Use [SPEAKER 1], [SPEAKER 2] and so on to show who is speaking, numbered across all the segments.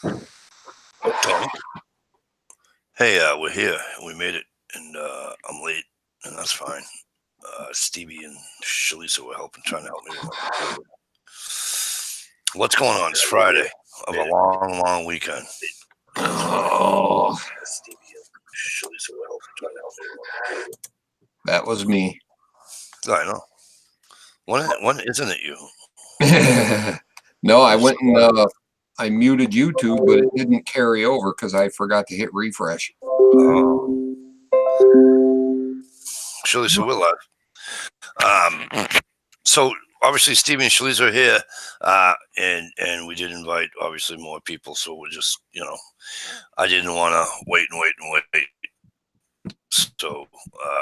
[SPEAKER 1] Tony. Hey, we're here. We made it, and I'm late, and that's fine. Stevie and Shalisa were trying to help me with my computer. What's going on? It's Friday of a long, long weekend.
[SPEAKER 2] Oh,
[SPEAKER 1] Stevie and Shalisa were trying to help me with my computer.
[SPEAKER 2] that was me.
[SPEAKER 1] I know. When isn't it you?
[SPEAKER 2] No, I went and I muted YouTube, but it didn't carry over because I forgot to hit refresh.
[SPEAKER 1] Shalisa, we're live. So obviously Stevie and Shalisa are here, and we did invite obviously more people. So we're just I didn't want to wait and wait and wait. So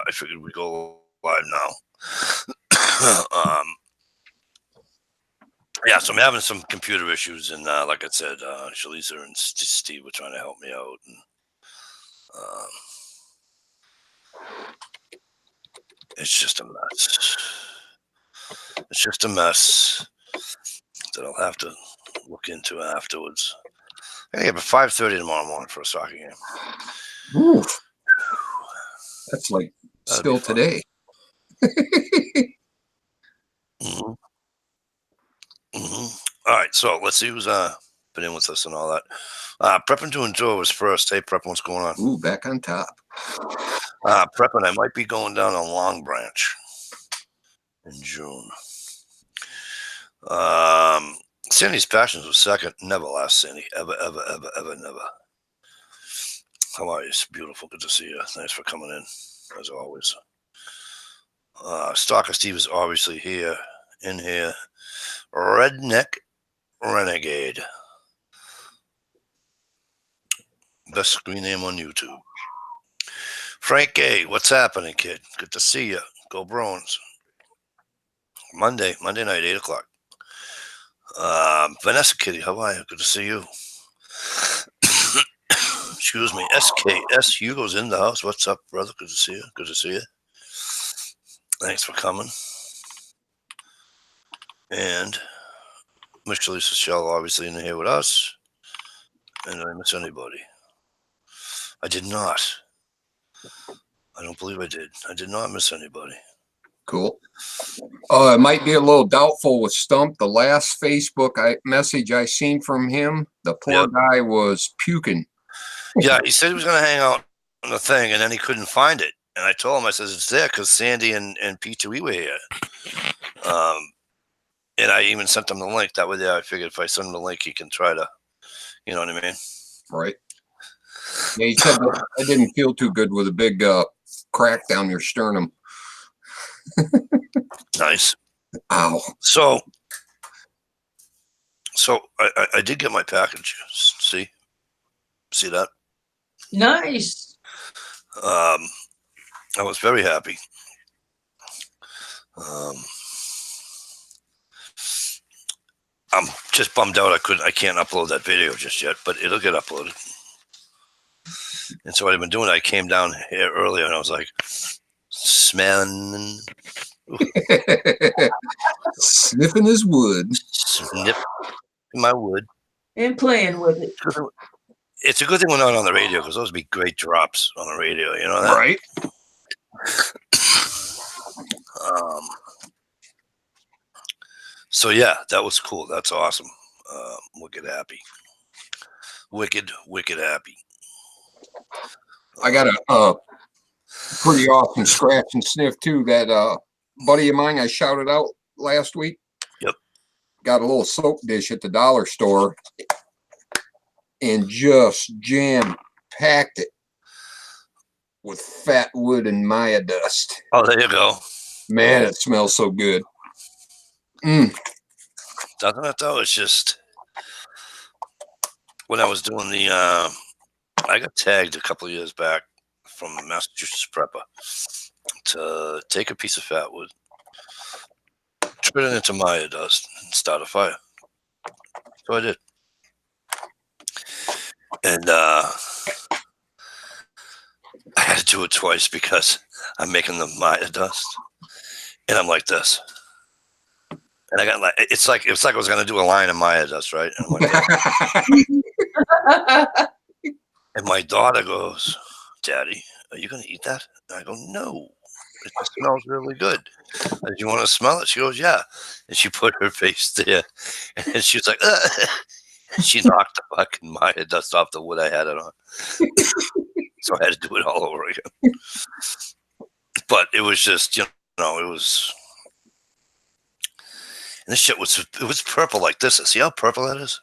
[SPEAKER 1] I figured we'd go live now. Yeah, so I'm having some computer issues, and like I said, Shalisa and Steve were trying to help me out. And, it's just a mess. It's just a mess that I'll have to look into afterwards. I gotta get up at 5:30 tomorrow morning for a soccer game.
[SPEAKER 2] Oof. That's like
[SPEAKER 1] That'd
[SPEAKER 2] still today.
[SPEAKER 1] Mm-hmm. All right, so let's see who's been in with us and all that. Prepping to enjoy was first. Hey, Prepping, what's going on?
[SPEAKER 2] Ooh, back on top.
[SPEAKER 1] Prepping, I might be going down on Long Branch in June. Sandy's Passions was second. Never last, Sandy. Ever, ever, ever, ever, never. How are you? It's beautiful. Good to see you. Thanks for coming in, as always. Stalker Steve is obviously here, in here. Redneck Renegade. Best screen name on YouTube. Frank A., what's happening, kid? Good to see you. Go Bruins. Monday night, 8 o'clock. Vanessa Kitty, how are you? Good to see you. Excuse me. SKS Hugo's in the house. What's up, brother? Good to see you. Good to see you. Thanks for coming. And Miss Lisa Shell, obviously, in here with us. And did I miss anybody? I did not. I don't believe I did. I did not miss anybody.
[SPEAKER 2] Cool. It might be a little doubtful with Stump. The last Facebook message I seen from him, the poor guy was puking.
[SPEAKER 1] Yeah, he said he was going to hang out on the thing, and then he couldn't find it. And I told him, I says, it's there because Sandy and P2E were here. And I even sent him the link. That way there, I figured if I send him the link, he can try to, you know what I mean?
[SPEAKER 2] Right. Yeah, he said that I didn't feel too good with a big crack down your sternum.
[SPEAKER 1] Nice.
[SPEAKER 2] Ow.
[SPEAKER 1] So I did get my package. See that?
[SPEAKER 3] Nice.
[SPEAKER 1] I was very happy. I'm just bummed out I can't upload that video just yet, but it'll get uploaded. And so what I've been doing, I came down here earlier and I was like smelling,
[SPEAKER 2] sniffing his wood,
[SPEAKER 1] sniffing my wood,
[SPEAKER 3] and playing with it.
[SPEAKER 1] It's a good thing we're not on the radio because those would be great drops on the radio. You know that,
[SPEAKER 2] right?
[SPEAKER 1] So yeah, that was cool. That's awesome. Wicked happy. Wicked happy.
[SPEAKER 2] I got a pretty awesome scratch and sniff too. That buddy of mine I shouted out last week.
[SPEAKER 1] Yep.
[SPEAKER 2] Got a little soap dish at the dollar store and just jam-packed it with fat wood and Maya dust.
[SPEAKER 1] Oh, there you go.
[SPEAKER 2] Man, it smells so good.
[SPEAKER 1] Doesn't it though? It's just when I was doing the I got tagged a couple of years back from Massachusetts Prepper to take a piece of fat wood, turn it into Maya dust, and start a fire. So I did. And I had to do it twice because I'm making the Maya dust. And I'm like this. And I got like it's like I was gonna do a line of Maya dust, right? And my daughter goes, "Daddy, are you gonna eat that?" And I go, "No, it just smells really good." Do you want to smell it? She goes, "Yeah." And she put her face there, and she was like, "Ugh." She knocked the fucking Maya dust off the wood I had it on, so I had to do it all over again. But it was just, it was. And this shit was purple like this. See how purple that is?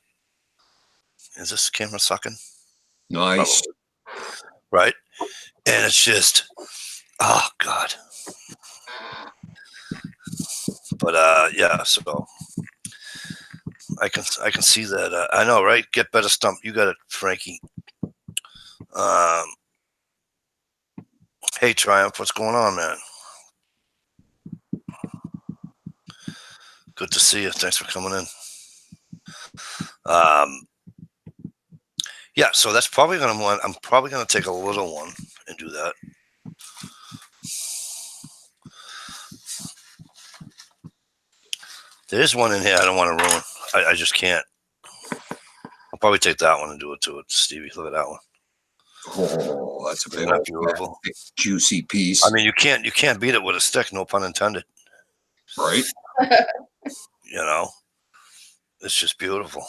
[SPEAKER 1] Is this camera sucking?
[SPEAKER 2] Nice.
[SPEAKER 1] Probably. Right? And it's just, oh God. But yeah, so I can see that. I know, right? Get better stump. You got it, Frankie. Hey, Triumph, what's going on, man? Good to see you. Thanks for coming in. Yeah, so that's probably I'm probably gonna take a little one and do that. There's one in here I don't want to ruin. I just can't. I'll probably take that one and do it to it, Stevie. Look at that one.
[SPEAKER 2] Oh, that's a big
[SPEAKER 1] Isn't that
[SPEAKER 2] old
[SPEAKER 1] beautiful?
[SPEAKER 2] fat, juicy piece.
[SPEAKER 1] I mean, you can't beat it with a stick. No pun intended.
[SPEAKER 2] Right?
[SPEAKER 1] It's just beautiful.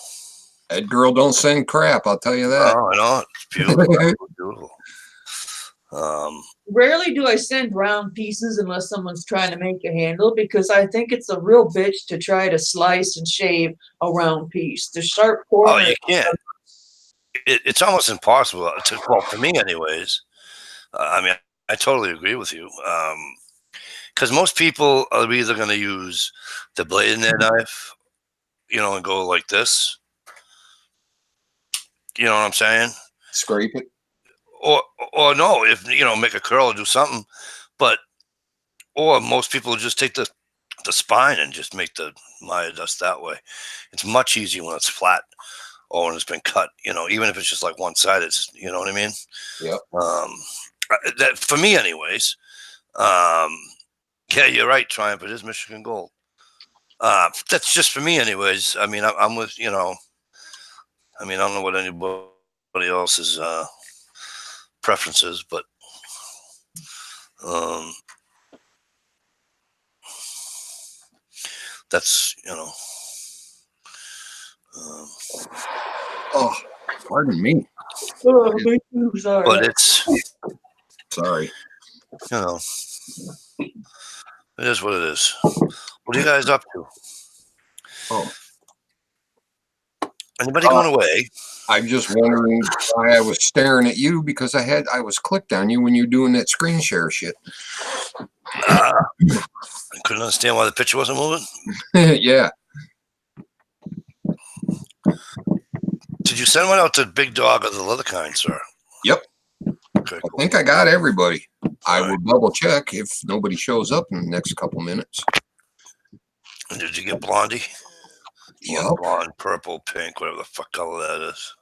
[SPEAKER 2] That girl don't send crap. I'll tell you that.
[SPEAKER 1] Oh, I know. It's beautiful. Beautiful.
[SPEAKER 3] Rarely do I send round pieces unless someone's trying to make a handle, because I think it's a real bitch to try to slice and shave a round piece. The sharp corner.
[SPEAKER 1] Oh, you can't. It's almost impossible. Well, for me, anyways. I mean, I totally agree with you. Because most people are either going to use the blade in their knife, and go like this. You know what I'm saying?
[SPEAKER 2] Scrape it.
[SPEAKER 1] Or no, if make a curl or do something, or most people just take the spine and just make the Maya dust that way. It's much easier when it's flat or when it's been cut. Even if it's just like one side, it's you know what I mean.
[SPEAKER 2] Yep.
[SPEAKER 1] That for me, anyways. Yeah, you're right, Triumph. It is Michigan Gold. That's just for me, anyways. I mean, I'm with I mean, I don't know what anybody else's preferences, but that's
[SPEAKER 2] Oh, pardon me.
[SPEAKER 3] Oh, me too, sorry.
[SPEAKER 1] But it's
[SPEAKER 2] Sorry.
[SPEAKER 1] it is what it is. What are you guys up to?
[SPEAKER 2] Oh,
[SPEAKER 1] Anybody going away?
[SPEAKER 2] I'm just wondering why I was staring at you, because I was clicked on you when you were doing that screen share shit.
[SPEAKER 1] I couldn't understand why the picture wasn't moving.
[SPEAKER 2] Yeah.
[SPEAKER 1] Did you send one out to Big Dog or the Leather Kind, sir?
[SPEAKER 2] Yep.
[SPEAKER 1] Okay,
[SPEAKER 2] I
[SPEAKER 1] cool.
[SPEAKER 2] think I got everybody. I
[SPEAKER 1] All
[SPEAKER 2] will double check if nobody shows up in the next couple minutes.
[SPEAKER 1] And did you get Blondie?
[SPEAKER 2] Yep.
[SPEAKER 1] Blonde, purple, pink, whatever the fuck color that is.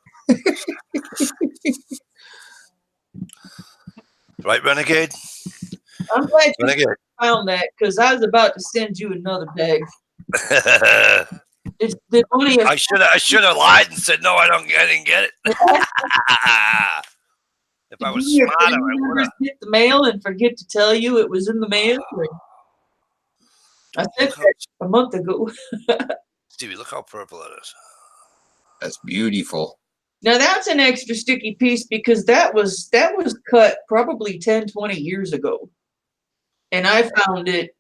[SPEAKER 1] Right, Renegade?
[SPEAKER 3] I'm glad you
[SPEAKER 1] Renegade.
[SPEAKER 3] found that, because I was about to send you another bag. Did only
[SPEAKER 1] I should have lied and said no. I didn't get it. If I was smarter, I would have.
[SPEAKER 3] Get the mail and forget to tell you it was in the mail. I sent that a month ago.
[SPEAKER 1] Stevie, look how purple it is.
[SPEAKER 2] That's beautiful.
[SPEAKER 3] Now that's an extra sticky piece, because that was cut probably 10, 20 years ago. And I found it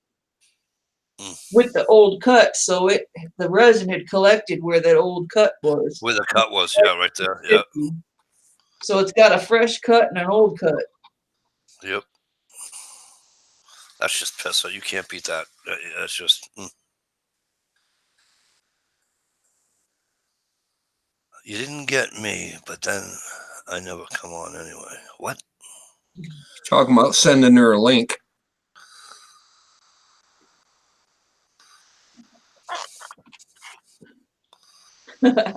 [SPEAKER 3] with the old cut, so the resin had collected where that old cut was.
[SPEAKER 1] Where the cut was, yeah, right there. Yep.
[SPEAKER 3] So it's got a fresh cut and an old cut.
[SPEAKER 1] Yep. That's just piss. So you can't beat that. That's just. You didn't get me, but then I never come on anyway. What?
[SPEAKER 2] Talking about sending her a link.
[SPEAKER 1] Well,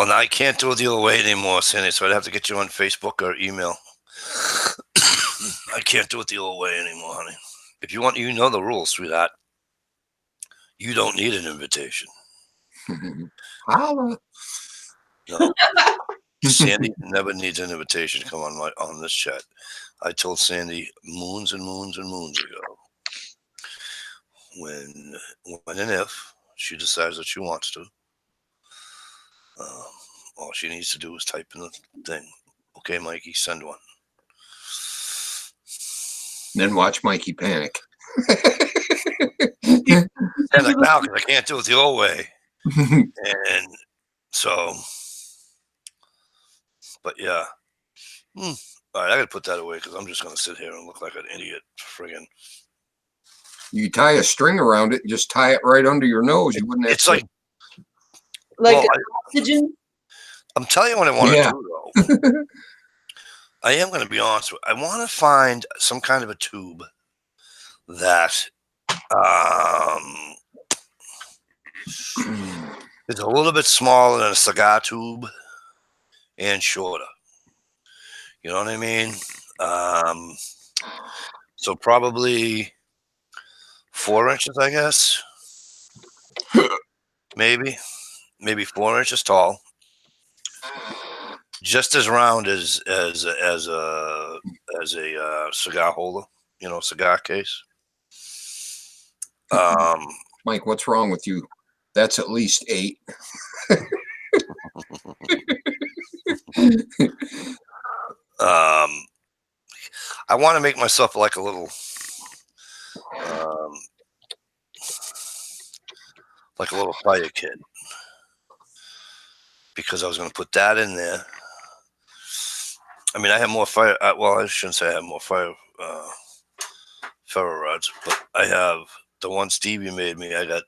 [SPEAKER 1] now I can't do it the other way anymore, Sandy, so I'd have to get you on Facebook or email. I can't do it the old way anymore, honey. If you want, the rules, sweetheart. You don't need an invitation.
[SPEAKER 2] Holla.
[SPEAKER 1] No. Sandy never needs an invitation to come on this chat. I told Sandy moons and moons and moons ago, when and if she decides that she wants to, um, all she needs to do is type in the thing. Okay, Mikey, send one.
[SPEAKER 2] Then watch Mikey panic.
[SPEAKER 1] And like now, because I can't do it the old way. And so, but yeah. All right, I gotta put that away because I'm just gonna sit here and look like an idiot. Friggin'.
[SPEAKER 2] You tie a string around it and just tie it right under your nose. You wouldn't have
[SPEAKER 1] It's
[SPEAKER 2] to.
[SPEAKER 3] Like oxygen.
[SPEAKER 1] I'm telling you what I want to
[SPEAKER 2] Yeah.
[SPEAKER 1] do, though. I am going to be honest with you. I want to find some kind of a tube that is a little bit smaller than a cigar tube and shorter. You know what I mean? So probably 4 inches, I guess. Maybe 4 inches tall. Just as round as a cigar holder, cigar case.
[SPEAKER 2] Mike, what's wrong with you? That's at least 8.
[SPEAKER 1] I want to make myself like a little, fire kit, because I was going to put that in there. I mean, I have more fire. Well, I shouldn't say I have more fire ferro rods, but I have the one Stevie made me. I got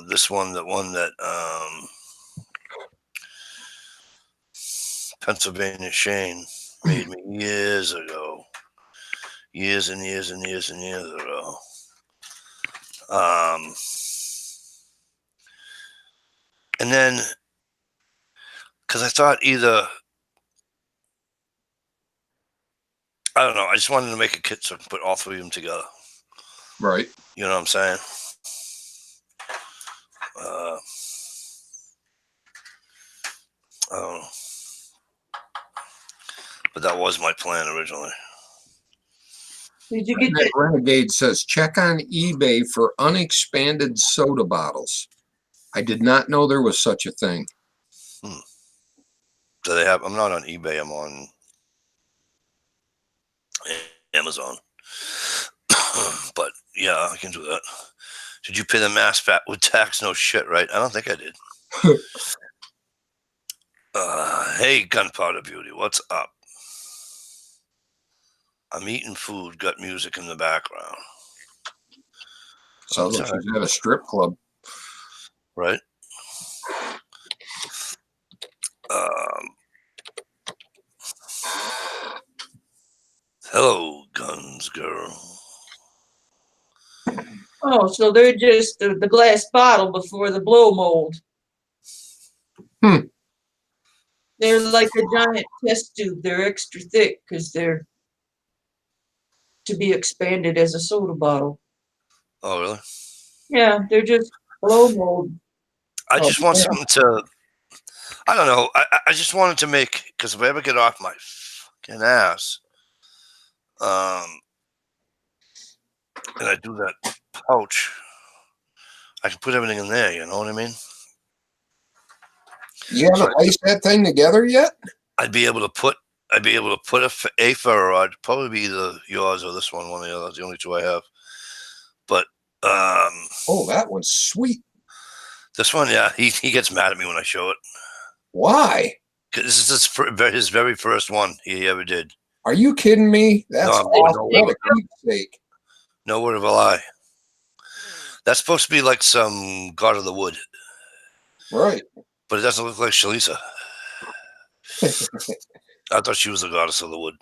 [SPEAKER 1] this one, the one that Pennsylvania Shane made me years ago, years and years and years and years ago. And then, because I thought either, I don't know, I just wanted to make a kit so I can put all 3 of them together.
[SPEAKER 2] Right.
[SPEAKER 1] You know what I'm saying? I don't know. But that was my plan originally.
[SPEAKER 3] Did you get
[SPEAKER 2] that? Renegade says, check on eBay for unexpanded soda bottles. I did not know there was such a thing.
[SPEAKER 1] Do they have? I'm not on eBay. I'm on Amazon. But yeah, I can do that. Did you pay the mass fat with tax? No shit, right? I don't think I did. Hey, Gunpowder Beauty, what's up? I'm eating food, got music in the background.
[SPEAKER 2] Sounds like she's at a strip club.
[SPEAKER 1] Right? Hello, Guns Girl.
[SPEAKER 3] Oh, so they're just the glass bottle before the blow mold. They're like a giant test tube. They're extra thick because they're to be expanded as a soda bottle.
[SPEAKER 1] Oh, really?
[SPEAKER 3] Yeah, they're just blow mold.
[SPEAKER 1] I just want something to, I don't know. I just wanted to make, because if I ever get off my fucking ass, and I do that pouch, I can put everything in there, you know what I mean?
[SPEAKER 2] You haven't laced that thing together yet?
[SPEAKER 1] I'd be able to put a ferro rod, probably be either yours or this one of the others, the only 2 I have. But
[SPEAKER 2] oh, that one's sweet.
[SPEAKER 1] This one, yeah, he gets mad at me when I show it.
[SPEAKER 2] Why?
[SPEAKER 1] Because this is his very first one he ever did.
[SPEAKER 2] Are you kidding me? That's awesome. What a keepsake.
[SPEAKER 1] No word of a lie. That's supposed to be like some god of the wood.
[SPEAKER 2] Right.
[SPEAKER 1] But it doesn't look like Shalisa. I thought she was the goddess of the wood.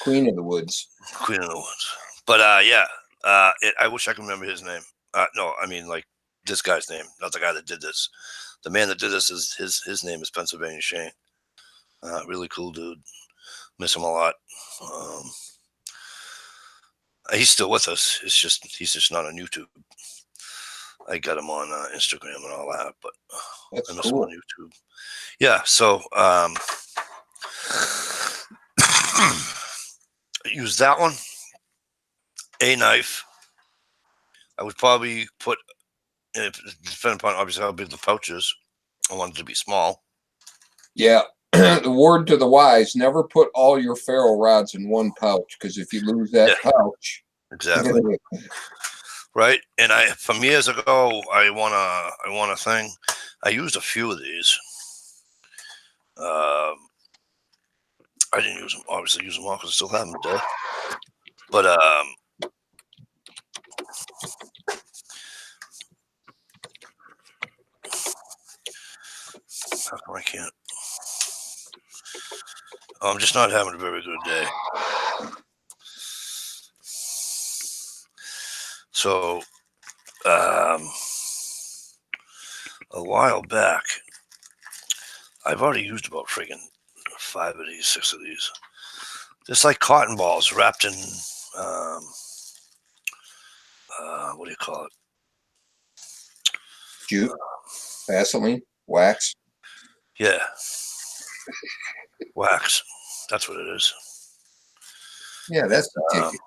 [SPEAKER 2] Queen of the woods.
[SPEAKER 1] Queen of the woods. But yeah, I wish I could remember his name. No, I mean like this guy's name, not the guy that did this. The man that did this is his name is Pennsylvania Shane. Really cool dude. Miss him a lot. He's still with us. He's just not on YouTube. I got him on Instagram and all that, but
[SPEAKER 2] That's
[SPEAKER 1] I miss him
[SPEAKER 2] cool.
[SPEAKER 1] on YouTube. Yeah, so use that one, a knife. I would probably put, depending upon obviously how big the pouch is. I want it to be small.
[SPEAKER 2] Yeah. The word to the wise: never put all your ferro rods in one pouch, because if you lose that pouch,
[SPEAKER 1] Exactly. Right. And from years ago, I want a thing. I used a few of these. I didn't use them, obviously use them all because I still have them today. But how come I can't? I'm just not having a very good day. So, a while back, I've already used about friggin' 5 of these, 6 of these. Just like cotton balls wrapped in, what do you call it?
[SPEAKER 2] Jute, Vaseline, wax.
[SPEAKER 1] Yeah, wax. That's what it is.
[SPEAKER 2] Yeah, that's the ticket.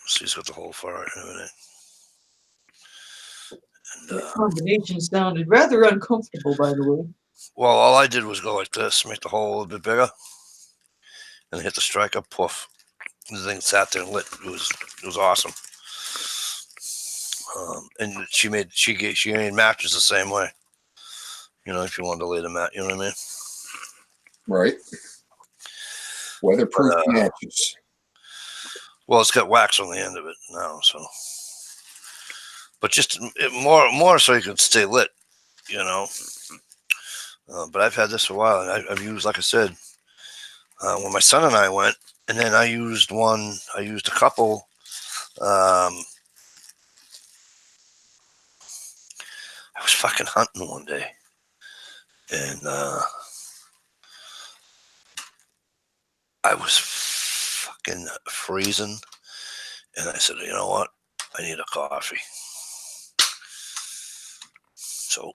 [SPEAKER 1] See, he's got the hole for it and everything. And,
[SPEAKER 3] That combination sounded rather uncomfortable, by the way.
[SPEAKER 1] well, all I did was go like this, make the hole a little bit bigger, and hit the striker. Poof! The thing sat there and lit. It was awesome. And she made matches the same way. You know, if you wanted to lay the mat, you know what I mean?
[SPEAKER 2] Right. Weatherproof matches.
[SPEAKER 1] Well, it's got wax on the end of it now, so. But just more so you can stay lit, you know. But I've had this for a while, and I've used, like I said, when my son and I went, and then I used a couple. I was fucking hunting one day, and I was fucking freezing, and I said, you know what? I need a coffee. So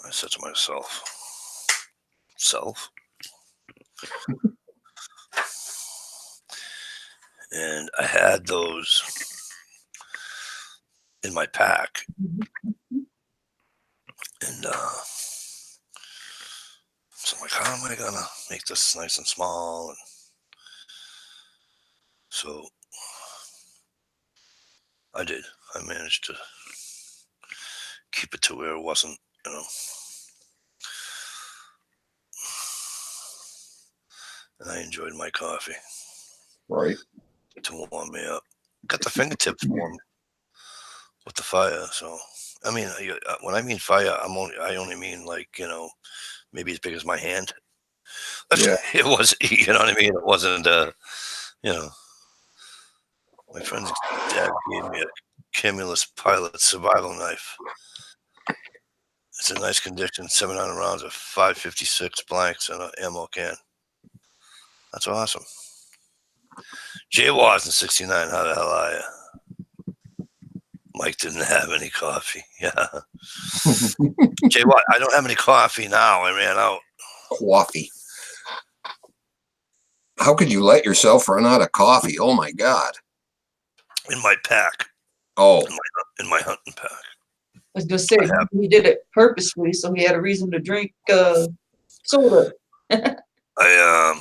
[SPEAKER 1] I said to myself, and I had those in my pack, and so I'm like, how am I gonna make this nice and small? And so I did. I managed to keep it to where it wasn't, you know. And I enjoyed my coffee.
[SPEAKER 2] Right.
[SPEAKER 1] To warm me up. Got the fingertips warm with the fire. So, I mean, when I mean fire, I only mean, like, you know, maybe as big as my hand.
[SPEAKER 2] Yeah.
[SPEAKER 1] It was, you know what I mean? It wasn't, you know, my friend's dad gave me a Cumulus Pilot survival knife. It's in nice condition, 700 rounds of 5.56 blanks and an ammo can. That's awesome. Jay was in 69. How the hell are you? Mike didn't have any coffee. Yeah. Jay, what? I don't have any coffee now. I ran out.
[SPEAKER 2] Coffee. How could you let yourself run out of coffee? Oh my God.
[SPEAKER 1] In my pack.
[SPEAKER 2] Oh.
[SPEAKER 1] In my hunting pack.
[SPEAKER 3] I was gonna say he did it purposely, so he had a reason to drink soda.
[SPEAKER 1] Well,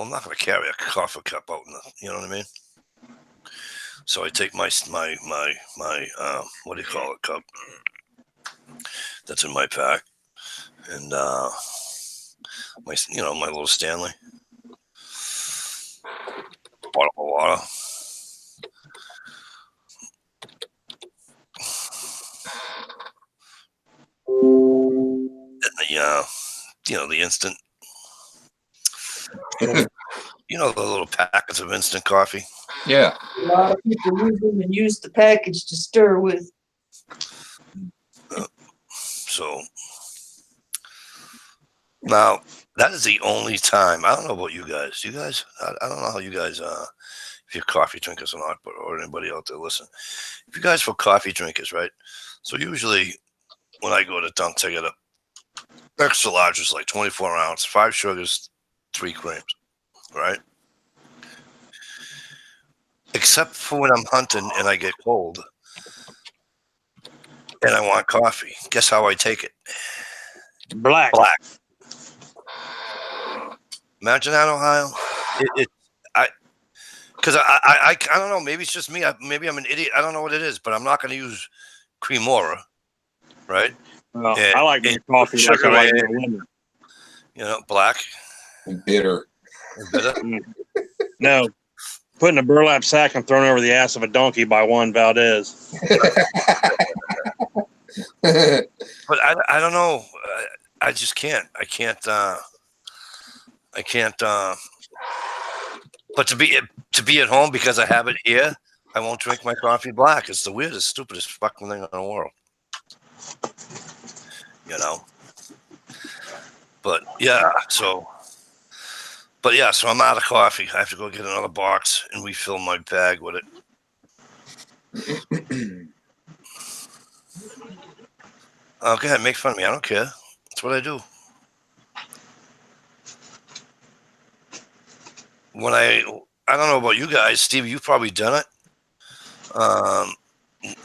[SPEAKER 1] I'm not gonna carry a coffee cup out in the, you know what I mean? So I take my what do you call it, cup that's in my pack, and my little Stanley bottle of water. And the instant, the little packets of instant coffee.
[SPEAKER 2] Yeah.
[SPEAKER 3] A lot of people use them and use the package to stir with.
[SPEAKER 1] So now that is the only time. I don't know about you guys. You guys, I don't know how you guys if you're coffee drinkers or not, but or anybody out there listen. If you guys were coffee drinkers, right? So usually when I go to Dunks, I get a extra large, is like 24 ounce, 5 sugars, 3 creams, right? Except for when I'm hunting and I get cold and I want coffee. Guess how I take it?
[SPEAKER 4] Black.
[SPEAKER 1] Black. Imagine that, Ohio. Because I don't know. Maybe it's just me. Maybe I'm an idiot. I don't know what it is, but I'm not going to use Cremora, right?
[SPEAKER 4] Well,
[SPEAKER 1] And-
[SPEAKER 4] I like my
[SPEAKER 1] and
[SPEAKER 4] coffee like I
[SPEAKER 1] sugar
[SPEAKER 4] like
[SPEAKER 1] in
[SPEAKER 4] my
[SPEAKER 1] it.
[SPEAKER 4] lemon.
[SPEAKER 1] You know, black.
[SPEAKER 2] And bitter.
[SPEAKER 1] and bitter.
[SPEAKER 4] No, put in a burlap sack and thrown over the ass of a donkey by Juan Valdez.
[SPEAKER 1] But I don't know. I just can't. I can't. But to be at home because I have it here, I won't drink my coffee black. It's the weirdest, stupidest fucking thing in the world. You know. But yeah, so I'm out of coffee. I have to go get another box and refill my bag with it. Oh, go ahead, make fun of me. I don't care. That's what I do. When I don't know about you guys, Steve, you've probably done it.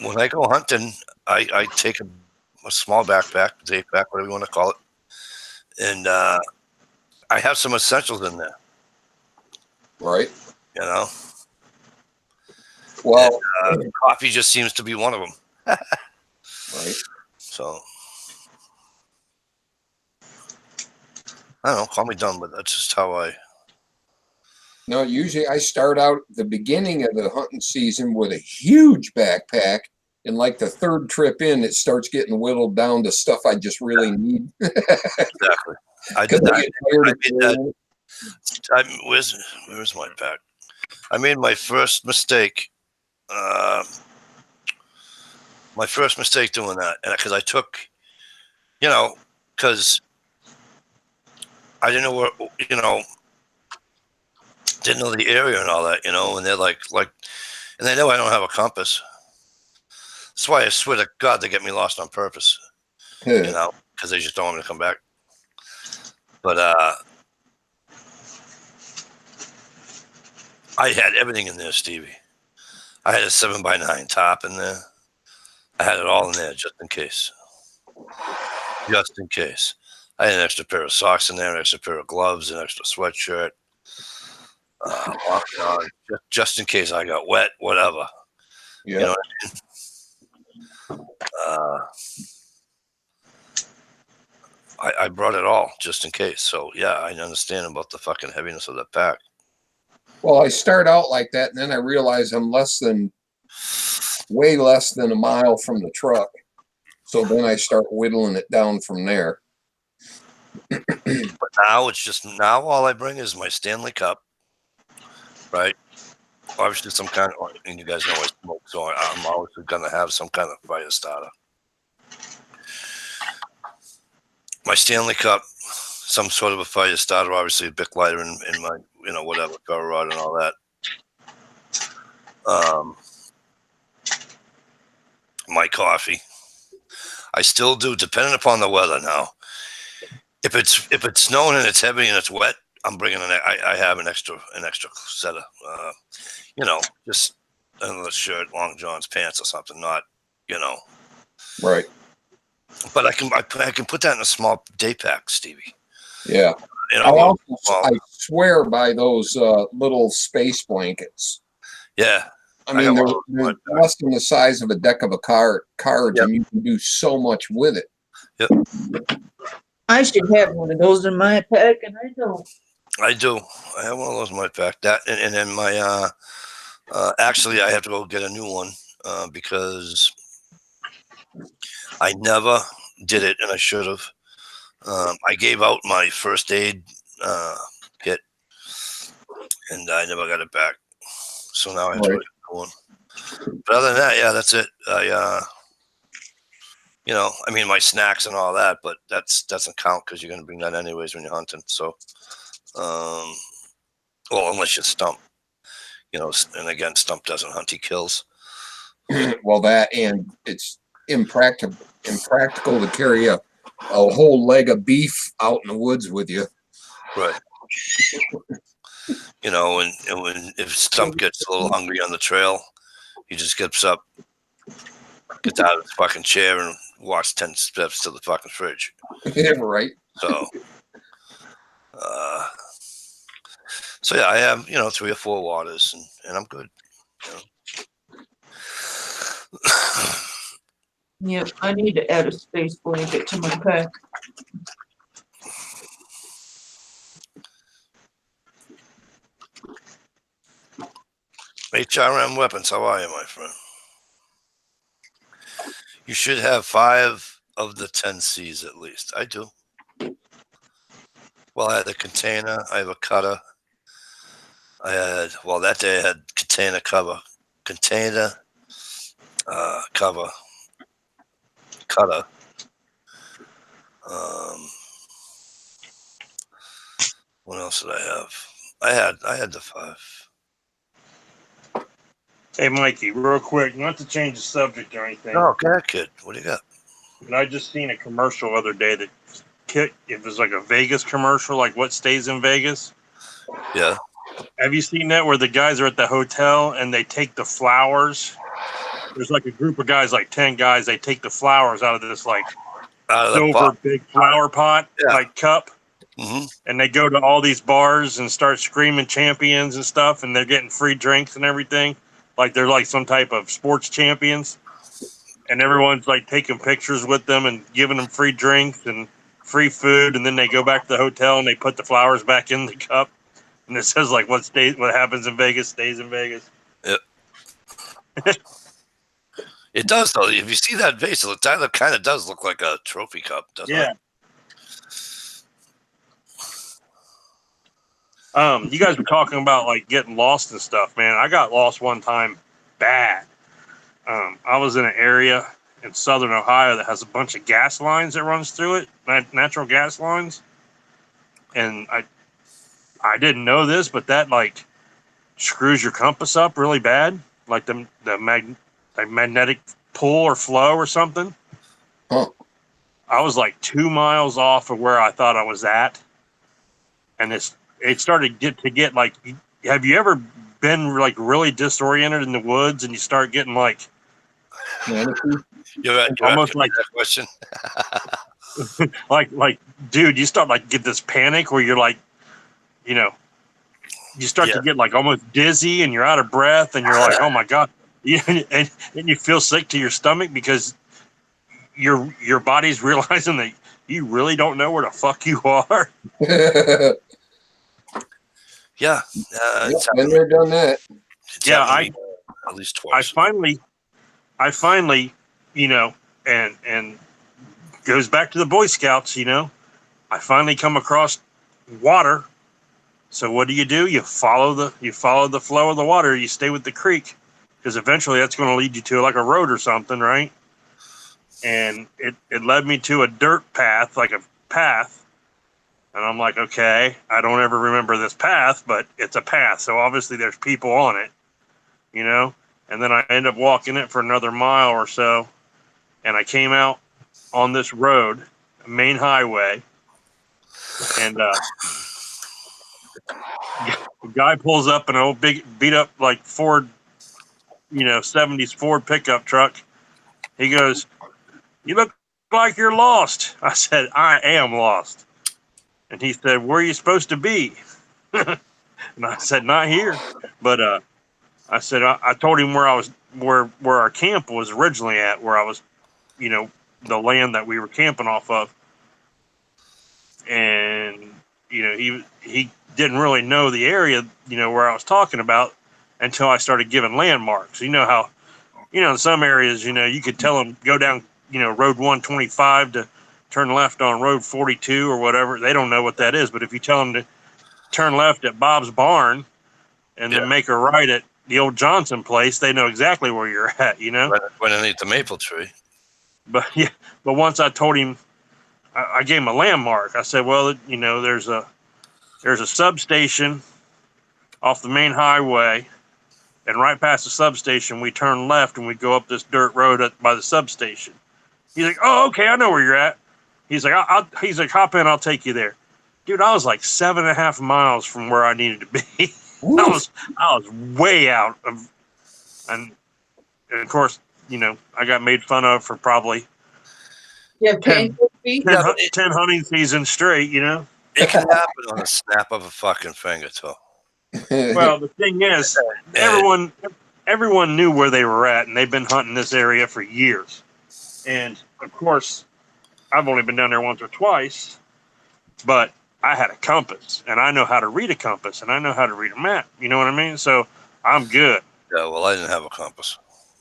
[SPEAKER 1] When I go hunting, I take a small backpack, day pack, whatever you want to call it, and I have some essentials in there.
[SPEAKER 2] Right.
[SPEAKER 1] You know,
[SPEAKER 2] Well,
[SPEAKER 1] and, coffee just seems to be one of them.
[SPEAKER 2] right.
[SPEAKER 1] So I don't know. Call me dumb, but that's just how I.
[SPEAKER 2] No, usually I start out the beginning of the hunting season with a huge backpack, and like the third trip in, it starts getting whittled down to stuff I just really need.
[SPEAKER 1] Exactly. I
[SPEAKER 2] 'Cause
[SPEAKER 1] did
[SPEAKER 2] I
[SPEAKER 1] that.
[SPEAKER 2] get tired
[SPEAKER 1] I
[SPEAKER 2] of
[SPEAKER 1] did
[SPEAKER 2] carrying
[SPEAKER 1] that. Where's my pack? I made my first mistake. My first mistake doing that, and because I took, because I didn't know where, didn't know the area and all that, and they're like, and they know I don't have a compass. That's why I swear to God they get me lost on purpose,
[SPEAKER 2] it.
[SPEAKER 1] because they just don't want me to come back. But I had everything in there, Stevie. I had a 7x9 top in there. I had it all in there just in case. Just in case. I had an extra pair of socks in there, an extra pair of gloves, an extra sweatshirt. Just in case I got wet, whatever.
[SPEAKER 2] Yeah.
[SPEAKER 1] You know what I mean? I brought it all just in case. So yeah, I understand about the fucking heaviness of the pack.
[SPEAKER 2] Well, I start out like that, and then I realize I'm way less than a mile from the truck. So then I start whittling it down from there.
[SPEAKER 1] But now all I bring is my Stanley Cup, right? Obviously some kind of, and you guys know I smoke, so I'm always gonna have some kind of fire starter. My Stanley Cup, some sort of a fire starter, obviously a Bic lighter and my, whatever, power rod and all that. My coffee. I still do, depending upon the weather now. If it's snowing and it's heavy and it's wet, I'm bringing I have an extra set of, just another shirt, long johns, pants or something, not,
[SPEAKER 2] Right.
[SPEAKER 1] But I can put that in a small day pack, Stevie.
[SPEAKER 2] Yeah. I swear by those little space blankets.
[SPEAKER 1] Yeah.
[SPEAKER 2] I mean, they're less than the size of a deck of a cards,
[SPEAKER 1] Yep.
[SPEAKER 2] and you can do so much with it.
[SPEAKER 1] Yep.
[SPEAKER 3] I should have one of those in my pack, and I don't.
[SPEAKER 1] I do. I have one of those in my pack. That and then my actually I have to go get a new one because I never did it and I should have. I gave out my first aid kit and I never got it back. So now I have to go get a new one. But other than that, yeah, that's it. I mean my snacks and all that, but that doesn't count because you're gonna bring that anyways when you're hunting. So well, unless you stump. And again, Stump doesn't hunt; he kills.
[SPEAKER 2] Well, that and it's impractical to carry a whole leg of beef out in the woods with you.
[SPEAKER 1] Right. And if Stump gets a little hungry on the trail, he just gets up, gets out of his fucking chair, and walks 10 steps to the fucking fridge.
[SPEAKER 2] Right.
[SPEAKER 1] So, yeah, I have 3 or 4 waters, and I'm good.
[SPEAKER 3] Yep, I need to add a space blanket to my pack.
[SPEAKER 1] HRM Weapons, how are you, my friend? You should have 5 of the 10 C's at least. I do. Well, I had a container. I have a cutter. That day I had container, cover, cutter. What else did I have? I had the 5.
[SPEAKER 4] Hey, Mikey, real quick, not to change the subject or anything.
[SPEAKER 1] Oh, okay, kid. What do you got?
[SPEAKER 4] But I just seen a commercial the other day that it was like a Vegas commercial, like what stays in Vegas.
[SPEAKER 1] Yeah.
[SPEAKER 4] Have you seen that where the guys are at the hotel and they take the flowers? There's like a group of guys, like 10 guys. They take the flowers out of this like silver big flower pot, like cup.
[SPEAKER 1] Mm-hmm.
[SPEAKER 4] And they go to all these bars and start screaming champions and stuff. And they're getting free drinks and everything. Like they're like some type of sports champions. And everyone's like taking pictures with them and giving them free drinks and free food. And then they go back to the hotel and they put the flowers back in the cup. And it says like what happens in Vegas stays in Vegas.
[SPEAKER 1] Yep. It does though. If you see that vase, it kind of does look like a trophy cup, doesn't it?
[SPEAKER 4] You guys were talking about like getting lost and stuff, man. I got lost one time bad. I was in an area in southern Ohio that has a bunch of gas lines that runs through it, natural gas lines. And I didn't know this, but that like screws your compass up really bad, like the magnetic pull or flow or something.
[SPEAKER 2] Huh.
[SPEAKER 4] I was like 2 miles off of where I thought I was at, and it started to get like. Have you ever been like really disoriented in the woods and you start getting like?
[SPEAKER 1] You're
[SPEAKER 4] almost like
[SPEAKER 1] that question.
[SPEAKER 4] like, dude, you start like get this panic where you're like, you start to get like almost dizzy and you're out of breath and you're like, oh my god, and you feel sick to your stomach because your body's realizing that you really don't know where the fuck you are.
[SPEAKER 1] Yeah,
[SPEAKER 2] been there, done that.
[SPEAKER 1] At least twice.
[SPEAKER 4] I finally, and goes back to the Boy Scouts. I finally come across water. So what do? You follow the flow of the water. You stay with the creek because eventually that's going to lead you to like a road or something, right? And it led me to a dirt path, like a path. And I'm like, okay, I don't ever remember this path, but it's a path. So obviously there's people on it, And then I end up walking it for another mile or so. And I came out on this road, main highway. And the guy pulls up an old big beat up like Ford, 70s Ford pickup truck. He goes, "You look like you're lost." I said, "I am lost." And he said, "Where are you supposed to be?" And I said, "Not here." But I said, I told him where I was, where our camp was originally at, where I was, the land that we were camping off of. And, he didn't really know the area, where I was talking about until I started giving landmarks. You know how, in some areas, you could tell them go down, road 125 to turn left on road 42 or whatever. They don't know what that is. But if you tell them to turn left at Bob's Barn and then make a right at the old Johnson place, they know exactly where you're at,
[SPEAKER 1] Right underneath the maple tree.
[SPEAKER 4] But once I told him, I gave him a landmark. I said, well, there's a substation off the main highway and right past the substation, we turn left and we go up this dirt road by the substation. He's like, "Oh, okay, I know where you're at." He's like, he's like, "Hop in, I'll take you there." Dude, I was like 7.5 miles from where I needed to be. I was way out of, and of course, I got made fun of for probably
[SPEAKER 3] Yeah,
[SPEAKER 4] 10 hunting seasons straight.
[SPEAKER 1] It can happen on a snap of a fucking finger, too.
[SPEAKER 4] Well, the thing is, everyone knew where they were at, and they've been hunting this area for years. And of course, I've only been down there once or twice, but I had a compass, and I know how to read a compass, and I know how to read a map. You know what I mean? So I'm good.
[SPEAKER 1] Yeah, well, I didn't have a compass.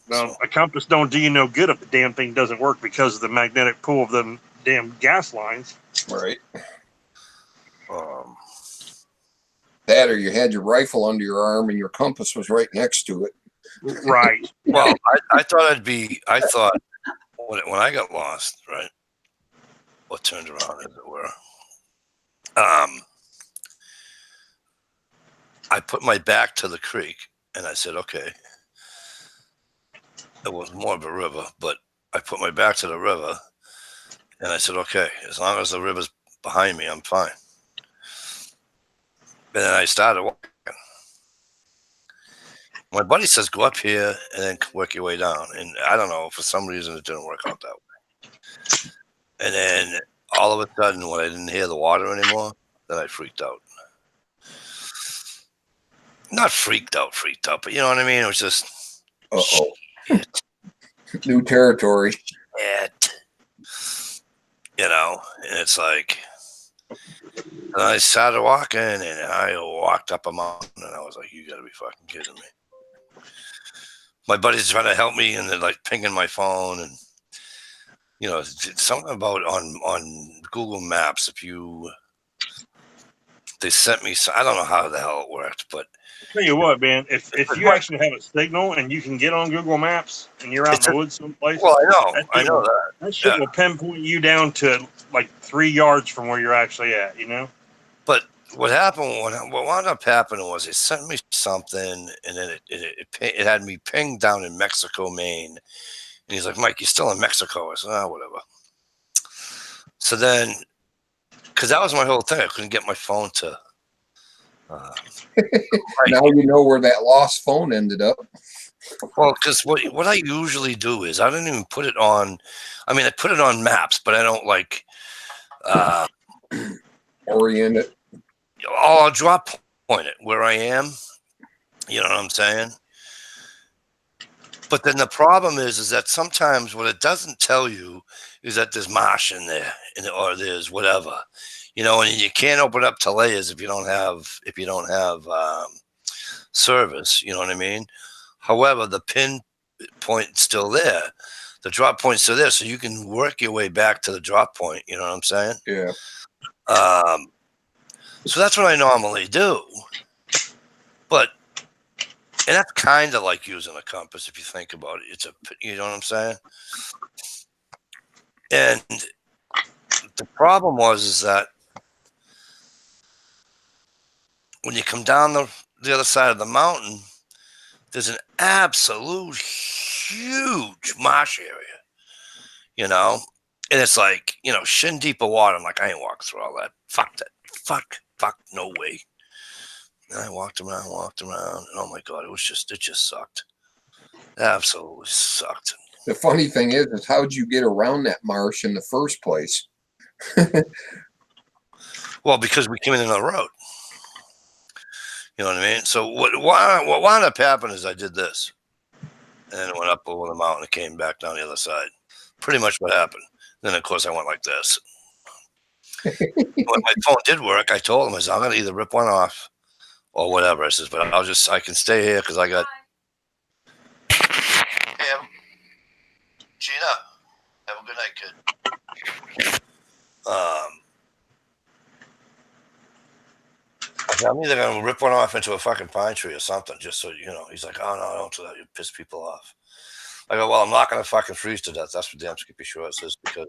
[SPEAKER 4] Well,
[SPEAKER 1] So.
[SPEAKER 4] a compass don't do you no good if the damn thing doesn't work because of the magnetic pull of the damn gas lines.
[SPEAKER 2] Right.
[SPEAKER 1] Um,
[SPEAKER 2] That or you had your rifle under your arm and your compass was right next to it.
[SPEAKER 4] Right.
[SPEAKER 1] well, I thought when I got lost, right, or turned around, as it were, I put my back to the creek and I said, okay. It was more of a river, but I put my back to the river and I said, okay, as long as the river's behind me, I'm fine. And then I started walking. My buddy says, go up here and then work your way down. And I don't know, for some reason, it didn't work out that way. And then all of a sudden, when I didn't hear the water anymore, then I freaked out. Not freaked out, but you know what I mean? It was just, shit.
[SPEAKER 2] New territory.
[SPEAKER 1] Shit. And it's like, and I started walking and I walked up a mountain and I was like, you gotta be fucking kidding me. My buddy's trying to help me and they're like pinging my phone and something about on Google Maps. They sent me, I don't know how the hell it worked, but
[SPEAKER 4] I'll tell you what, man, if you actually have a signal and you can get on Google Maps and you're out in the woods someplace,
[SPEAKER 1] well, I know that.
[SPEAKER 4] That shit will pinpoint you down to like 3 yards from where you're actually at,
[SPEAKER 1] But what wound up happening was it sent me something and then it had me pinged down in Mexico, Maine. And he's like, Mike, you're still in Mexico. I said, whatever. So then, because that was my whole thing. I couldn't get my phone to.
[SPEAKER 2] Now you know where that lost phone ended up.
[SPEAKER 1] Well, because what I usually do is I don't even put it on. I mean, I put it on maps, but I don't like
[SPEAKER 2] orient it.
[SPEAKER 1] I'll drop point it where I am. You know what I'm saying? But then the problem is that sometimes what it doesn't tell you is that there's marsh in there, or there's whatever, and you can't open up to layers if you don't have service. You know what I mean? However, the pin point's still there, the drop point's still there, so you can work your way back to the drop point. You know what I'm saying?
[SPEAKER 2] Yeah.
[SPEAKER 1] So that's what I normally do, and that's kind of like using a compass if you think about it. You know what I'm saying? And the problem is that when you come down the other side of the mountain, there's an absolute huge marsh area, and it's like, shin deep of water. I'm like, I ain't walking through all that. Fuck that. Fuck, no way. And I walked around, and oh my God, it just sucked. Absolutely sucked.
[SPEAKER 2] The funny thing is how'd you get around that marsh in the first place?
[SPEAKER 1] Well, because we came in the road. You know what I mean? So what wound up happening is I did this, and then it went up over the mountain and came back down the other side. Pretty much what happened. Then of course I went like this. When my phone did work, I told him, I said, I'm gonna either rip one off or whatever. I says, but I can stay here because I got. Hey, Gina, have a good night, kid. I'm either gonna rip one off into a fucking pine tree or something, just so He's like, oh no, don't do that. You piss people off. I go, well, I'm not gonna fucking freeze to death. That's for damn Skippy sure. It says because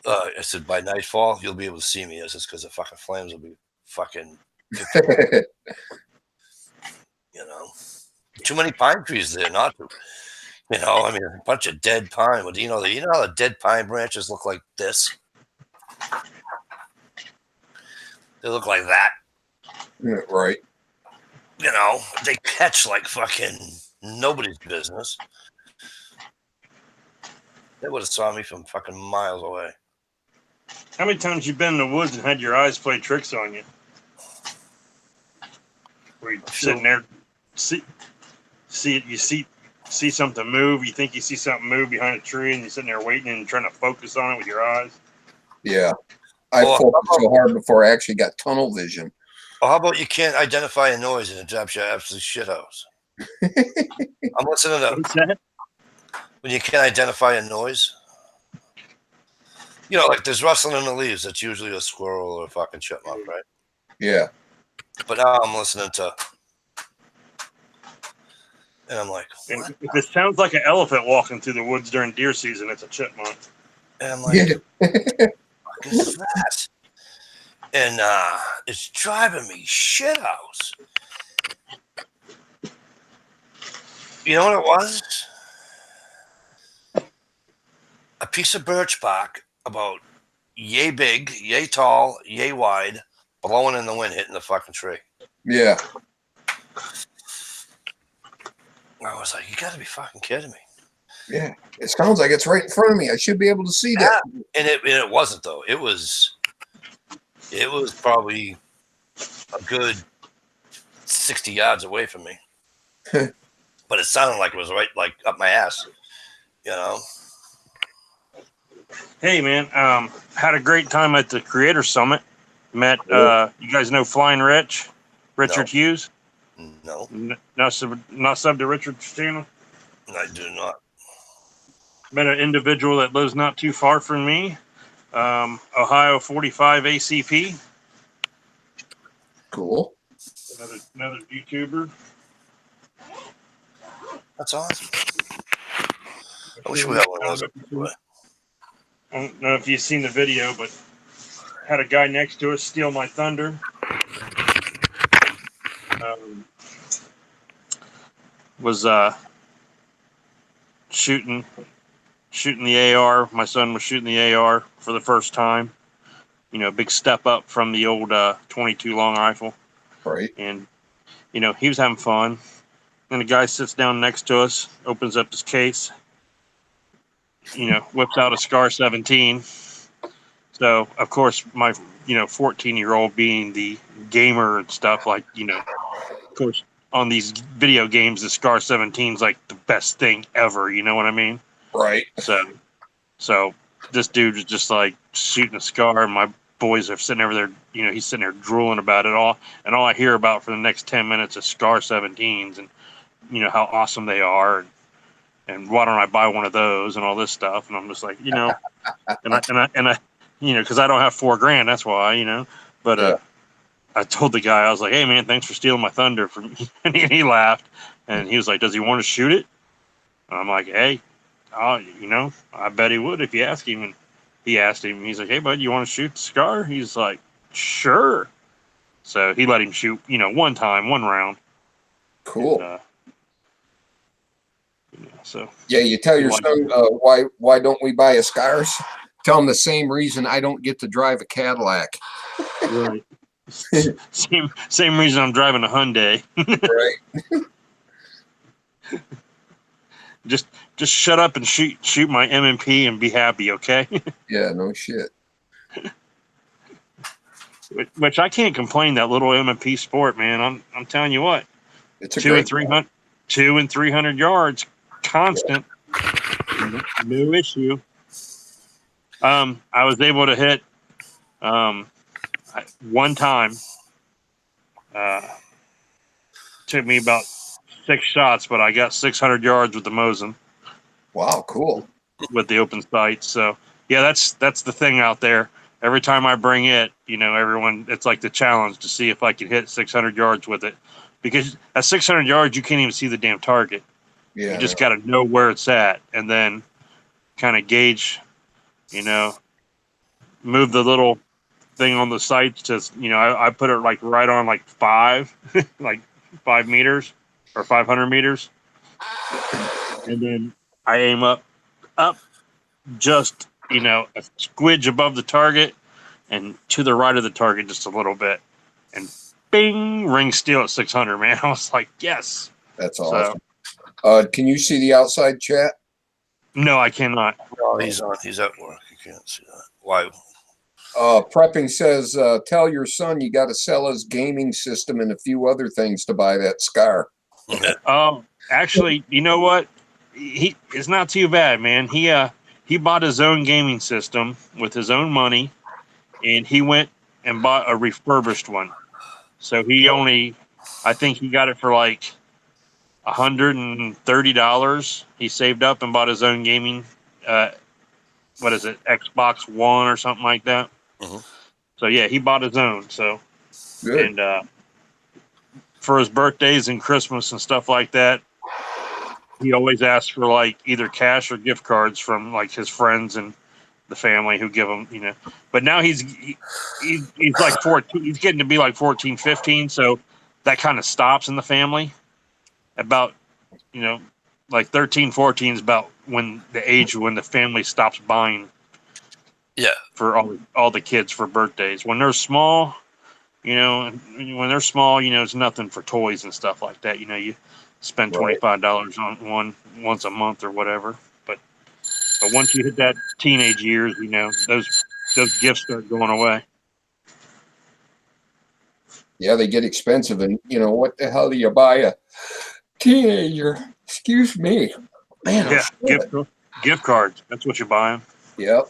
[SPEAKER 1] I said by nightfall you'll be able to see me. It says because the fucking flames will be fucking. too many pine trees there not to. You know, I mean, a bunch of dead pine. Well, you know how the dead pine branches look like this? They look like that.
[SPEAKER 2] Yeah, right.
[SPEAKER 1] You know, they catch like fucking nobody's business. They would have saw me from fucking miles away.
[SPEAKER 4] How many times you been in the woods and had your eyes play tricks on you? Where you sitting there, see it, you see something move. You think you see something move behind a tree, and you're sitting there waiting and trying to focus on it with your eyes.
[SPEAKER 2] Yeah. I
[SPEAKER 1] Well,
[SPEAKER 2] focused so hard before I actually got tunnel vision.
[SPEAKER 1] Well, how about you can't identify a noise and it drops you absolute shithouse? I'm listening to
[SPEAKER 4] What's that?
[SPEAKER 1] when you can't identify a noise. You know, like there's rustling in the leaves. That's usually a squirrel or a fucking chipmunk, right?
[SPEAKER 2] Yeah.
[SPEAKER 1] But now I'm listening to, and I'm like, what?
[SPEAKER 4] If it sounds like an elephant walking through the woods during deer season, it's a chipmunk.
[SPEAKER 1] And I'm like, what the fuck is that? And it's driving me shithouse. You know what it was? A piece of birch bark about yay big, yay tall, yay wide, blowing in the wind, hitting the fucking tree.
[SPEAKER 2] Yeah.
[SPEAKER 1] I was like, you gotta be fucking kidding me.
[SPEAKER 2] Yeah. It sounds like it's right in front of me. I should be able to see that.
[SPEAKER 1] And it wasn't though. It was probably a good 60 yards away from me. But it sounded like it was right like up my ass. You know?
[SPEAKER 4] Hey man, had a great time at the Creator Summit. Met you guys know Flying Richard Hughes?
[SPEAKER 1] No,
[SPEAKER 4] Not sub to Richard's channel.
[SPEAKER 1] I do not.
[SPEAKER 4] Met an individual that lives not too far from me, Ohio 45 ACP.
[SPEAKER 2] Cool.
[SPEAKER 4] Another YouTuber.
[SPEAKER 1] That's awesome. I wish we had one of those.
[SPEAKER 4] I don't know if you've seen the video, but had a guy next to us steal my thunder. Was shooting the AR. My son was shooting the AR for the first time. You know, big step up from the old 22 long rifle.
[SPEAKER 2] Right.
[SPEAKER 4] And you know, he was having fun. And the guy sits down next to us, opens up his case, you know, whips out a Scar 17. So, of course, my, 14-year-old being the gamer and stuff, like, you know, of course, on these video games, the Scar 17 is like the best thing ever. You know what I mean?
[SPEAKER 2] Right.
[SPEAKER 4] So this dude was just like shooting a Scar, and my boys are sitting over there, you know, he's sitting there drooling about it all. And all I hear about for the next 10 minutes is Scar 17s and, you know, how awesome they are. And why don't I buy one of those and all this stuff? And I'm just like, you know, and I, you know, because I don't have $4,000, that's why, you know. But
[SPEAKER 2] Yeah.
[SPEAKER 4] I told the guy, I was like, hey man, thanks for stealing my thunder from me. And he laughed, and he was like, does he want to shoot it? And I'm like, hey, you know, I bet he would if you ask him. And he asked him, he's like, hey bud, you want to shoot the Scar? He's like, sure. So he let him shoot, you know, one round.
[SPEAKER 2] Cool.
[SPEAKER 4] And, so
[SPEAKER 2] yeah, you tell your son why don't we buy a Scars? Tell him the same reason I don't get to drive a Cadillac.
[SPEAKER 4] Right. same reason I'm driving a Hyundai.
[SPEAKER 2] Right.
[SPEAKER 4] Just shut up and shoot my M&P and be happy, okay?
[SPEAKER 2] Yeah, no shit.
[SPEAKER 4] Which I can't complain, that little M&P sport, man. I'm telling you what.
[SPEAKER 2] It's a
[SPEAKER 4] 200 and 300 yards constant. Yeah. No issue. I was able to hit one time. Took me about 6 shots, but I got 600 yards with the Mosin.
[SPEAKER 2] Wow, cool.
[SPEAKER 4] With the open sights. So yeah, that's the thing out there. Every time I bring it, you know, everyone, it's like the challenge to see if I can hit 600 yards with it, because at 600 yards you can't even see the damn target.
[SPEAKER 2] Yeah,
[SPEAKER 4] you just got to know where it's at, and then kind of gauge, you know, move the little thing on the sights to, you know, I put it like right on like 5 like 5 meters. or 500 meters, and then I aim up just a squidge above the target and to the right of the target just a little bit, and bing, ring steel at 600. Man, I was like, yes.
[SPEAKER 2] That's
[SPEAKER 4] So
[SPEAKER 2] awesome. Can you see the outside chat?
[SPEAKER 4] no, I cannot.
[SPEAKER 1] No, he's on. He's at work. You can't see that. Why?
[SPEAKER 2] Prepping says, tell your son you got to sell his gaming system and a few other things to buy that Scar.
[SPEAKER 4] Actually, you know what? It's not too bad, man. He bought his own gaming system with his own money, and he went and bought a refurbished one. So I think he got it for like $130. He saved up and bought his own gaming. What is it? Xbox One or something like that.
[SPEAKER 1] Mhm.
[SPEAKER 4] So yeah, he bought his own. So
[SPEAKER 2] Good.
[SPEAKER 4] and for his birthdays and Christmas and stuff like that, he always asks for like either cash or gift cards from like his friends and the family who give him, But now he's like 14. He's getting to be like 14, 15. So that kind of stops in the family. About, like 13, 14 is about when the age when the family stops buying.
[SPEAKER 1] Yeah.
[SPEAKER 4] For all the kids for birthdays. When they're small, it's nothing for toys and stuff like that. You spend $25 on one once a month or whatever. But once you hit that teenage years, those gifts start going away.
[SPEAKER 2] Yeah, they get expensive. And, what the hell do you buy a teenager? Excuse me. Man,
[SPEAKER 4] Yeah, gift cards. That's what you buy them.
[SPEAKER 2] Yep.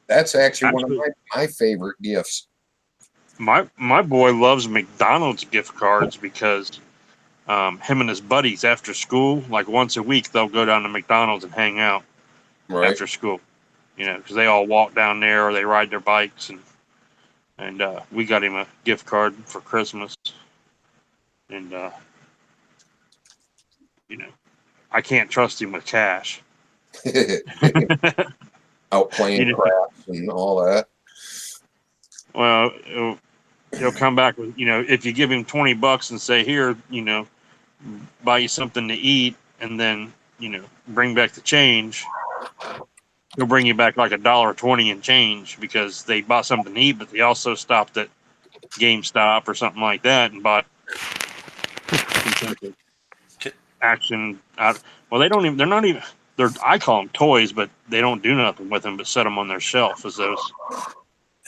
[SPEAKER 2] That's actually one of my favorite gifts.
[SPEAKER 4] My boy loves McDonald's gift cards because him and his buddies after school, like once a week, they'll go down to McDonald's and hang out after school. Because they all walk down there or they ride their bikes, and we got him a gift card for Christmas, and I can't trust him with cash.
[SPEAKER 2] Out playing craps and all that.
[SPEAKER 4] Well, he'll come back with, if you give him $20 and say, here, buy you something to eat, and then, bring back the change, he'll bring you back like $1.20 in change because they bought something to eat, but they also stopped at GameStop or something like that and bought action. Well, they don't even, they're not even, I call them toys, but they don't do nothing with them but set them on their shelf as those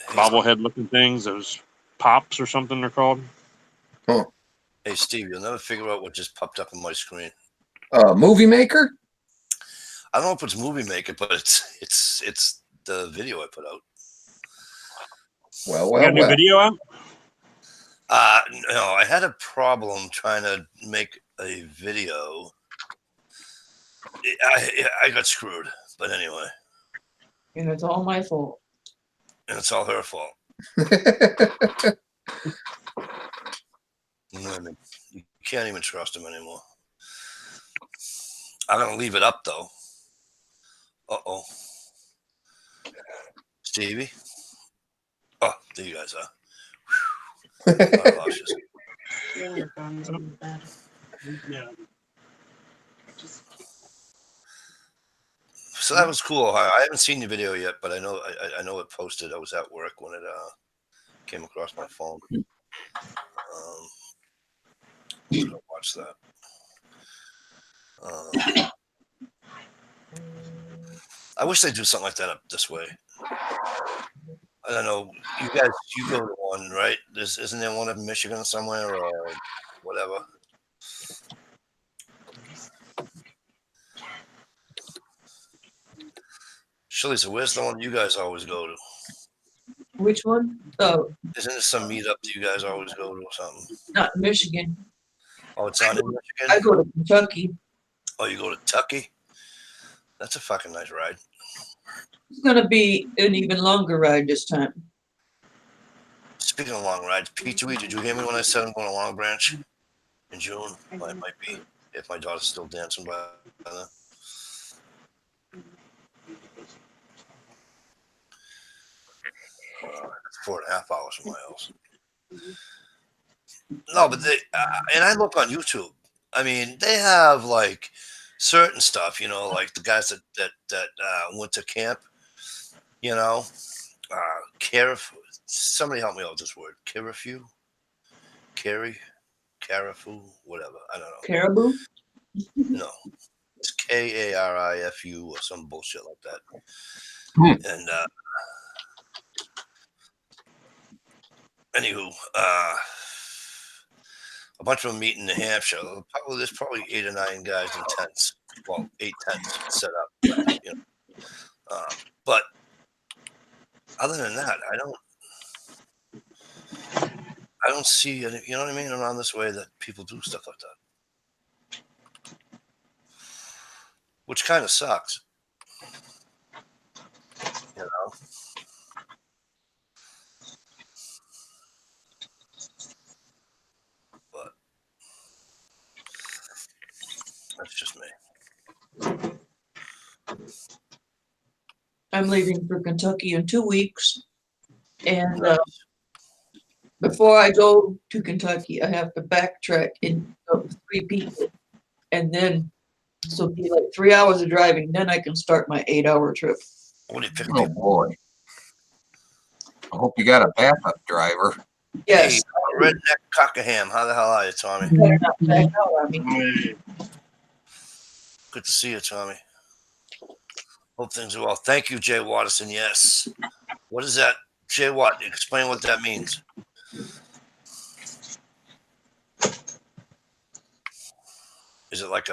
[SPEAKER 4] bobblehead looking things, those pops or something they're called.
[SPEAKER 2] Huh.
[SPEAKER 1] Hey, Steve, you'll never figure out what just popped up on my screen.
[SPEAKER 2] Movie Maker?
[SPEAKER 1] I don't know if it's Movie Maker, but it's the video I put out.
[SPEAKER 2] Well.
[SPEAKER 4] You got a new video out?
[SPEAKER 1] No, I had a problem trying to make a video. I got screwed, but anyway.
[SPEAKER 3] And it's all my fault.
[SPEAKER 1] And it's all her fault. You can't even trust him anymore. I'm gonna leave it up though. Uh-oh. Stevie? Oh, there you guys are. I lost you. So that was cool. I haven't seen the video yet, but I know it posted. I was at work when it came across my phone. I'll watch that. I wish they'd do something like that up this way. I don't know. You go to one, right? Isn't there one in Michigan somewhere or whatever? Shirley, so where's the one you guys always go to?
[SPEAKER 3] Which one? Oh,
[SPEAKER 1] Isn't there some meetup that you guys always go to or something?
[SPEAKER 3] not Michigan.
[SPEAKER 1] Oh, it's not in Michigan?
[SPEAKER 3] I go to Kentucky.
[SPEAKER 1] Oh, you go to Tucky? That's a fucking nice ride.
[SPEAKER 3] It's going to be an even longer ride this time.
[SPEAKER 1] Speaking of long rides, P2E, did you hear me when I said I'm going to Long Branch in June? Well, it might be if my daughter's still dancing by then. 4.5 hours from my house. No, but and I look on YouTube, I mean, they have like certain stuff, like the guys that went to camp, you know, Carif. Somebody help me out with this word. Carifu, Carifu, whatever. I don't know.
[SPEAKER 3] Caribou?
[SPEAKER 1] No, it's Karifu or some bullshit like that. And anywho, a bunch of them meet in New Hampshire. There's probably 8 or 9 guys in tents. Well, 8 tents set up. But other than that, I don't see any, you know what I mean, around this way that people do stuff like that, which kind of sucks. You know, but that's just me.
[SPEAKER 3] I'm leaving for Kentucky in 2 weeks. And
[SPEAKER 1] Nice.
[SPEAKER 3] before I go to Kentucky, I have to backtrack in 3 people. And then, so it'll be like 3 hours of driving. Then I can start my 8-hour trip.
[SPEAKER 1] What do you pick?
[SPEAKER 2] Oh boy. I hope you got a backup driver.
[SPEAKER 3] Yes.
[SPEAKER 1] Hey, redneck Cockerham. How the hell are you, Tommy?
[SPEAKER 3] Better not back out on me.
[SPEAKER 1] Good to see you, Tommy. Hope things are well. Thank you, Jay Watterson. Yes. What is that? Jay Watt, explain what that means. Is it like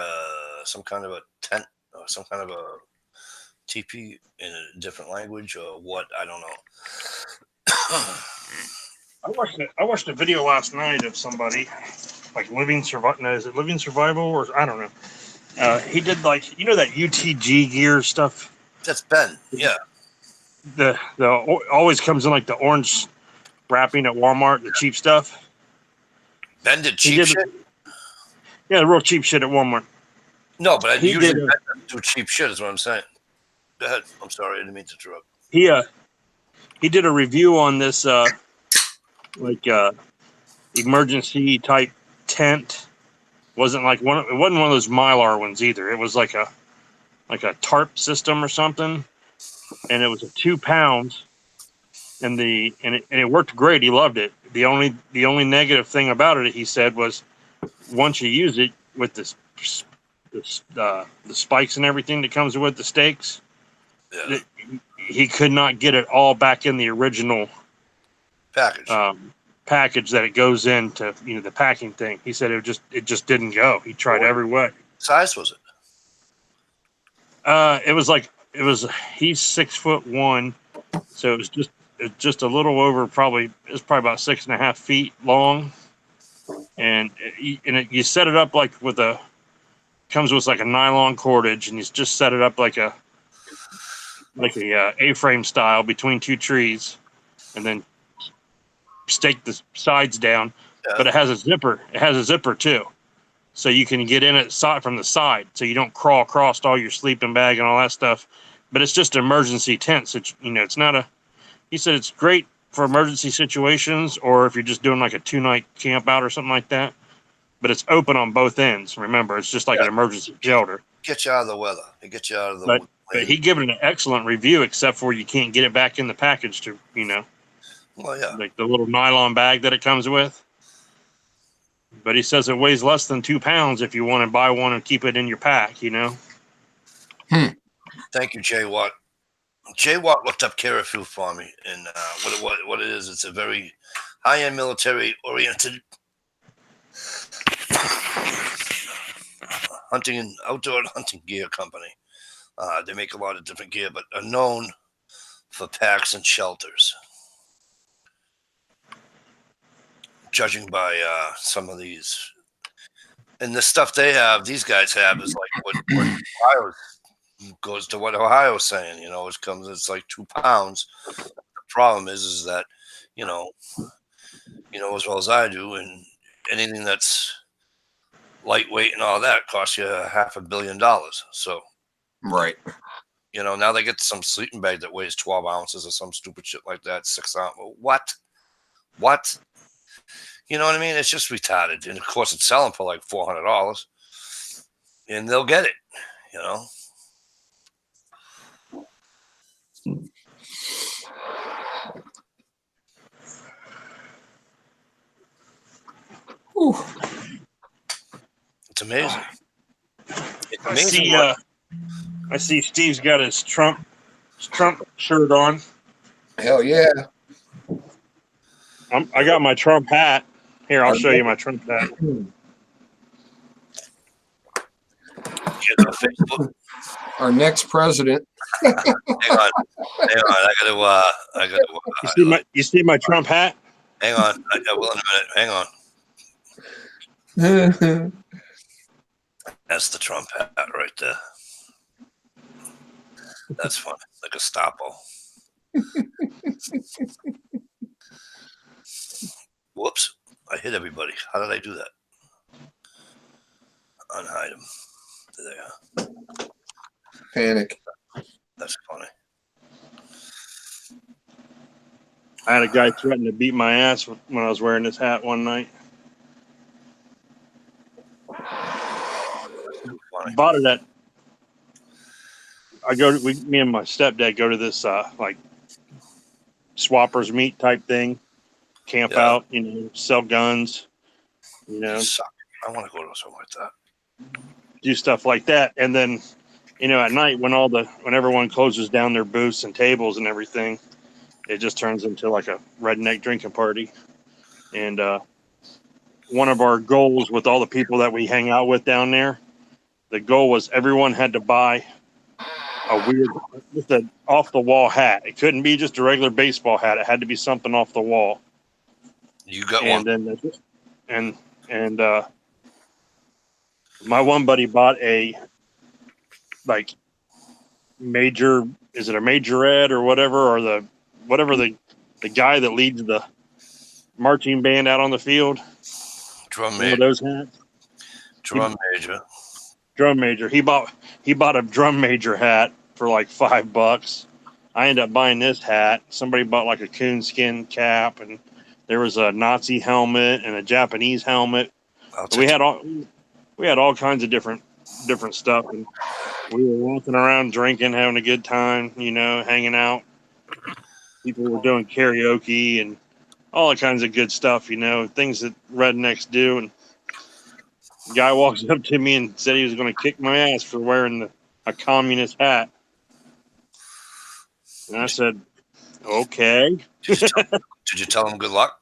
[SPEAKER 1] some kind of a tent or some kind of a teepee in a different language or what? I don't know.
[SPEAKER 4] I watched a video last night of somebody like living survival. No, is it living survival or I don't know. He did like that UTG gear stuff.
[SPEAKER 1] That's Ben. Yeah.
[SPEAKER 4] The always comes in like the orange wrapping at Walmart, the cheap stuff.
[SPEAKER 1] Ben did cheap shit?
[SPEAKER 4] Yeah, the real cheap shit at Walmart.
[SPEAKER 1] No, but he usually do cheap shit is what I'm saying. Go ahead. I'm sorry, I didn't mean to interrupt.
[SPEAKER 4] He did a review on this emergency type tent. It wasn't one of those Mylar ones either. It was like a tarp system or something. And it was a 2 pounds. And it worked great. He loved it. The only negative thing about it, he said, was once you use it with the spikes and everything that comes with the stakes, he could not get it all back in the original package that it goes into, the packing thing. He said it just didn't go. He tried every way.
[SPEAKER 1] What size was
[SPEAKER 4] it? He's 6'1", so it was just a little over it's probably about 6.5 feet long, and you set it up like comes with like a nylon cordage, and you just set it up like a A-frame style between 2 trees, and then stake the sides down. Yeah. But it has a zipper. It has a zipper too, so you can get in it from the side, so you don't crawl across all your sleeping bag and all that stuff. But it's just an emergency tent, so it's not a. He said it's great for emergency situations, or if you're just doing like a 2-night camp out or something like that. But it's open on both ends. Remember, it's just like an emergency shelter.
[SPEAKER 1] Get you out of the weather. It gets you out of the.
[SPEAKER 4] But he gave it an excellent review, except for you can't get it back in the package to,
[SPEAKER 1] Well, yeah.
[SPEAKER 4] Like the little nylon bag that it comes with. But he says it weighs less than 2 pounds if you want to buy one and keep it in your pack,
[SPEAKER 1] Thank you, Jay Watt. Jay Watt looked up Carifu for me, and what it is, it's a very high-end military-oriented outdoor hunting gear company. They make a lot of different gear, but are known for packs and shelters. Judging by some of these, and the stuff these guys have is like what Ohio goes to what Ohio's saying. It's like 2 pounds. The problem is that as well as I do, and anything that's lightweight and all that costs you $500 million. So,
[SPEAKER 2] right.
[SPEAKER 1] Now they get some sleeping bag that weighs 12 ounces or some stupid shit like that. 6 ounces. What? You know what I mean? It's just retarded. And of course, it's selling for like $400, and they'll get it. You know.
[SPEAKER 2] Whew.
[SPEAKER 1] It's amazing. It's
[SPEAKER 4] I
[SPEAKER 1] amazing.
[SPEAKER 4] see. I see Steve's got his Trump shirt on.
[SPEAKER 2] Hell yeah.
[SPEAKER 4] I got my Trump hat. Here, I'll show you my Trump hat.
[SPEAKER 1] Get on Facebook.
[SPEAKER 2] Our next president.
[SPEAKER 1] Hang on. I gotta.
[SPEAKER 4] You see my Trump hat?
[SPEAKER 1] Hang on. I will in a minute. Hang on. That's the Trump hat right there. That's funny. Like a Gestapo. Whoops. I hit everybody. How did I do that? Unhide them. There they are.
[SPEAKER 2] Panic.
[SPEAKER 1] That's funny.
[SPEAKER 4] I had a guy threaten to beat my ass when I was wearing this hat one night.
[SPEAKER 1] Funny.
[SPEAKER 4] Bought it at. Me and my stepdad go to this like swappers meet type thing, camp out, sell guns,
[SPEAKER 1] I want to go to something like that.
[SPEAKER 4] do stuff like that, and then at night when everyone closes down their booths and tables and everything, it just turns into like a redneck drinking party. And one of our goals with all the people that we hang out with down there, the goal was everyone had to buy just an off the wall hat. It couldn't be just a regular baseball hat. It had to be something off the wall.
[SPEAKER 1] You got one.
[SPEAKER 4] And my one buddy bought a major. Is it a majorette or whatever, or whatever the guy that leads the marching band out on the field?
[SPEAKER 1] Drum major.
[SPEAKER 4] Those hats.
[SPEAKER 1] Drum major.
[SPEAKER 4] Drum major. He bought a drum major hat for like $5. I ended up buying this hat. Somebody bought like a coonskin cap, and there was a Nazi helmet and a Japanese helmet. We had all kinds of different stuff, and we were walking around drinking, having a good time, hanging out. People were doing karaoke and all kinds of good stuff, things that rednecks do. And the guy walks up to me and said he was going to kick my ass for wearing a communist hat. And I said, okay.
[SPEAKER 1] Did you tell him good luck?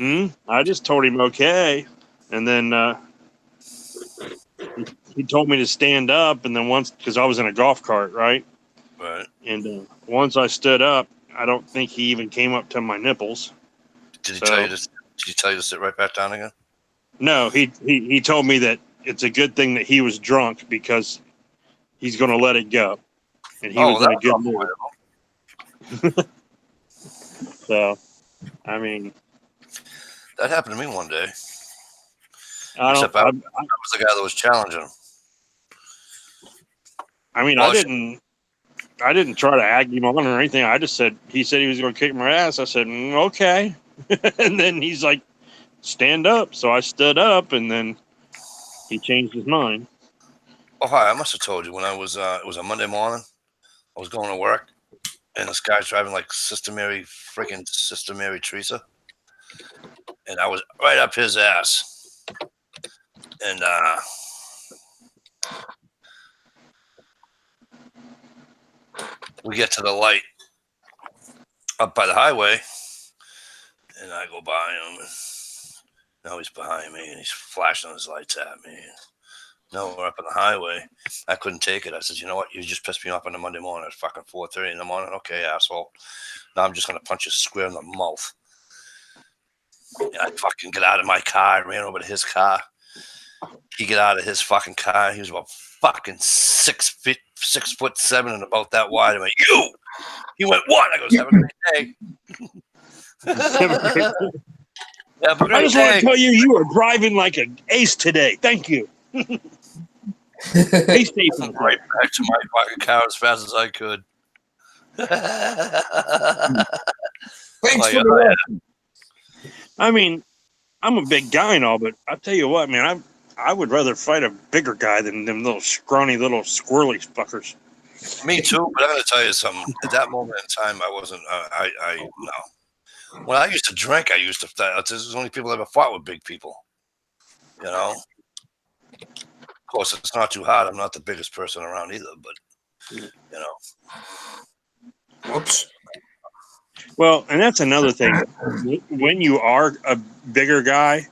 [SPEAKER 4] I just told him okay. And then he told me to stand up. And then because I was in a golf cart, right?
[SPEAKER 1] Right.
[SPEAKER 4] And once I stood up, I don't think he even came up to my nipples.
[SPEAKER 1] Did he tell you to sit right back down again?
[SPEAKER 4] No, he told me that it's a good thing that he was drunk because he's going to let it go. And he was in a good mood. So, I mean,
[SPEAKER 1] that happened to me one day.
[SPEAKER 4] I was
[SPEAKER 1] the guy that was challenging him.
[SPEAKER 4] I mean, I didn't try to ag him on or anything. I just said, he said he was going to kick my ass. I said, okay. And then he's like, stand up. So I stood up, and then he changed his mind.
[SPEAKER 1] Oh, hi. I must have told you when I was, it was a Monday morning. I was going to work, and this guy's driving like Sister Mary Teresa. And I was right up his ass. And, we get to the light up by the highway, and I go by him, and now he's behind me, and he's flashing his lights at me. No, we're up on the highway. I couldn't take it. I said, you know what? You just pissed me off on a Monday morning at fucking 4:30 in the morning. Okay, asshole. Now I'm just going to punch you square in the mouth. And I fucking get out of my car. I ran over to his car. He get out of his fucking car. He was about fucking 6'7" and about that wide. I went, you! He went, what? I go, have a great day.
[SPEAKER 4] I just want to tell you, you are driving like an ace today. Thank you. Stay safe.
[SPEAKER 1] Right back to my fucking car as fast as I could.
[SPEAKER 2] Thanks for the
[SPEAKER 4] I mean, I'm a big guy and all, but I tell you what, man, I would rather fight a bigger guy than them little scrawny little squirrely fuckers.
[SPEAKER 1] Me too, but I'm going to tell you something. At that moment in time, I wasn't. No. When I used to drink, I used to. This is the only people that ever fought with big people. You know. Of course, it's not too hard. I'm not the biggest person around either, but you know.
[SPEAKER 2] Whoops.
[SPEAKER 4] Well, and that's another thing. When you are a bigger guy,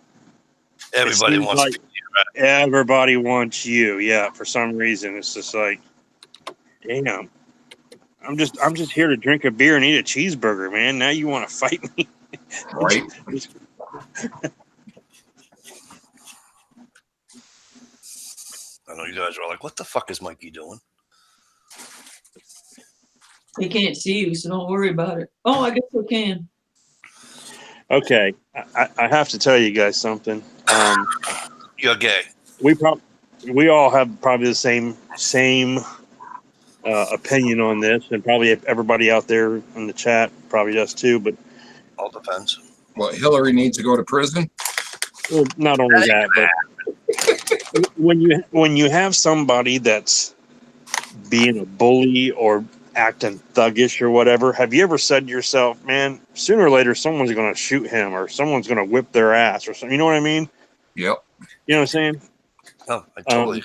[SPEAKER 1] Everybody
[SPEAKER 4] seems
[SPEAKER 1] wants
[SPEAKER 4] like
[SPEAKER 1] to be right.
[SPEAKER 4] everybody wants you. Yeah, for some reason, it's just like, damn. I'm just here to drink a beer and eat a cheeseburger, man. Now you want to fight me?
[SPEAKER 2] Right.
[SPEAKER 1] I know you guys are all like, "What the fuck is Mikey doing?"
[SPEAKER 3] They can't see you, so don't worry about it. Oh, I guess they can.
[SPEAKER 4] Okay, I have to tell you guys something.
[SPEAKER 1] You're gay.
[SPEAKER 4] We all have probably the same opinion on this, and probably everybody out there in the chat probably does too. But
[SPEAKER 1] All depends.
[SPEAKER 2] Well, Hillary needs to go to prison.
[SPEAKER 4] well, not only that, but when you have somebody that's being a bully or acting thuggish or whatever, have you ever said to yourself, man, sooner or later someone's going to shoot him or someone's going to whip their ass or something? You know what I mean?
[SPEAKER 2] Yep.
[SPEAKER 4] You know what I'm saying?
[SPEAKER 1] Oh, I totally.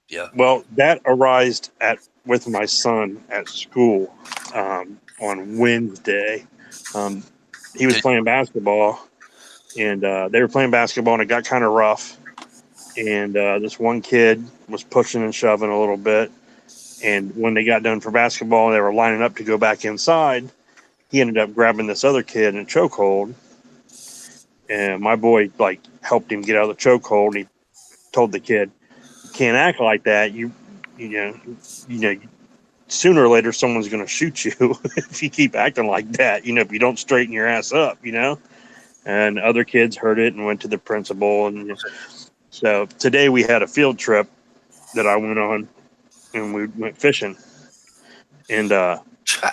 [SPEAKER 1] Yeah.
[SPEAKER 4] Well, that arised with my son at school on Wednesday. He was playing basketball, and they were playing basketball, and it got kind of rough. And this one kid was pushing and shoving a little bit. And when they got done for basketball and they were lining up to go back inside, he ended up grabbing this other kid in a chokehold. And my boy helped him get out of the chokehold. And he told the kid, "You can't act like that. You know, sooner or later someone's going to shoot you if you keep acting like that. If you don't straighten your ass up. And other kids heard it and went to the principal. And so today we had a field trip that I went on, and we went fishing. And
[SPEAKER 1] I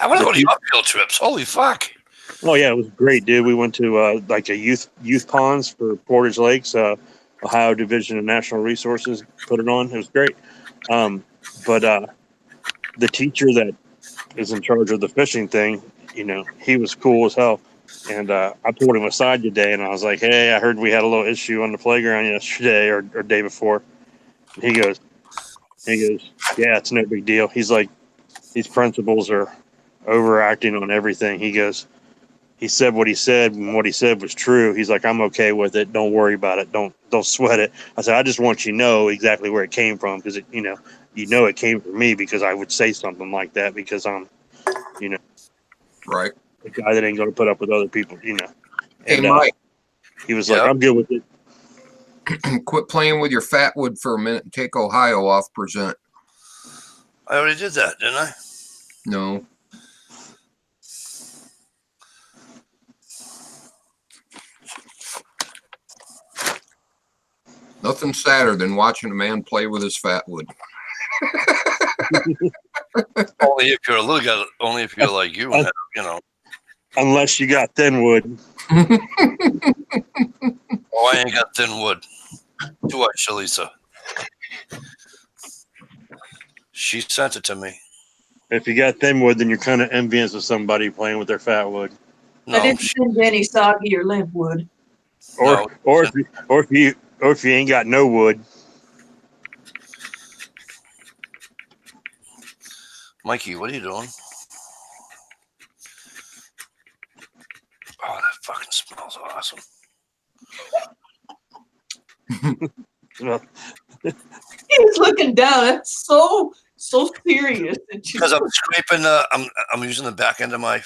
[SPEAKER 1] want to go to your field trips. Holy fuck!
[SPEAKER 4] oh yeah, it was great, dude. We went to a youth ponds for Portage Lakes. Ohio Division of Natural Resources put it on. It was great. But the teacher that is in charge of the fishing thing, he was cool as hell. And I pulled him aside today, and I was like, "Hey, I heard we had a little issue on the playground yesterday or day before." And he goes, "Yeah, it's no big deal." He's like, "These principals are overacting on everything." He goes, "He said what he said, and what he said was true." He's like, "I'm okay with it. Don't worry about it. Don't sweat it." I said, "I just want you to know exactly where it came from, because it came from me, because I would say something like that because I'm,
[SPEAKER 2] Right.
[SPEAKER 4] a guy that ain't going to put up with other people,
[SPEAKER 2] Hey,
[SPEAKER 4] And
[SPEAKER 2] Mike,
[SPEAKER 4] he was like, "I'm good with it."
[SPEAKER 2] quit playing with your fatwood for a minute and take Ohio off present.
[SPEAKER 1] I already did that, didn't I?
[SPEAKER 2] No. Nothing sadder than watching a man play with his fatwood.
[SPEAKER 1] Only if you're a little guy. Only if you're like you, and
[SPEAKER 4] Unless you got thin wood.
[SPEAKER 1] Oh, I ain't got thin wood. Do I, Shalisa? She sent it to me.
[SPEAKER 4] If you got thin wood, then you're kind of envious of somebody playing with their fat wood.
[SPEAKER 3] I didn't send any soggy or limp wood.
[SPEAKER 4] Or if you ain't got no wood.
[SPEAKER 1] Mikey, what are you doing? Oh, that fucking smells awesome.
[SPEAKER 3] He's looking down. That's so serious.
[SPEAKER 1] Because I'm scraping I'm using the back end of my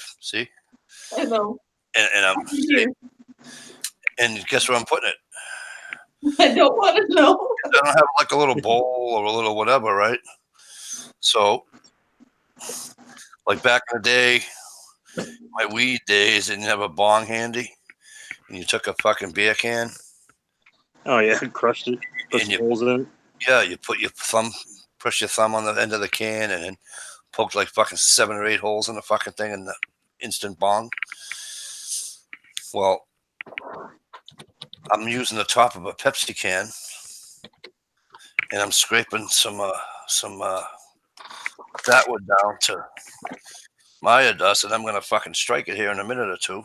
[SPEAKER 3] I know.
[SPEAKER 1] and I'm and guess where I'm putting it?
[SPEAKER 3] I don't want to know.
[SPEAKER 1] I don't have like a little bowl or a little whatever, right? So, like back in the day, my weed days, didn't have a bong handy, and you took a fucking beer can.
[SPEAKER 4] Oh yeah, crushed it. Put some holes in it.
[SPEAKER 1] Yeah, you put your push your thumb on the end of the can, and then poked like fucking 7 or 8 holes in the fucking thing, and the instant bong. Well, I'm using the top of a Pepsi can, and I'm scraping some that wood down to Maya dust, and I'm gonna fucking strike it here in a minute or two.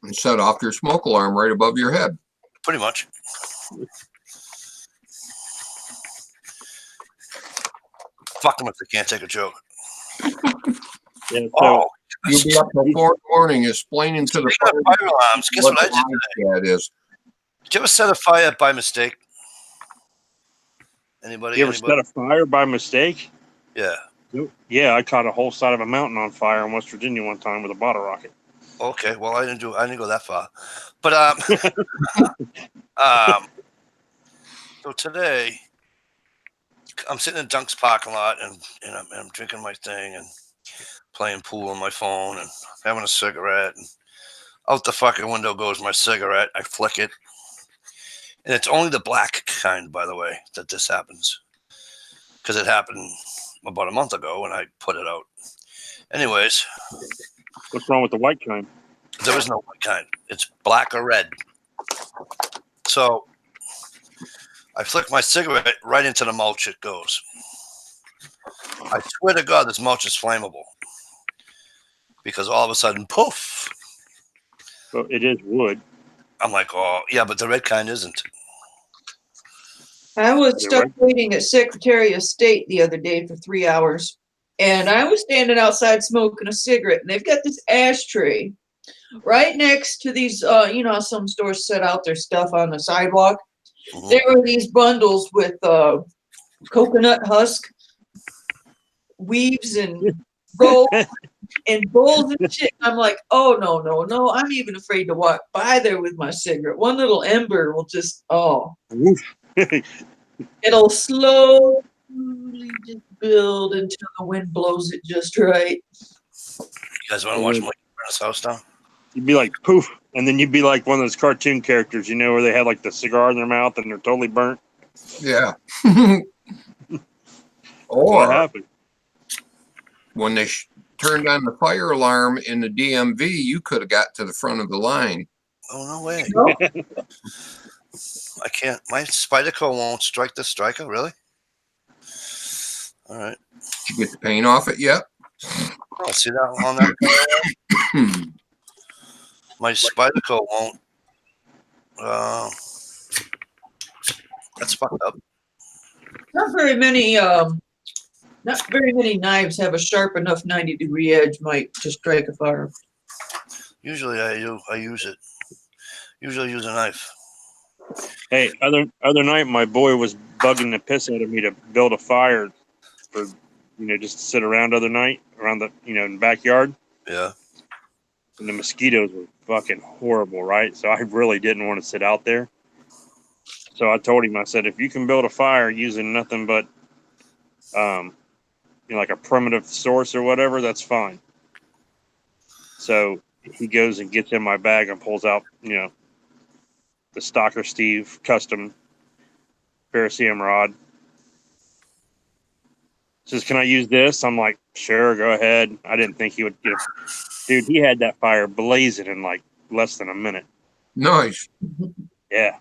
[SPEAKER 2] And set off your smoke alarm right above your head.
[SPEAKER 1] Pretty much. Fuck them if they can't take a joke.
[SPEAKER 4] Yeah, so
[SPEAKER 1] Oh,
[SPEAKER 2] You'll be up till 4 in the morning explaining to the
[SPEAKER 1] speaking of fire alarms, guess what I did today?
[SPEAKER 2] that is.
[SPEAKER 1] Did you ever set a fire by mistake? Anybody?
[SPEAKER 4] you ever set a fire by mistake?
[SPEAKER 1] Yeah.
[SPEAKER 4] Yeah, I caught a whole side of a mountain on fire in West Virginia one time with a bottle rocket.
[SPEAKER 1] Okay. Well, I didn't go that far, but so today I'm sitting in Dunk's parking lot and I'm drinking my thing and playing pool on my phone and having a cigarette, and out the fucking window goes my cigarette. I flick it, and it's only the black kind, by the way, that this happens, because it happened about a month ago when I put it out. Anyways,
[SPEAKER 4] What's wrong with the white kind?
[SPEAKER 1] there is no white kind. It's black or red. So I flick my cigarette right into the mulch. It goes. I swear to God, this mulch is flammable, because all of a sudden, poof.
[SPEAKER 4] Well, it is wood.
[SPEAKER 1] I'm like, oh, yeah, but the red kind isn't.
[SPEAKER 3] I was
[SPEAKER 4] Is it
[SPEAKER 3] stuck
[SPEAKER 4] right?
[SPEAKER 3] waiting at Secretary of State the other day for 3 hours. And I was standing outside smoking a cigarette. And they've got this ashtray right next to these, you know, how some stores set out their stuff on the sidewalk.
[SPEAKER 1] Mhm.
[SPEAKER 3] There were these bundles with coconut husk, weaves, and rolls and bowls and shit. I'm like, oh, no, no, no. I'm even afraid to walk by there with my cigarette. One little ember will just,
[SPEAKER 4] Woof.
[SPEAKER 3] it'll slowly just build until the wind blows it just right.
[SPEAKER 1] You guys want to watch Mike burn his house down?
[SPEAKER 4] You'd be like poof, and then you'd be like one of those cartoon characters, you know, where they have like the cigar in their mouth and they're totally burnt.
[SPEAKER 2] Yeah.
[SPEAKER 4] What
[SPEAKER 2] Or
[SPEAKER 4] happened?
[SPEAKER 2] when they turned on the fire alarm in the DMV, you could have got to the front of the line.
[SPEAKER 1] Oh, no way.
[SPEAKER 3] Nope.
[SPEAKER 1] I can't. My Spyderco won't strike the striker, really? All right.
[SPEAKER 2] Did you get the paint off it yet?
[SPEAKER 1] Oh, see that on that? My Spyderco won't. That's fucked up.
[SPEAKER 3] Not very many knives have a sharp enough 90-degree edge, Mike, to strike a fire.
[SPEAKER 1] Usually I use it. Usually use a knife.
[SPEAKER 4] Hey, other night my boy was bugging the piss out of me to build a fire for, you know, just to sit around other night around the, you know, in the backyard.
[SPEAKER 1] Yeah.
[SPEAKER 4] And the mosquitoes were fucking horrible, right? So I really didn't want to sit out there. So I told him, I said, if you can build a fire using nothing but, you know, like a primitive source or whatever, that's fine. So he goes and gets in my bag and pulls out, you know, the Stalker Steve custom Ferrocerium rod. Says, can I use this? I'm like, sure, go ahead. I didn't think he would get it. Dude, he had that fire blazing in like less than a minute.
[SPEAKER 2] Nice.
[SPEAKER 4] Yeah.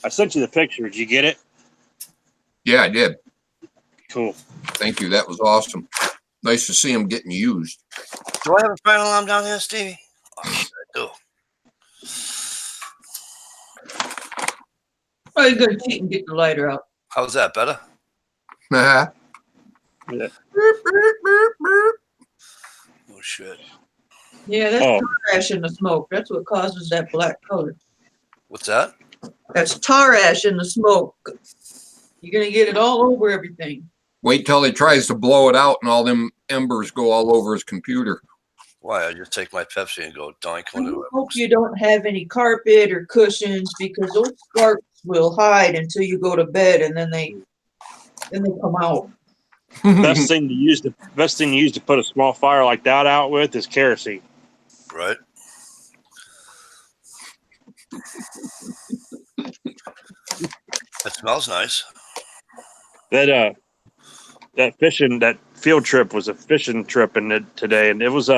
[SPEAKER 4] I sent you the picture. Did you get it?
[SPEAKER 2] Yeah, I did.
[SPEAKER 4] Cool.
[SPEAKER 2] Thank you. That was awesome. Nice to see them getting used.
[SPEAKER 1] Do I have a fire alarm down here, Stevie? Oh, shit, I do.
[SPEAKER 3] Oh, you're gonna cheat and get the lighter out.
[SPEAKER 1] How's that? Better?
[SPEAKER 2] Yeah.
[SPEAKER 1] Oh, shit.
[SPEAKER 3] Yeah, that's
[SPEAKER 4] Oh.
[SPEAKER 3] tar ash in the smoke. That's what causes that black color.
[SPEAKER 1] What's that?
[SPEAKER 3] That's tar ash in the smoke. You're gonna get it all over everything.
[SPEAKER 2] Wait till he tries to blow it out and all them embers go all over his computer.
[SPEAKER 1] Why? I just take my Pepsi and go doink.
[SPEAKER 3] I hope you don't have any carpet or cushions, because those sparks will hide until you go to bed, and then they come out.
[SPEAKER 4] Best thing to use to put a small fire like that out with is kerosene.
[SPEAKER 1] Right? It smells nice.
[SPEAKER 4] That field trip was a fishing trip today, and it was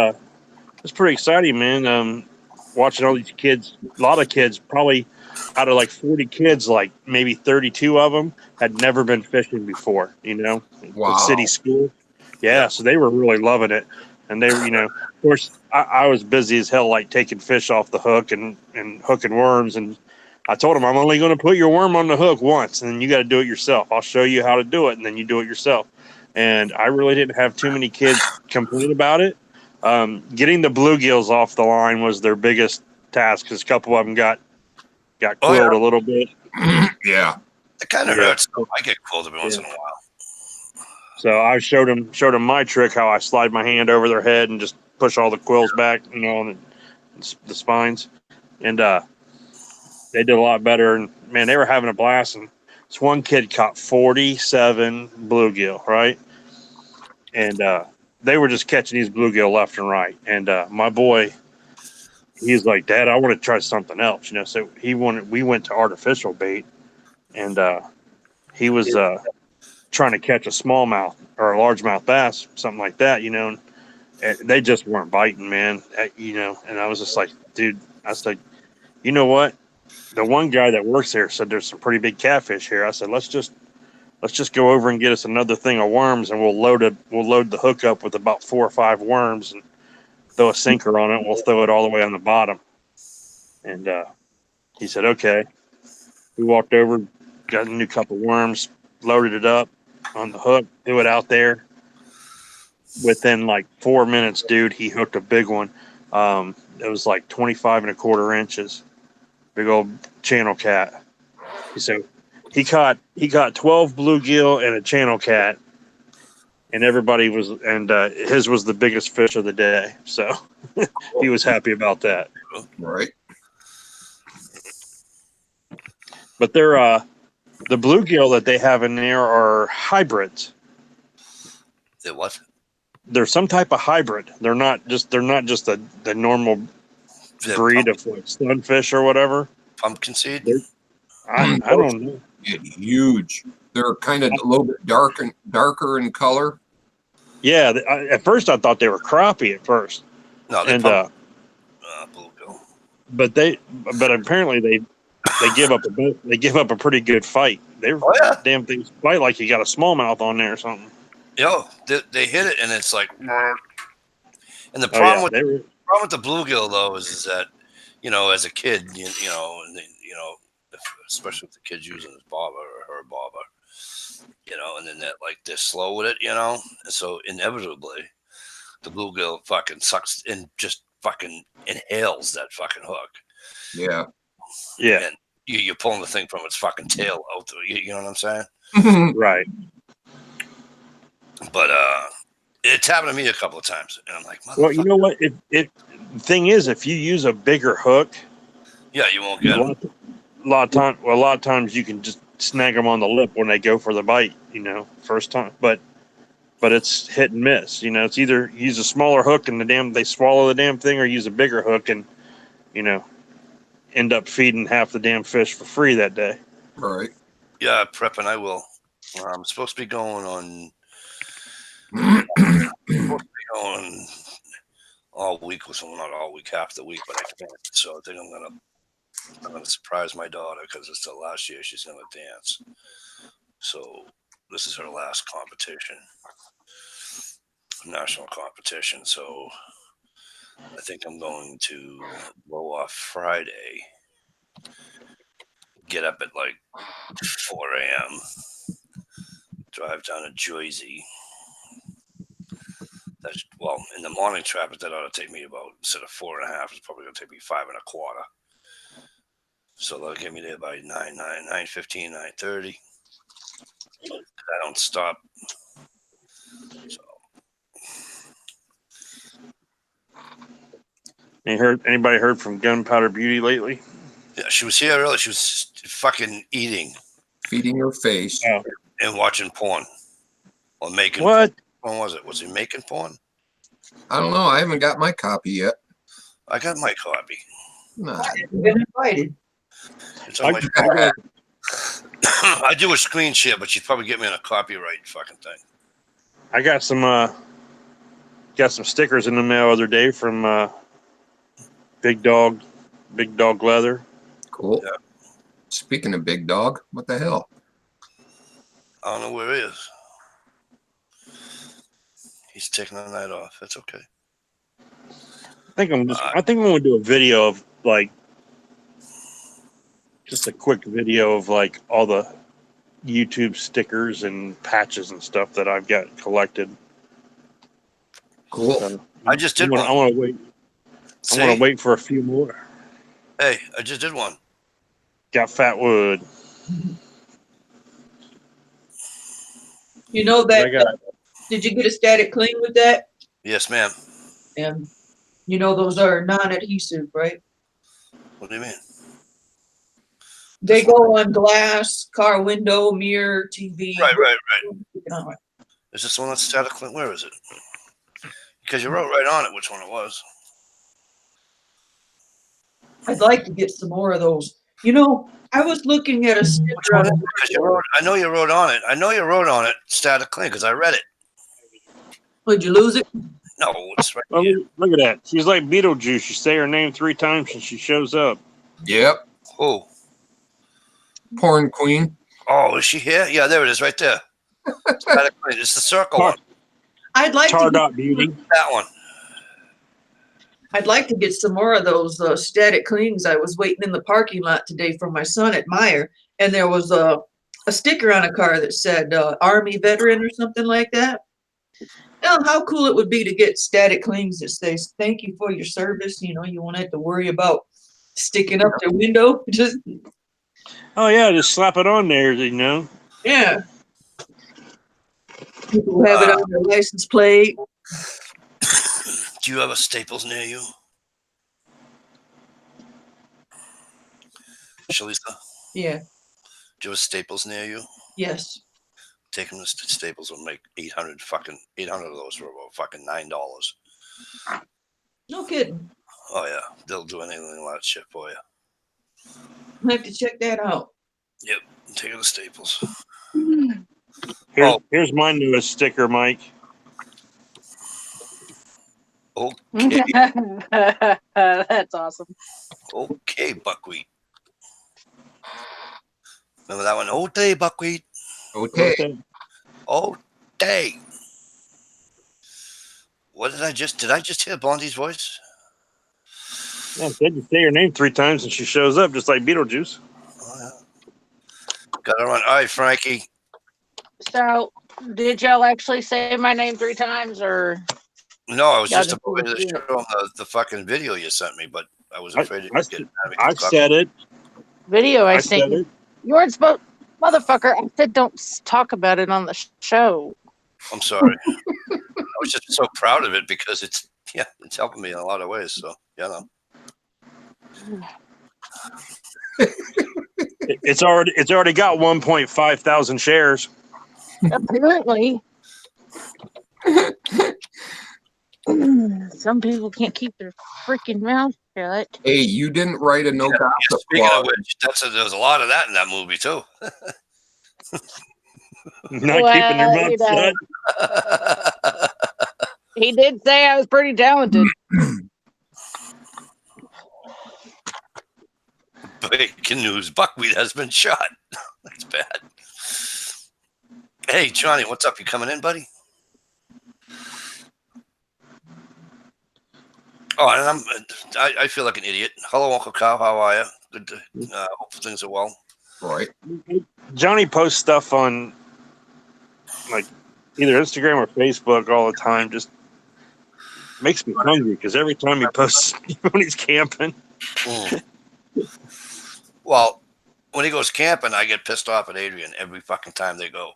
[SPEAKER 4] pretty exciting, man. watching all these kids, a lot of kids, probably out of like 40 kids, like maybe 32 of them had never been fishing before, the
[SPEAKER 2] Wow.
[SPEAKER 4] city school. Yeah,
[SPEAKER 1] Yeah.
[SPEAKER 4] so they were really loving it. And they were, of course, I was busy as hell, like taking fish off the hook and hooking worms. And I told them, I'm only going to put your worm on the hook once, and then you got to do it yourself. I'll show you how to do it, and then you do it yourself. And I really didn't have too many kids complain about it. Getting the bluegills off the line was their biggest task because a couple of them got quilled a little bit.
[SPEAKER 2] Yeah.
[SPEAKER 1] It kind of
[SPEAKER 4] Yeah.
[SPEAKER 1] hurts. I get quilled every once
[SPEAKER 4] Yeah.
[SPEAKER 1] in a while.
[SPEAKER 4] So I showed them my trick, how I slide my hand over their head and just push all the quills back, on the spines, and they did a lot better. And man, they were having a blast. And this one kid caught 47 bluegill, right? And they were just catching these bluegill left and right. And my boy, he's like, Dad, I want to try something else, So we went to artificial bait, and he was trying to catch a smallmouth or a largemouth bass, something like that, and they just weren't biting, man. And I was just like, dude, I was like, you know what? The one guy that works there said there's some pretty big catfish here. I said, let's just go over and get us another thing of worms, and we'll load the hook up with about 4 or 5 worms and throw a sinker on it. And we'll throw it all the way on the bottom. And he said, okay. We walked over, got a new couple worms, loaded it up on the hook, threw it out there. Within like 4 minutes, dude, he hooked a big one. It was like 25 and a quarter inches. Big old channel cat. So he caught 12 bluegill and a channel cat, and his was the biggest fish of the day. So he was happy about that.
[SPEAKER 2] Right.
[SPEAKER 4] But they're the bluegill that they have in there are hybrids.
[SPEAKER 1] They're what?
[SPEAKER 4] They're some type of hybrid. They're not just the normal breed of like sunfish or whatever.
[SPEAKER 1] Pumpkin seed?
[SPEAKER 4] I don't know.
[SPEAKER 2] Get huge. They're kind of a little bit darker in color.
[SPEAKER 4] Yeah, at first I thought they were crappie at first.
[SPEAKER 1] No, they're
[SPEAKER 4] And
[SPEAKER 1] bluegill.
[SPEAKER 4] but apparently they give up a pretty good fight. Damn things fight like you got a smallmouth on there or something.
[SPEAKER 1] Yo, they hit it and it's like, and the problem with the bluegill though is that, as a kid, especially if the kid's using his bobber or her bobber, and then they're slow with it, and so inevitably the bluegill fucking sucks and just fucking inhales that fucking hook.
[SPEAKER 2] Yeah.
[SPEAKER 1] Yeah. And you're pulling the thing from its fucking tail out there. You know what I'm saying?
[SPEAKER 4] Right.
[SPEAKER 1] But it's happened to me a couple of times, and I'm like,
[SPEAKER 4] well, you know what? The thing is, if you use a bigger hook,
[SPEAKER 1] yeah, you won't get them.
[SPEAKER 4] A lot of times you can just snag them on the lip when they go for the bite, first time. But it's hit and miss. It's either use a smaller hook and they swallow the damn thing, or use a bigger hook and end up feeding half the damn fish for free that day.
[SPEAKER 2] Right.
[SPEAKER 1] Yeah, prepping. I will. I'm supposed to be going on. Going all week with someone, not all week, half the week, but I can't. So I think I'm gonna surprise my daughter because it's the last year she's gonna dance. So this is her last competition, national competition. So I think I'm going to blow off Friday, get up at like 4 a.m., drive down to Jersey. In the morning traffic, that ought to take me about, instead of 4.5, it's probably going to take me 5.25. So they'll get me there by 9:15, 9:30. I don't stop. So.
[SPEAKER 4] Anybody heard from Gunpowder Beauty lately?
[SPEAKER 1] Yeah, she was here earlier. She was fucking eating.
[SPEAKER 2] Feeding her face.
[SPEAKER 4] Oh.
[SPEAKER 1] And watching porn. Or making
[SPEAKER 4] what?
[SPEAKER 1] When was it? Was he making porn?
[SPEAKER 2] I don't know. I haven't got my copy yet.
[SPEAKER 1] I got my copy.
[SPEAKER 2] Nah.
[SPEAKER 3] I haven't been invited.
[SPEAKER 1] It's on my phone. I do a screen share, but she'd probably get me on a copyright fucking thing.
[SPEAKER 4] I got some stickers in the mail the other day from Big dog leather.
[SPEAKER 2] Cool.
[SPEAKER 1] Yeah.
[SPEAKER 2] Speaking of big dog, what the hell?
[SPEAKER 1] I don't know where he is. He's taking the night off. That's okay.
[SPEAKER 4] I think I'm gonna do a video of like just a quick video of like all the YouTube stickers and patches and stuff that I've got collected.
[SPEAKER 2] Cool.
[SPEAKER 4] So,
[SPEAKER 1] I just did one.
[SPEAKER 4] I want to wait.
[SPEAKER 1] See?
[SPEAKER 4] I want to wait for a few more.
[SPEAKER 1] Hey, I just did one.
[SPEAKER 4] Got fat wood.
[SPEAKER 3] You know
[SPEAKER 4] I
[SPEAKER 3] that?
[SPEAKER 4] got
[SPEAKER 3] Did you get a static cling with that?
[SPEAKER 1] Yes, ma'am.
[SPEAKER 3] And you know those are non-adhesive, right?
[SPEAKER 1] What do you mean?
[SPEAKER 3] They go on glass, car window, mirror, TV.
[SPEAKER 1] Right.
[SPEAKER 3] Right.
[SPEAKER 1] Is this the one that's static? Where is it? Because you wrote right on it which one it was.
[SPEAKER 3] I'd like to get some more of those. You know, I was looking at a sticker on it.
[SPEAKER 1] I know you wrote on it. I know you wrote on it static clean because I read it.
[SPEAKER 3] Would you lose it?
[SPEAKER 1] No, it's right
[SPEAKER 4] Oh,
[SPEAKER 1] here.
[SPEAKER 4] look at that. She's like Beetlejuice. You say her name 3 times and she shows up.
[SPEAKER 2] Yep.
[SPEAKER 1] Oh.
[SPEAKER 2] Porn queen.
[SPEAKER 1] Oh, is she here? Yeah, there it is right there. Static clean. It's the circle one.
[SPEAKER 3] I'd like
[SPEAKER 4] Tar
[SPEAKER 3] to.
[SPEAKER 4] Dot Beauty.
[SPEAKER 1] That one.
[SPEAKER 3] I'd like to get some more of those static clings. I was waiting in the parking lot today for my son at Meyer, and there was a sticker on a car that said Army veteran or something like that. Now, how cool it would be to get static clings that says "Thank you for your service." You know, you won't have to worry about sticking up their window. Just
[SPEAKER 4] Oh yeah, just slap it on there. You know.
[SPEAKER 3] yeah. People who have it on their license plate.
[SPEAKER 1] Do you have a Staples near you? Shalisa?
[SPEAKER 3] Yeah.
[SPEAKER 1] Do you have a Staples near you?
[SPEAKER 3] Yes.
[SPEAKER 1] Take them to Staples will make 800 of those for about fucking $9.
[SPEAKER 3] No kidding.
[SPEAKER 1] Oh yeah, they'll do anything like that shit for you.
[SPEAKER 3] I have to check that out.
[SPEAKER 1] Yep, take it to Staples.
[SPEAKER 4] Here's my newest sticker, Mike.
[SPEAKER 1] Okay,
[SPEAKER 5] That's awesome.
[SPEAKER 1] okay, buckwheat. Remember that one? Okay, buckwheat.
[SPEAKER 2] Okay.
[SPEAKER 1] Okay. What did I just hear Blondie's voice?
[SPEAKER 4] Yeah, I said you say her name 3 times and she shows up just like Beetlejuice.
[SPEAKER 1] Oh, yeah. Got to run. All right, Frankie.
[SPEAKER 5] So, did y'all actually say my name 3 times, or?
[SPEAKER 1] No, I was
[SPEAKER 5] Yeah,
[SPEAKER 1] just
[SPEAKER 5] just
[SPEAKER 1] about ready to
[SPEAKER 5] do it.
[SPEAKER 1] show him the fucking video you sent me, but I was afraid
[SPEAKER 4] I
[SPEAKER 1] to get.
[SPEAKER 4] I said it.
[SPEAKER 5] Video I
[SPEAKER 4] I
[SPEAKER 5] sent
[SPEAKER 4] said
[SPEAKER 5] you.
[SPEAKER 4] it.
[SPEAKER 5] You weren't supposed, motherfucker. I said don't talk about it on the show.
[SPEAKER 1] I'm sorry. I was just so proud of it because it's helping me in a lot of ways. So
[SPEAKER 4] It's already got 1.5 thousand shares.
[SPEAKER 5] Apparently, some people can't keep their freaking mouth shut.
[SPEAKER 2] Hey, you didn't write a no gossip
[SPEAKER 1] speaking of
[SPEAKER 2] clause.
[SPEAKER 1] which, there's a lot of that in that movie too.
[SPEAKER 4] Not
[SPEAKER 5] Well,
[SPEAKER 4] keeping their
[SPEAKER 5] you
[SPEAKER 4] mouth
[SPEAKER 5] know.
[SPEAKER 4] shut.
[SPEAKER 5] He did say I was pretty talented.
[SPEAKER 1] Breaking news: Buckwheat has been shot. That's bad. Hey, Johnny, what's up? You coming in, buddy? Oh, and I feel like an idiot. Hello, Uncle Kyle. How are you? Good. Hope things are well.
[SPEAKER 2] Right.
[SPEAKER 4] Johnny posts stuff on like either Instagram or Facebook all the time. Just makes me hungry because every time he posts when he's camping.
[SPEAKER 1] Mm. Well, when he goes camping, I get pissed off at Adrian every fucking time they go.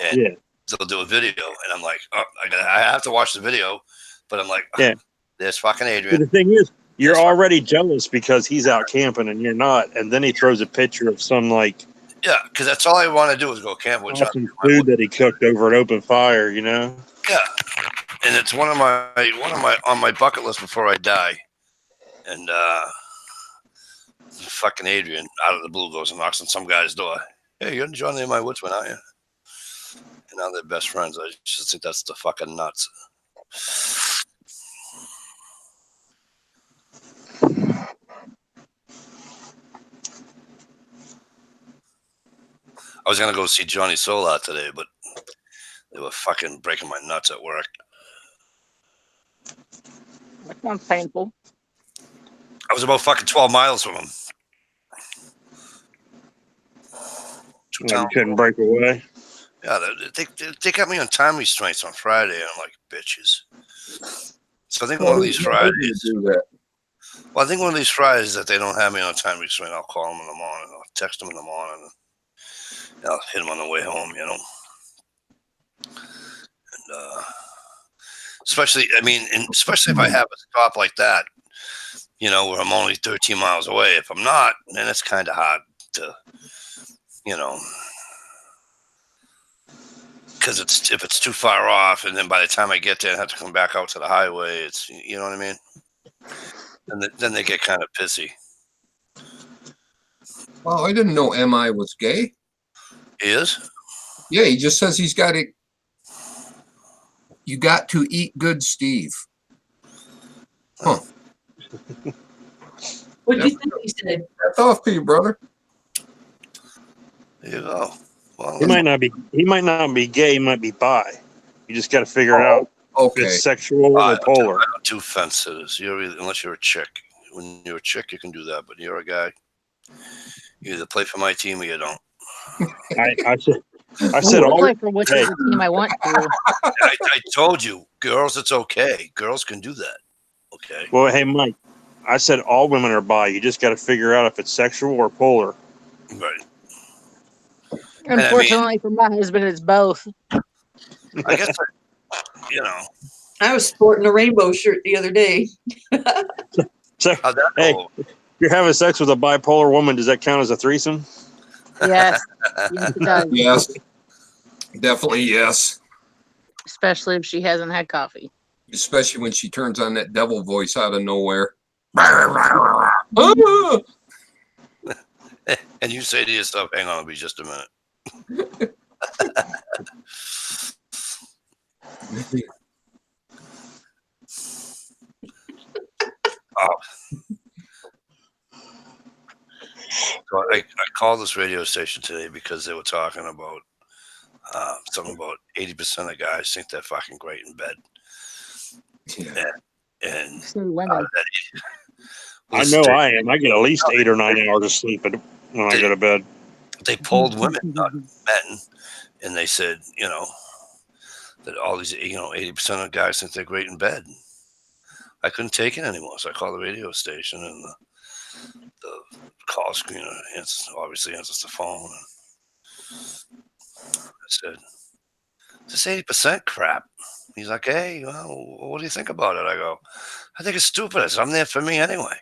[SPEAKER 1] And
[SPEAKER 4] Yeah.
[SPEAKER 1] they'll do a video, and I'm like, oh, I have to watch the video, but I'm like,
[SPEAKER 4] Yeah.
[SPEAKER 1] There's fucking
[SPEAKER 4] But
[SPEAKER 1] Adrian.
[SPEAKER 4] the thing is, you're already jealous because he's out camping and you're not, and then he throws a picture of some like
[SPEAKER 1] Yeah, because that's all I want to do is go camp with John.
[SPEAKER 4] awesome food that he cooked over an open fire, you know.
[SPEAKER 1] Yeah, and it's one of my on my bucket list before I die. And fucking Adrian out of the blue goes and knocks on some guy's door. Hey, you're Johnny and my woodsman, aren't you? And now they're best friends. I just think that's the fucking nuts. I was gonna go see Johnny Solar today, but they were fucking breaking my nuts at work.
[SPEAKER 5] That sounds painful.
[SPEAKER 1] I was about fucking 12 miles from them.
[SPEAKER 4] You couldn't break away.
[SPEAKER 1] Yeah, they got me on time restraints on Friday. I'm like, bitches. So I think one of these Fridays.
[SPEAKER 2] Do that.
[SPEAKER 1] Well, I think one of these Fridays that they don't have me on time restraint, I'll call them in the morning. I'll text them in the morning. And I'll hit them on the way home, you know. And especially if I have a stop like that, you know, where I'm only 13 miles away. If I'm not, then it's kind of hard to, you know, because if it's too far off, and then by the time I get there, I have to come back out to the highway. It's, you know what I mean. And then they get kind of pissy.
[SPEAKER 2] Oh, I didn't know MI was gay.
[SPEAKER 1] He is?
[SPEAKER 2] Yeah, he just says he's got it. You got to eat good, Steve. Huh.
[SPEAKER 3] What do you think he said?
[SPEAKER 2] That's off to you, brother.
[SPEAKER 1] There you go. Well,
[SPEAKER 4] He might not be gay. He might be bi. You just got to figure it out. If
[SPEAKER 2] Okay.
[SPEAKER 4] it's sexual or polar.
[SPEAKER 1] I don't do fence sitters. Unless you're a chick. When you're a chick, you can do that. But you're a guy. You either play for my team or you don't.
[SPEAKER 4] I said
[SPEAKER 5] I'll
[SPEAKER 4] all.
[SPEAKER 5] play for whichever team I want to.
[SPEAKER 1] I told you, girls, it's okay. Girls can do that. Okay.
[SPEAKER 4] Well, hey, Mike. I said all women are bi. You just got to figure out if it's sexual or polar.
[SPEAKER 1] Right.
[SPEAKER 5] Unfortunately for my husband, it's both.
[SPEAKER 1] I guess, you know.
[SPEAKER 3] I was sporting a rainbow shirt the other day.
[SPEAKER 4] So,
[SPEAKER 1] How'd that
[SPEAKER 4] hey,
[SPEAKER 1] go?
[SPEAKER 4] if you're having sex with a bipolar woman, does that count as a threesome?
[SPEAKER 5] Yes. Yes, it does.
[SPEAKER 2] Yes. Definitely yes.
[SPEAKER 5] Especially if she hasn't had coffee.
[SPEAKER 2] Especially when she turns on that devil voice out of nowhere. Ah!
[SPEAKER 1] And you say to yourself, hang on, it'll be just a minute. So I called this radio station today because they were talking about something about 80% of guys think they're fucking great in bed.
[SPEAKER 2] Yeah.
[SPEAKER 1] And
[SPEAKER 5] So women.
[SPEAKER 4] I know I am. I get at least 8 or 9 hours of sleep when I go to bed.
[SPEAKER 1] They polled women, not men, and they said, you know, that all these, 80% of guys think they're great in bed. I couldn't take it anymore, so I called the radio station, and the call screener obviously answers the phone. And I said, "This 80% crap." He's like, "Hey, well, what do you think about it?" I go, "I think it's stupid. I said, I'm there for me anyway."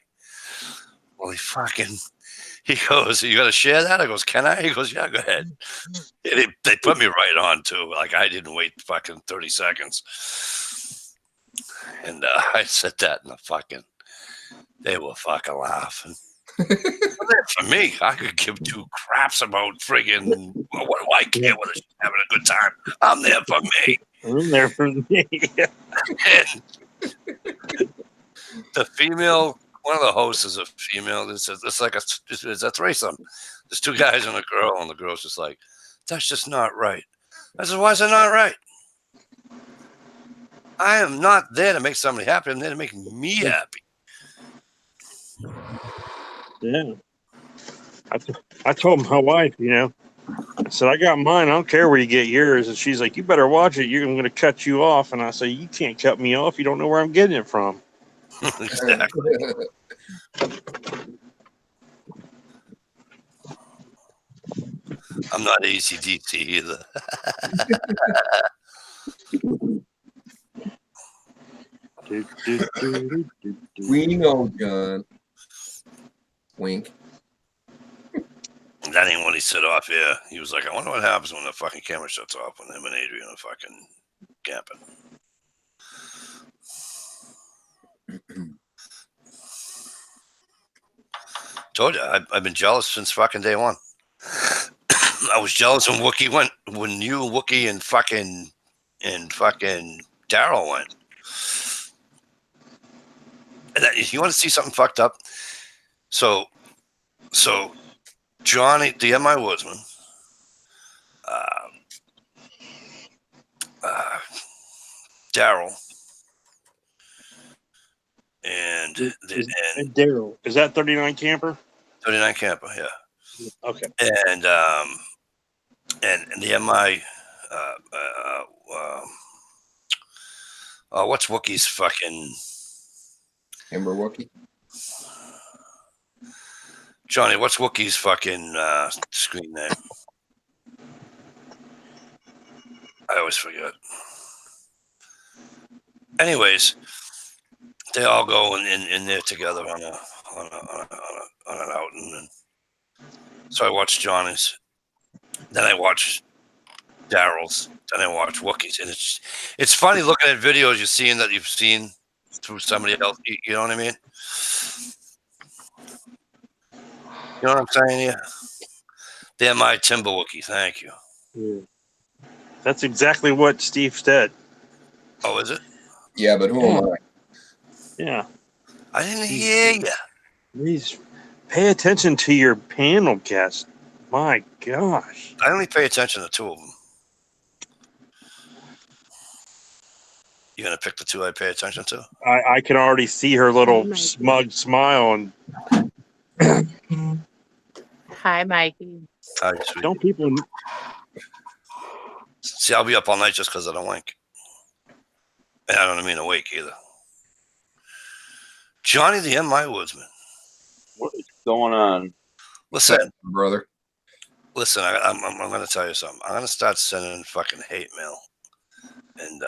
[SPEAKER 1] Well, he goes, "You got to share that?" I goes, "Can I?" He goes, "Yeah, go ahead." And they put me right on too. Like I didn't wait fucking 30 seconds. And I said that in they were fucking laughing. For me, I could give two craps about friggin' what do I care whether she's having a good time? I'm there for me.
[SPEAKER 4] I'm there for me.
[SPEAKER 1] And the female, one of the hosts is a female. It's like it's a threesome. There's two guys and a girl, and the girl's just like, "That's just not right." I said, "Why is it not right? I am not there to make somebody happy. I'm there to make me happy."
[SPEAKER 4] Yeah. I told my wife, I said, I got mine. I don't care where you get yours. And she's like, you better watch it. I'm going to cut you off. And I say, you can't cut me off. You don't know where I'm getting it from.
[SPEAKER 1] Exactly. I'm not ACDC either.
[SPEAKER 2] We know, John. Wink.
[SPEAKER 1] That ain't when he set off. Yeah, he was like, "I wonder what happens when the fucking camera shuts off when him and Adrian are fucking camping." Told you, I've been jealous since fucking day one. I was jealous when Wookie went, when you, Wookie, and fucking Daryl went. And you want to see something fucked up? So Johnny, the MI Woodsman, Daryl, and
[SPEAKER 4] And Daryl, is that 39 camper?
[SPEAKER 1] 39 camper, yeah.
[SPEAKER 4] Okay.
[SPEAKER 1] And the MI, what's Wookie's fucking
[SPEAKER 2] Amber Wookie.
[SPEAKER 1] Johnny? What's Wookie's fucking screen name? I always forget. Anyways, they all go in there together on an outing, and so I watch Johnny's, then I watch Daryl's, then I watch Wookie's, and it's funny looking at videos you're seeing that you've seen through somebody else. You know what I mean? You know what I'm saying here? They're my Timber Wookie. Thank you.
[SPEAKER 4] Yeah. That's exactly what Steve said.
[SPEAKER 1] Oh, is it?
[SPEAKER 2] Yeah, but who am I?
[SPEAKER 4] Yeah.
[SPEAKER 1] I didn't hear you.
[SPEAKER 4] Please pay attention to your panel guest. My gosh.
[SPEAKER 1] I only pay attention to two of them. You gonna pick the two I pay attention to?
[SPEAKER 4] I can already see her little smug smile, and
[SPEAKER 5] Hi, Mikey.
[SPEAKER 4] don't people?
[SPEAKER 1] See, I'll be up all night just because I don't wink. And I don't mean awake either. Johnny the MI Woodsman.
[SPEAKER 6] What is going on?
[SPEAKER 1] Listen,
[SPEAKER 2] Brother.
[SPEAKER 1] listen. I'm going to tell you something. I'm going to start sending fucking hate mail and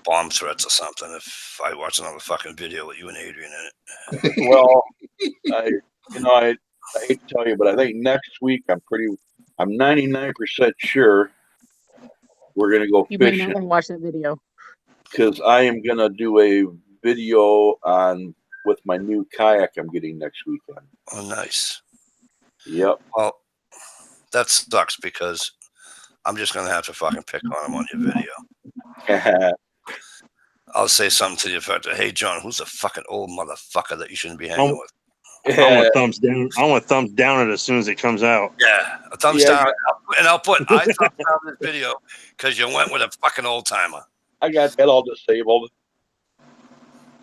[SPEAKER 1] bomb threats or something if I watch another fucking video with you and Adrian in it.
[SPEAKER 6] Well, I hate to tell you, but I think next week I'm 99% sure we're gonna go
[SPEAKER 5] You may not
[SPEAKER 6] fishing
[SPEAKER 5] want to watch that video.
[SPEAKER 6] because I am gonna do a video with my new kayak I'm getting next weekend.
[SPEAKER 1] Oh, nice.
[SPEAKER 6] Yep.
[SPEAKER 1] Well, that sucks because I'm just going to have to fucking pick on him on your video. I'll say something to the effect of, hey, John, who's the fucking old motherfucker that you shouldn't be hanging with?
[SPEAKER 4] I want thumbs down. I want thumbs down it as soon as it comes out.
[SPEAKER 1] Yeah, a thumbs
[SPEAKER 6] Yeah,
[SPEAKER 1] down. And I'll put I thumbs down this video because you went with a fucking old timer.
[SPEAKER 6] I got that all disabled.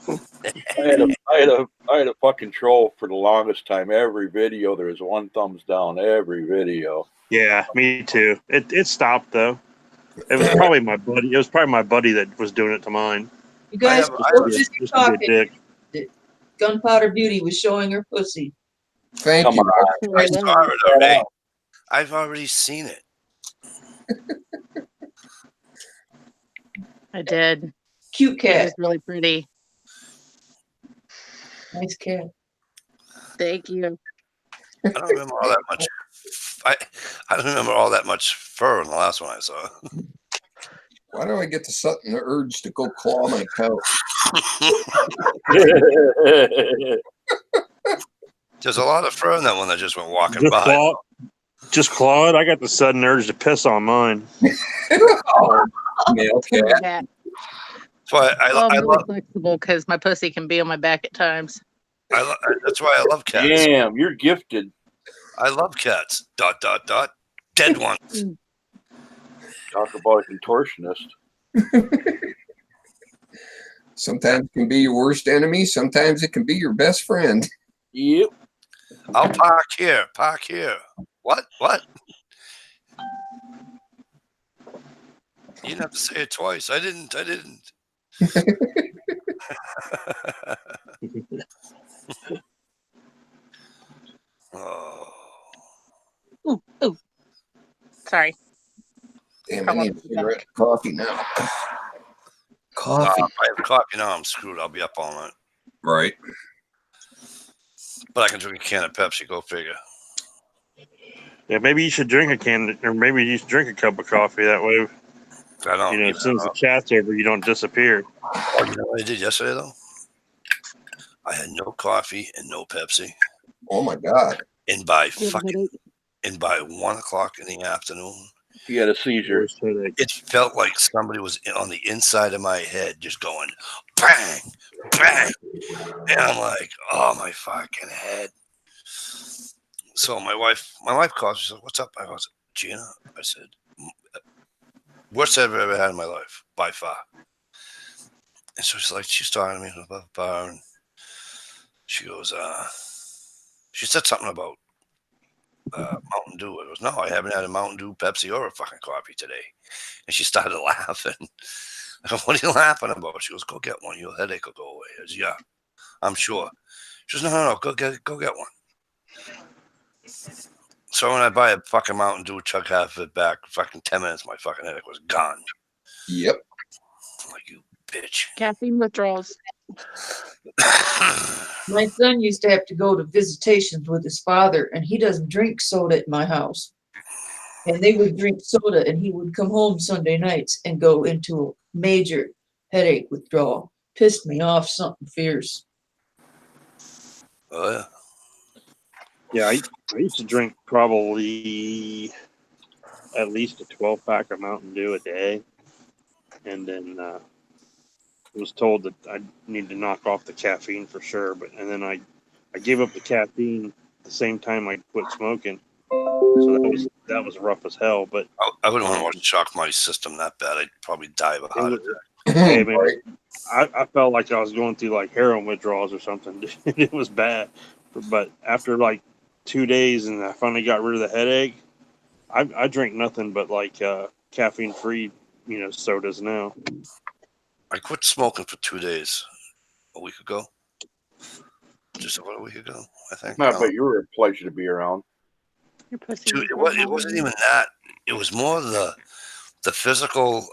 [SPEAKER 6] I had a fucking troll for the longest time. Every video there was one thumbs down. Every video.
[SPEAKER 4] Yeah, me too. It stopped though. It was probably my buddy. It was probably my buddy that was doing it to mine.
[SPEAKER 3] You guys,
[SPEAKER 1] I
[SPEAKER 3] before
[SPEAKER 1] have-
[SPEAKER 3] this
[SPEAKER 4] Just to be a
[SPEAKER 3] talking,
[SPEAKER 4] dick.
[SPEAKER 3] Gunpowder Beauty was showing her pussy.
[SPEAKER 2] Thank
[SPEAKER 6] Come
[SPEAKER 2] you.
[SPEAKER 6] on.
[SPEAKER 1] I saw it already. I've already seen it.
[SPEAKER 5] I did.
[SPEAKER 3] Cute
[SPEAKER 5] It
[SPEAKER 3] cat.
[SPEAKER 5] was really pretty.
[SPEAKER 3] Nice cat.
[SPEAKER 5] Thank you.
[SPEAKER 1] I don't remember all that much. I don't remember all that much fur in the last one I saw.
[SPEAKER 2] Why do I get the sudden urge to go claw my couch?
[SPEAKER 1] There's a lot of fur in that one that just went walking by.
[SPEAKER 4] Just claw it. I got the sudden urge to piss on mine.
[SPEAKER 2] Male cat.
[SPEAKER 5] Yeah.
[SPEAKER 1] That's why
[SPEAKER 5] Well, I'm
[SPEAKER 1] I
[SPEAKER 5] really
[SPEAKER 1] love.
[SPEAKER 5] flexible because my pussy can be on my back at times.
[SPEAKER 1] That's why I love cats.
[SPEAKER 6] Damn, you're gifted.
[SPEAKER 1] I love cats. ... Dead ones.
[SPEAKER 6] Talk about a contortionist.
[SPEAKER 2] Sometimes it can be your worst enemy. Sometimes it can be your best friend.
[SPEAKER 6] Yep.
[SPEAKER 1] I'll park here. Park here. What? What? You didn't have to say it twice. I didn't. Oh.
[SPEAKER 5] Ooh. Sorry.
[SPEAKER 2] Damn, I need a cigarette and coffee now. Coffee.
[SPEAKER 1] If I have coffee now, I'm screwed. I'll be up all night.
[SPEAKER 2] Right.
[SPEAKER 1] But I can drink a can of Pepsi. Go figure.
[SPEAKER 4] Yeah, maybe you should drink a can, or maybe you should drink a cup of coffee. That way,
[SPEAKER 1] I don't.
[SPEAKER 4] as soon as the chat's over, you don't disappear.
[SPEAKER 1] Oh, you know what I did yesterday though? I had no coffee and no Pepsi.
[SPEAKER 2] Oh my God.
[SPEAKER 1] And by 1 o'clock in the afternoon,
[SPEAKER 6] He had a seizure.
[SPEAKER 1] it felt like somebody was on the inside of my head just going bang, bang. And I'm like, oh, my fucking head. So my wife calls. She said, what's up? I was, Gina. I said, Worst I've ever had in my life, by far. And so she's talking to me about the bar, and she goes, she said something about Mountain Dew. I goes, no, I haven't had a Mountain Dew, Pepsi, or a fucking coffee today. And she started laughing. I go, what are you laughing about? She goes, go get one. Your headache will go away. I goes, yeah, I'm sure. She goes, no, go get one. So when I buy a fucking Mountain Dew, chug half of it back, fucking 10 minutes, my fucking headache was gone.
[SPEAKER 2] Yep.
[SPEAKER 1] I'm like, you bitch.
[SPEAKER 5] Caffeine withdrawals.
[SPEAKER 3] My son used to have to go to visitations with his father, and he doesn't drink soda at my house. And they would drink soda, and he would come home Sunday nights and go into a major headache withdrawal. Pissed me off something fierce.
[SPEAKER 1] Oh, yeah.
[SPEAKER 4] Yeah, I used to drink probably at least a 12-pack of Mountain Dew a day. And then was told that I need to knock off the caffeine for sure. And then I gave up the caffeine the same time I quit smoking. So that was rough as hell. But
[SPEAKER 1] I wouldn't want to shock my system that bad. I'd probably die of a heart attack.
[SPEAKER 4] hey, man,
[SPEAKER 2] Right.
[SPEAKER 4] I felt like I was going through like heroin withdrawals or something. It was bad. But after like 2 days and I finally got rid of the headache, I drink nothing but like caffeine free, sodas now.
[SPEAKER 1] I quit smoking for 2 days a week ago. Just about a week ago, I think.
[SPEAKER 6] No, but you were a pleasure to be around.
[SPEAKER 5] Your pussy.
[SPEAKER 1] Dude, it wasn't even that. It was more the physical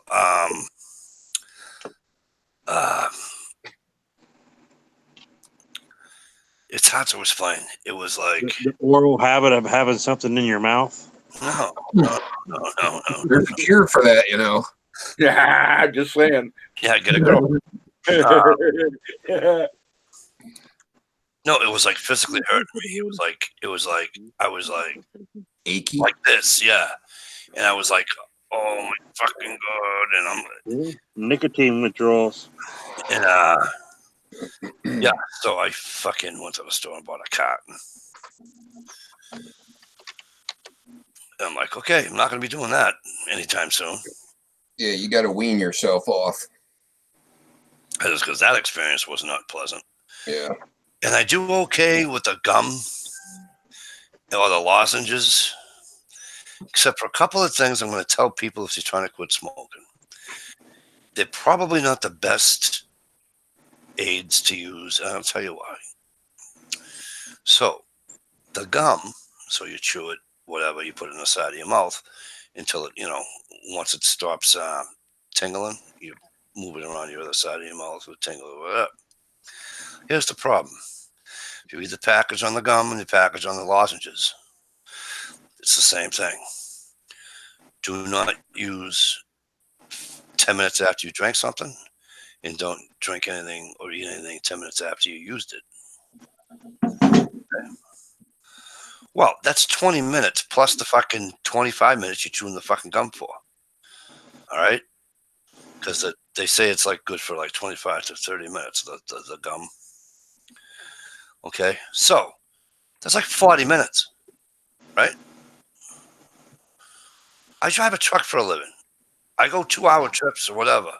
[SPEAKER 1] it's hard to explain. It was like
[SPEAKER 4] The oral habit of having something in your mouth.
[SPEAKER 1] no.
[SPEAKER 2] There's a cure for that, you know.
[SPEAKER 6] Yeah, just saying.
[SPEAKER 1] Yeah, get a girl. No, it was like physically hurting me. It was like I was like
[SPEAKER 2] Achy.
[SPEAKER 1] this, yeah. And I was like, oh my fucking god. And I'm
[SPEAKER 4] Nicotine withdrawals.
[SPEAKER 1] and yeah, so I fucking went to the store and bought a carton. And I'm like, okay, I'm not gonna be doing that anytime soon.
[SPEAKER 2] Yeah, you got to wean yourself off.
[SPEAKER 1] Just because that experience was not pleasant.
[SPEAKER 2] Yeah.
[SPEAKER 1] And I do okay with the gum or the lozenges, except for a couple of things I'm going to tell people if you're trying to quit smoking. They're probably not the best aids to use, and I'll tell you why. So, the gum, so you chew it, whatever, you put it in the side of your mouth until it, once it stops tingling, you move it around your other side of your mouth with tingle or whatever. Here's the problem. If you read the package on the gum and the package on the lozenges, it's the same thing. Do not use 10 minutes after you drank something, and don't drink anything or eat anything 10 minutes after you used it. Okay. Well, that's 20 minutes plus the fucking 25 minutes you're chewing the fucking gum for. All right? Because they say it's like good for like 25 to 30 minutes, the gum. Okay? So, that's like 40 minutes, right? I drive a truck for a living. I go 2-hour trips or whatever.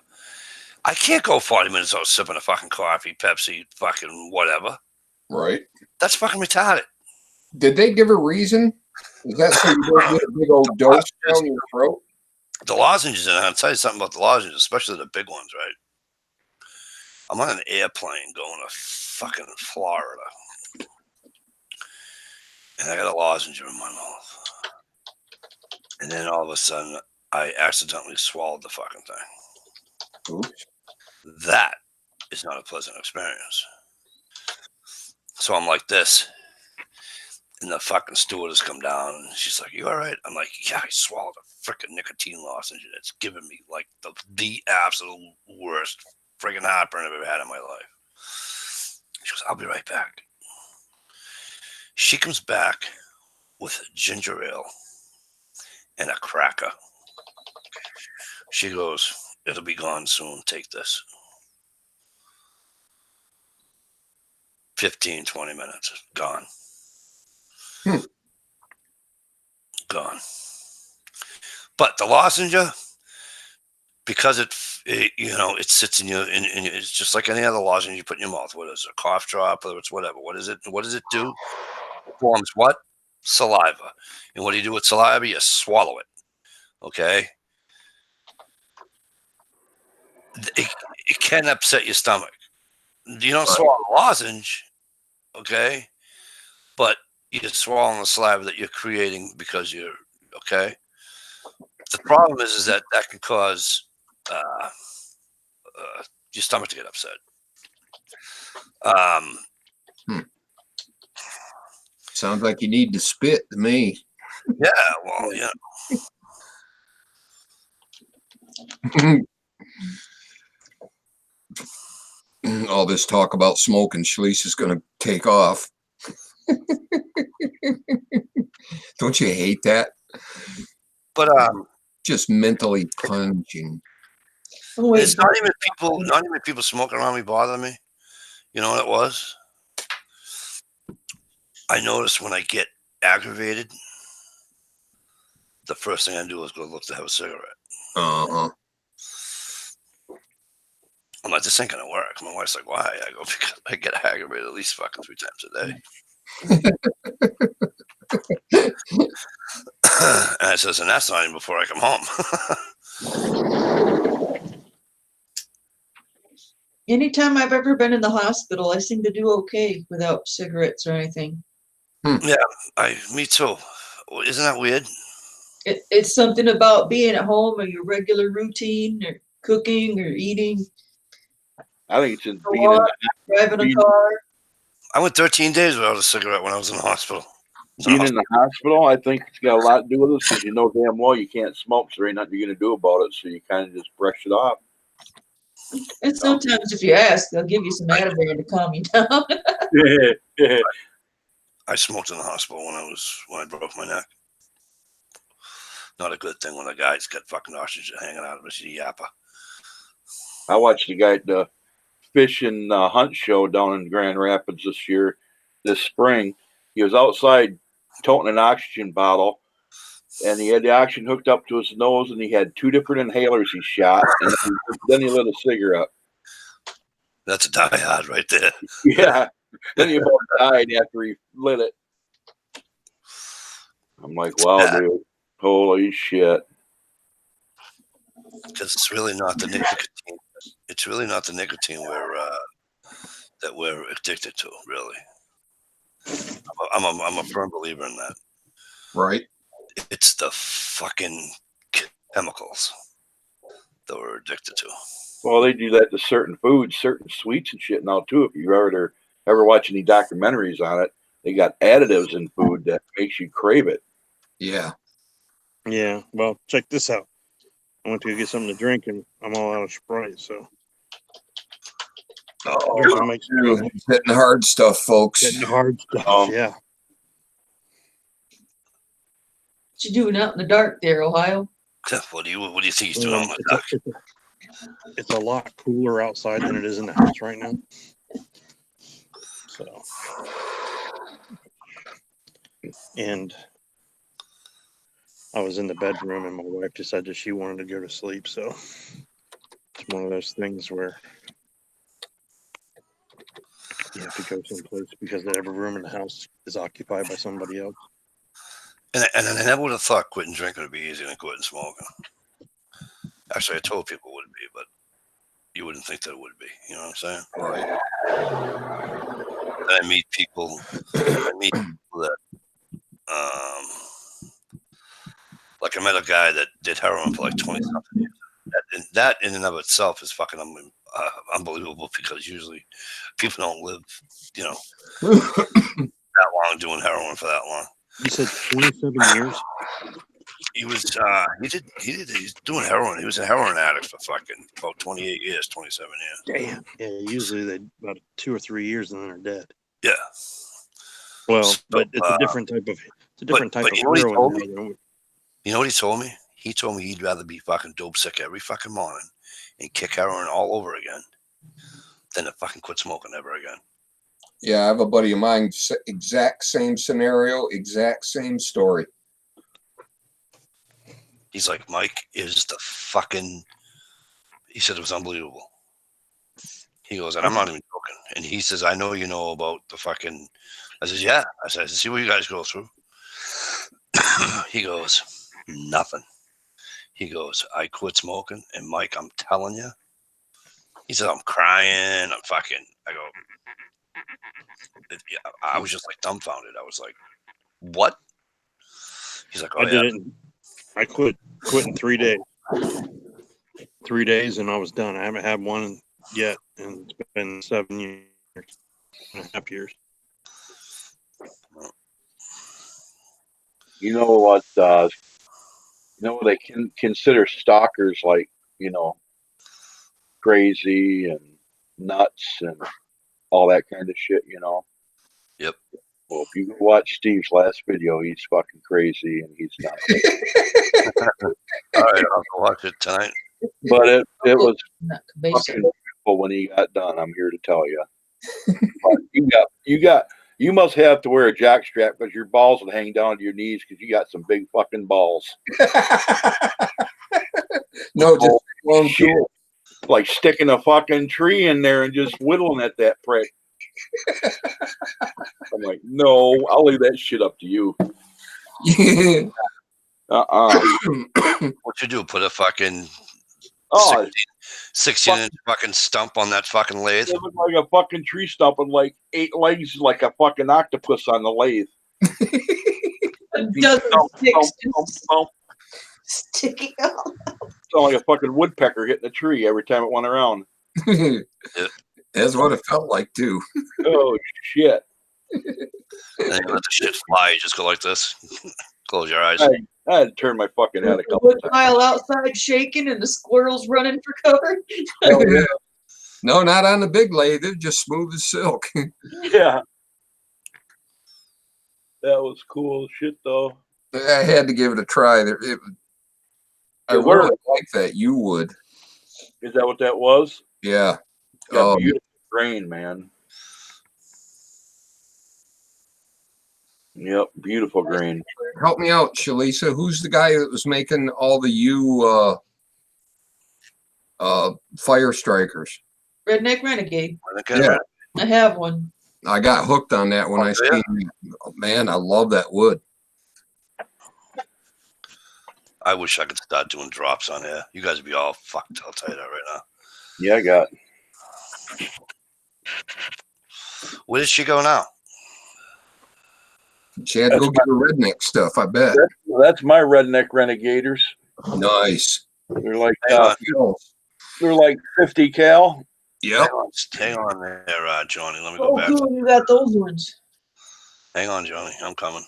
[SPEAKER 1] I can't go 40 minutes out sipping a fucking coffee, Pepsi, fucking whatever.
[SPEAKER 2] Right.
[SPEAKER 1] That's fucking retarded.
[SPEAKER 2] Did they give a reason? Is that so you don't get a big old dose down your throat?
[SPEAKER 1] The lozenges, and I'll tell you something about the lozenges, especially the big ones, right? I'm on an airplane going to fucking Florida, and I got a lozenge in my mouth. And then all of a sudden, I accidentally swallowed the fucking thing.
[SPEAKER 2] Oops.
[SPEAKER 1] That is not a pleasant experience. So I'm like this, and the fucking stewardess come down, and she's like, "You all right?" I'm like, "Yeah, I swallowed a freaking nicotine lozenge, and it's giving me like the absolute worst freaking heartburn I've ever had in my life." She goes, "I'll be right back." She comes back with ginger ale and a cracker. She goes, "It'll be gone soon. Take this." 15, 20 minutes. Gone. Gone. But the lozenge, because it sits in your, and it's just like any other lozenge you put in your mouth. What is it? A cough drop, or it's whatever. What is it? What does it do? It forms what? Saliva. And what do you do with saliva? You swallow it. Okay. It can upset your stomach. You don't swallow a lozenge, okay? But you're swallowing the saliva that you're creating because you're okay. The problem is that can cause your stomach to get upset.
[SPEAKER 2] Sounds like you need to spit to me.
[SPEAKER 1] Yeah, well, yeah.
[SPEAKER 2] All this talk about smoking Schließ is going to take off. Don't you hate that?
[SPEAKER 1] But
[SPEAKER 2] just mentally punching.
[SPEAKER 1] It's not even people smoking around me bother me. You know what it was? I notice when I get aggravated, the first thing I do is go look to have a cigarette. I'm like, this ain't gonna work. My wife's like, why? I go, because I get aggravated at least fucking 3 times a day. And I says, and that's not even before I come home.
[SPEAKER 3] Anytime I've ever been in the hospital, I seem to do okay without cigarettes or anything.
[SPEAKER 1] Yeah, me too. Isn't that weird?
[SPEAKER 3] It's something about being at home or your regular routine or cooking or eating.
[SPEAKER 6] I think it's just
[SPEAKER 3] driving a car.
[SPEAKER 1] I went 13 days without a cigarette when I was in the hospital.
[SPEAKER 6] Being in the hospital, I think it's got a lot to do with this because you know damn well you can't smoke, so there ain't nothing you're going to do about it. So you kind of just brush it off.
[SPEAKER 3] And sometimes if you ask, they'll give you some Ativan to calm you down.
[SPEAKER 1] I smoked in the hospital when I broke my neck. Not a good thing when the guy's got fucking oxygen hanging out of his yapper.
[SPEAKER 6] I watched the guy at the fish and hunt show down in Grand Rapids this spring. He was outside toting an oxygen bottle, and he had the oxygen hooked up to his nose, and he had 2 different inhalers he shot, and then he lit a cigarette.
[SPEAKER 1] That's a diehard right there.
[SPEAKER 6] Yeah. Then he about died after he lit it. I'm like, wow, dude. Holy shit.
[SPEAKER 1] Because it's really not the nicotine. It's really not the nicotine that we're addicted to, really. I'm a firm believer in that.
[SPEAKER 2] Right.
[SPEAKER 1] It's the fucking chemicals that we're addicted to.
[SPEAKER 6] Well, they do that to certain foods, certain sweets and shit now too. If you ever watch any documentaries on it, they got additives in food that makes you crave it.
[SPEAKER 2] Yeah.
[SPEAKER 4] Yeah. Well, check this out. I went to go get something to drink, and I'm all out of Sprite. So.
[SPEAKER 2] Hitting the hard stuff, folks.
[SPEAKER 4] Hitting the hard stuff. Yeah.
[SPEAKER 3] What you doing out in the dark there, Ohio?
[SPEAKER 1] What do you think he's doing?
[SPEAKER 4] It's a lot cooler outside than it is in the house right now. So, and I was in the bedroom, and my wife decided she wanted to go to sleep. So it's one of those things where you have to go someplace because every room in the house is occupied by somebody else.
[SPEAKER 1] And I never would have thought quitting drinking would be easier than quitting smoking. Actually, I told people it would be, but you wouldn't think that it would be. You know what I'm saying?
[SPEAKER 2] Right.
[SPEAKER 1] I meet people that, like I met a guy that did heroin for like 20-something years. That in and of itself is fucking unbelievable because usually people don't live, that long doing heroin for that long.
[SPEAKER 4] You said 27 years?
[SPEAKER 1] He was he's doing heroin. He was a heroin addict for fucking about 28 years, 27 years.
[SPEAKER 4] Damn. Yeah, usually they about 2 or 3 years and then they're dead.
[SPEAKER 1] Yeah.
[SPEAKER 4] Well,
[SPEAKER 1] So,
[SPEAKER 4] but it's a different type of heroin.
[SPEAKER 1] You know what he told me? He told me he'd rather be fucking dope sick every fucking morning and kick heroin all over again than to fucking quit smoking ever again.
[SPEAKER 2] Yeah, I have a buddy of mine, exact same scenario, exact same story.
[SPEAKER 1] He's like, Mike is the fucking He said it was unbelievable. He goes, and I'm not even joking. And he says, I know you know about the fucking. I says, yeah. I said, see what you guys go through. He goes, nothing. He goes, I quit smoking, and Mike, I'm telling you. He said, I'm crying. I'm fucking. I go. I was just like dumbfounded. I was like, what? He's like, oh
[SPEAKER 4] I
[SPEAKER 1] yeah.
[SPEAKER 4] did it. I quit in 3 days. 3 days, and I was done. I haven't had one yet, and it's been 7 years, 7.5 years.
[SPEAKER 6] You know what? They can consider stalkers like, crazy and nuts and all that kind of shit,
[SPEAKER 1] Yep.
[SPEAKER 6] Well, if you go watch Steve's last video, he's fucking crazy and he's not.
[SPEAKER 1] All right, I'll go watch it tonight.
[SPEAKER 6] But it was
[SPEAKER 3] Basically.
[SPEAKER 6] fucking beautiful when he got done. I'm here to tell you. You must have to wear a jock strap because your balls would hang down to your knees because you got some big fucking balls.
[SPEAKER 2] No, just long
[SPEAKER 6] Shit.
[SPEAKER 2] tool.
[SPEAKER 6] Like sticking a fucking tree in there and just whittling at that prick. I'm like, no, I'll leave that shit up to you.
[SPEAKER 2] Yeah.
[SPEAKER 1] What you do? Put a fucking
[SPEAKER 6] Oh,
[SPEAKER 1] 16-inch fucking stump on that fucking lathe?
[SPEAKER 6] it looked like a fucking tree stump with like 8 legs, like a fucking octopus on the lathe.
[SPEAKER 3] A dozen sticks
[SPEAKER 6] Thump.
[SPEAKER 3] sticking out.
[SPEAKER 6] Sound like a fucking woodpecker hitting a tree every time it went around.
[SPEAKER 2] That's what it felt like too.
[SPEAKER 6] Oh shit!
[SPEAKER 1] And you let the shit fly. You just go like this. Close your eyes.
[SPEAKER 6] I had to turn my fucking head a
[SPEAKER 3] The
[SPEAKER 6] couple
[SPEAKER 3] wood
[SPEAKER 6] times.
[SPEAKER 3] pile outside shaking and the squirrels running for cover.
[SPEAKER 2] Oh, yeah. No, not on the big lathe. It's just smooth as silk.
[SPEAKER 6] Yeah, that was cool shit though.
[SPEAKER 2] I had to give it a try. I
[SPEAKER 6] It worked.
[SPEAKER 2] really like that. You would.
[SPEAKER 6] Is that what that was?
[SPEAKER 2] Yeah.
[SPEAKER 6] Got beautiful grain, man. Yep, beautiful grain.
[SPEAKER 2] Help me out, Shalisa. Who's the guy that was making all the fire strikers?
[SPEAKER 3] Redneck Renegade.
[SPEAKER 2] Yeah.
[SPEAKER 3] I have one.
[SPEAKER 2] I got hooked on that when I seen it. Man, I love that wood.
[SPEAKER 1] I wish I could start doing drops on here. You guys would be all fucked. I'll tell you that right now.
[SPEAKER 6] Yeah, I got.
[SPEAKER 1] Where does she go now?
[SPEAKER 2] She had to go get her redneck stuff, I bet.
[SPEAKER 6] That's my redneck renegaders.
[SPEAKER 2] Nice.
[SPEAKER 6] They're like
[SPEAKER 1] Hang
[SPEAKER 6] they're like 50 cal.
[SPEAKER 2] Yep.
[SPEAKER 1] Hang on there, Johnny. Let me go
[SPEAKER 3] Oh,
[SPEAKER 1] back.
[SPEAKER 3] cool. You got those ones.
[SPEAKER 1] Hang on, Johnny. I'm coming.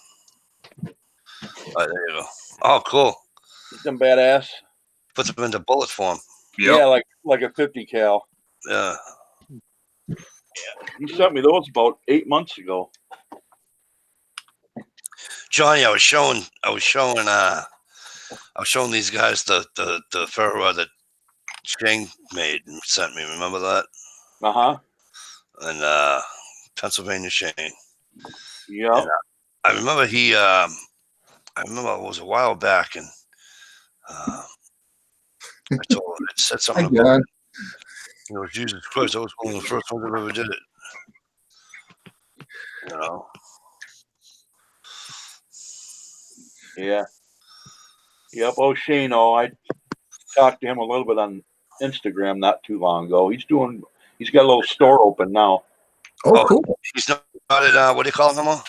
[SPEAKER 1] All right, there you go. Oh, cool.
[SPEAKER 6] Them badass.
[SPEAKER 1] Puts them into bullet form.
[SPEAKER 2] Yep.
[SPEAKER 6] Yeah, like a 50 cal.
[SPEAKER 1] Yeah.
[SPEAKER 6] You sent me those about 8 months ago.
[SPEAKER 1] Johnny, I was showing these guys the ferro that Shane made and sent me. Remember that?
[SPEAKER 6] Uh-huh.
[SPEAKER 1] And Pennsylvania Shane.
[SPEAKER 6] Yeah.
[SPEAKER 1] And, I remember I remember it was a while back, and I told him, it said something about, Jesus Christ, that was one of the first ones that ever did it. You know?
[SPEAKER 6] Yeah. Yep. Oh, Shane. Oh, I talked to him a little bit on Instagram not too long ago. He's got a little store open now.
[SPEAKER 2] Oh, cool.
[SPEAKER 1] He's not at, what do you call it no more?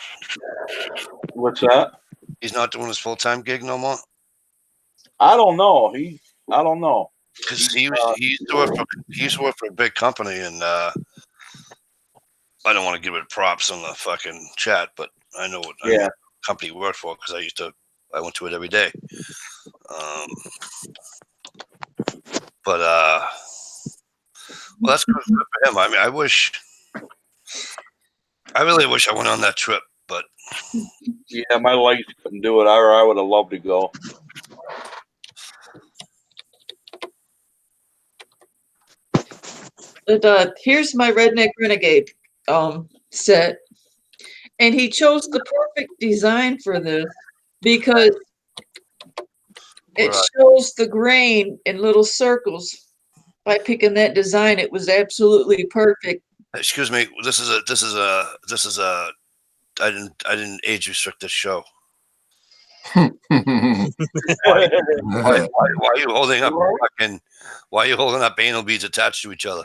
[SPEAKER 6] What's that?
[SPEAKER 1] He's not doing his full-time gig no more?
[SPEAKER 6] I don't know. I don't know.
[SPEAKER 1] Because he used to work for a big company, and I don't want to give it props on the fucking chat, but I know what company he worked for because I went to it every day. But well, that's good for him. I mean, I really wish I went on that trip, but
[SPEAKER 6] Yeah, my legs couldn't do it. I would have loved to go.
[SPEAKER 3] Here's my Redneck Renegade set. And he chose the perfect design for this because it shows the grain in little circles. by picking that design. It was absolutely perfect.
[SPEAKER 1] Excuse me. This is a. I didn't age restrict this show. Why are you holding up fucking? Why are you holding up anal beads attached to each other?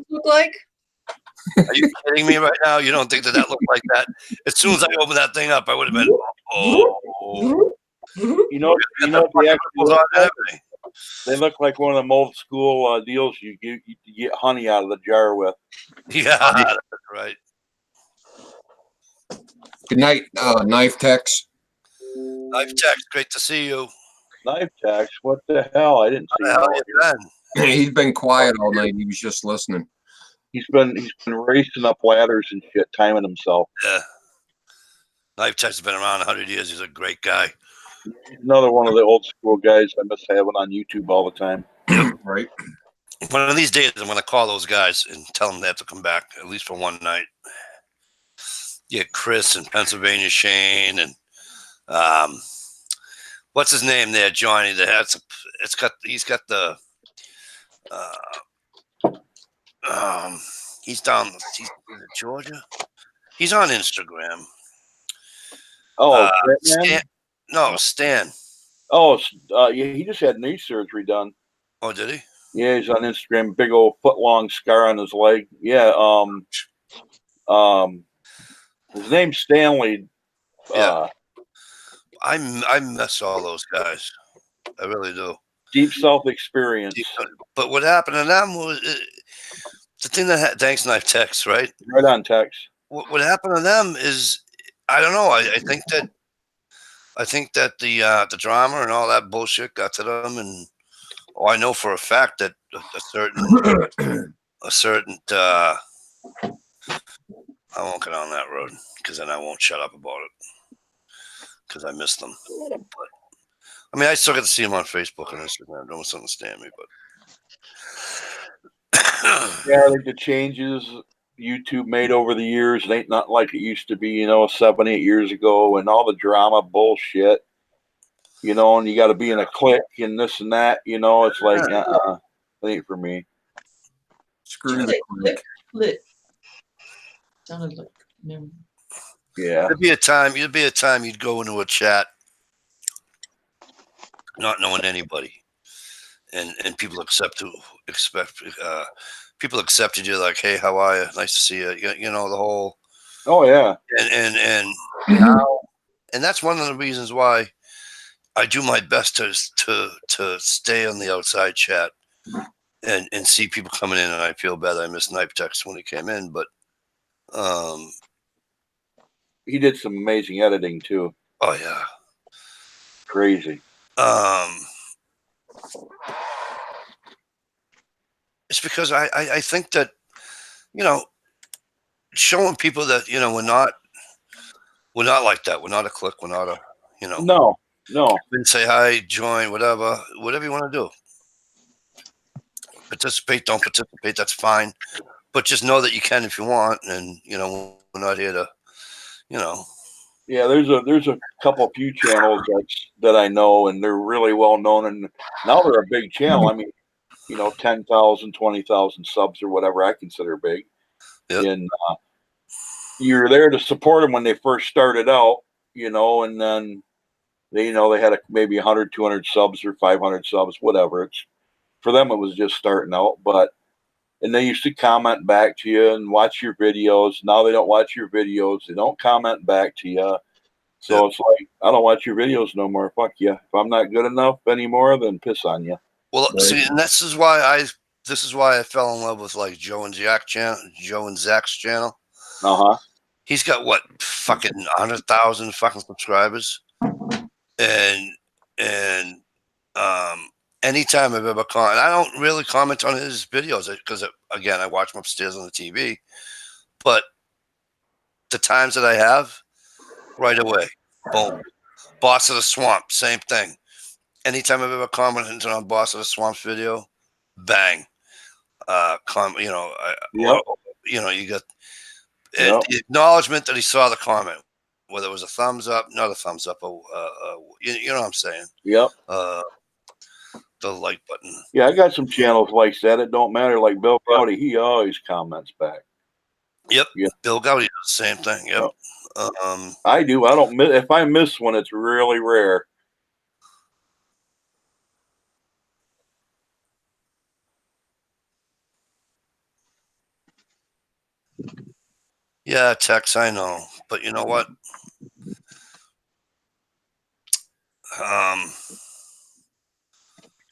[SPEAKER 3] Look like
[SPEAKER 1] Are you kidding me right now? You don't think that looked like that? As soon as I opened that thing up, I would have been. Oh,
[SPEAKER 6] You know,
[SPEAKER 1] Get the
[SPEAKER 6] they
[SPEAKER 1] fucking
[SPEAKER 6] actually
[SPEAKER 1] nipples on
[SPEAKER 6] look
[SPEAKER 1] and
[SPEAKER 6] like,
[SPEAKER 1] everything.
[SPEAKER 6] they look like one of them old school deals you get honey out of the jar with.
[SPEAKER 1] Yeah, that's right.
[SPEAKER 2] Good night, Knife Tex.
[SPEAKER 1] Life Tech, great to see you.
[SPEAKER 6] Knife tax? What the hell? I didn't see
[SPEAKER 1] How the hell
[SPEAKER 6] him.
[SPEAKER 1] you been?
[SPEAKER 2] He's been quiet all night. He was just listening.
[SPEAKER 6] He's been racing up ladders and shit, timing himself.
[SPEAKER 1] Yeah. Life Tech's been around 100 years. He's a great guy.
[SPEAKER 6] He's another one of the old school guys I miss having on YouTube all the time.
[SPEAKER 2] Right.
[SPEAKER 1] One of these days, I'm going to call those guys and tell them they have to come back at least for one night. Yeah, Chris and Pennsylvania Shane and what's his name there, Johnny? He's got the he's down. He's in Georgia. He's on Instagram.
[SPEAKER 6] Oh,
[SPEAKER 1] Stan. No, Stan.
[SPEAKER 6] Oh, yeah, he just had knee surgery done.
[SPEAKER 1] Oh, did he?
[SPEAKER 6] Yeah, he's on Instagram. Big old foot long scar on his leg. Yeah. His name's Stanley.
[SPEAKER 1] Yeah. I miss all those guys. I really do.
[SPEAKER 6] Deep South Experience.
[SPEAKER 1] But what happened to them was the thing that thanks Knife Tex, right?
[SPEAKER 6] Right on, Tex.
[SPEAKER 1] What happened to them is I don't know. I think that the drama and all that bullshit got to them, and I know for a fact that a certain I won't get on that road because then I won't shut up about it because I miss them. But I mean, I still get to see them on Facebook and Instagram. Don't understand me, but
[SPEAKER 6] yeah, I think the changes YouTube made over the years, it ain't not like it used to be, 7, 8 years ago, and all the drama bullshit, and you got to be in a clique and this and that, it's like, it ain't for me.
[SPEAKER 2] Screw the click.
[SPEAKER 3] lit. Sounded like memory.
[SPEAKER 6] Yeah.
[SPEAKER 1] There'd be a time you'd go into a chat not knowing anybody, and people people accepted you like, hey, how are you? Nice to see you. The whole.
[SPEAKER 6] Oh yeah.
[SPEAKER 1] And now, and that's one of the reasons why I do my best to stay on the outside chat and see people coming in, and I feel bad. I missed Knife Text when he came in, but
[SPEAKER 6] he did some amazing editing too.
[SPEAKER 1] Oh yeah,
[SPEAKER 6] crazy.
[SPEAKER 1] It's because I think that showing people that we're not like that. We're not a clique. We're not a
[SPEAKER 6] No.
[SPEAKER 1] Say hi, join, whatever you want to do. Participate, don't participate. That's fine, but just know that you can if you want, and we're not here to,
[SPEAKER 6] Yeah, there's a few channels that I know, and they're really well known, and now they're a big channel. I mean, 10,000, 20,000 subs or whatever I consider big.
[SPEAKER 1] Yep.
[SPEAKER 6] And you're there to support them when they first started out, and then they had maybe 100, 200 subs or 500 subs, whatever. It's for them, it was just starting out, and they used to comment back to you and watch your videos. Now they don't watch your videos. They don't comment back to you. So It's like, I don't watch your videos no more. Fuck you. If I'm not good enough anymore, then piss on you.
[SPEAKER 1] Well, right. See, and this is why I fell in love with like Joe and Zach's channel. He's got what, fucking 100,000 fucking subscribers, and anytime I've ever commented, I don't really comment on his videos because again I watch him upstairs on the TV, but the times that I have, right away, boom, Boss of the Swamp, same thing. Anytime I've ever commented on Boss of the Swamp's video, bang. You got the acknowledgement that he saw the comment, whether it was a thumbs up, not a thumbs up, you know what I'm saying?
[SPEAKER 6] Yep.
[SPEAKER 1] the like button.
[SPEAKER 6] Yeah, I got some channels like that. It don't matter. Like Bill Cody, he always comments back.
[SPEAKER 1] Yep.
[SPEAKER 6] Yeah.
[SPEAKER 1] Bill Gowdy does the same thing. Yep.
[SPEAKER 6] I do. I don't miss, if I miss one, it's really rare.
[SPEAKER 1] Yeah, Tex, I know, but you know what?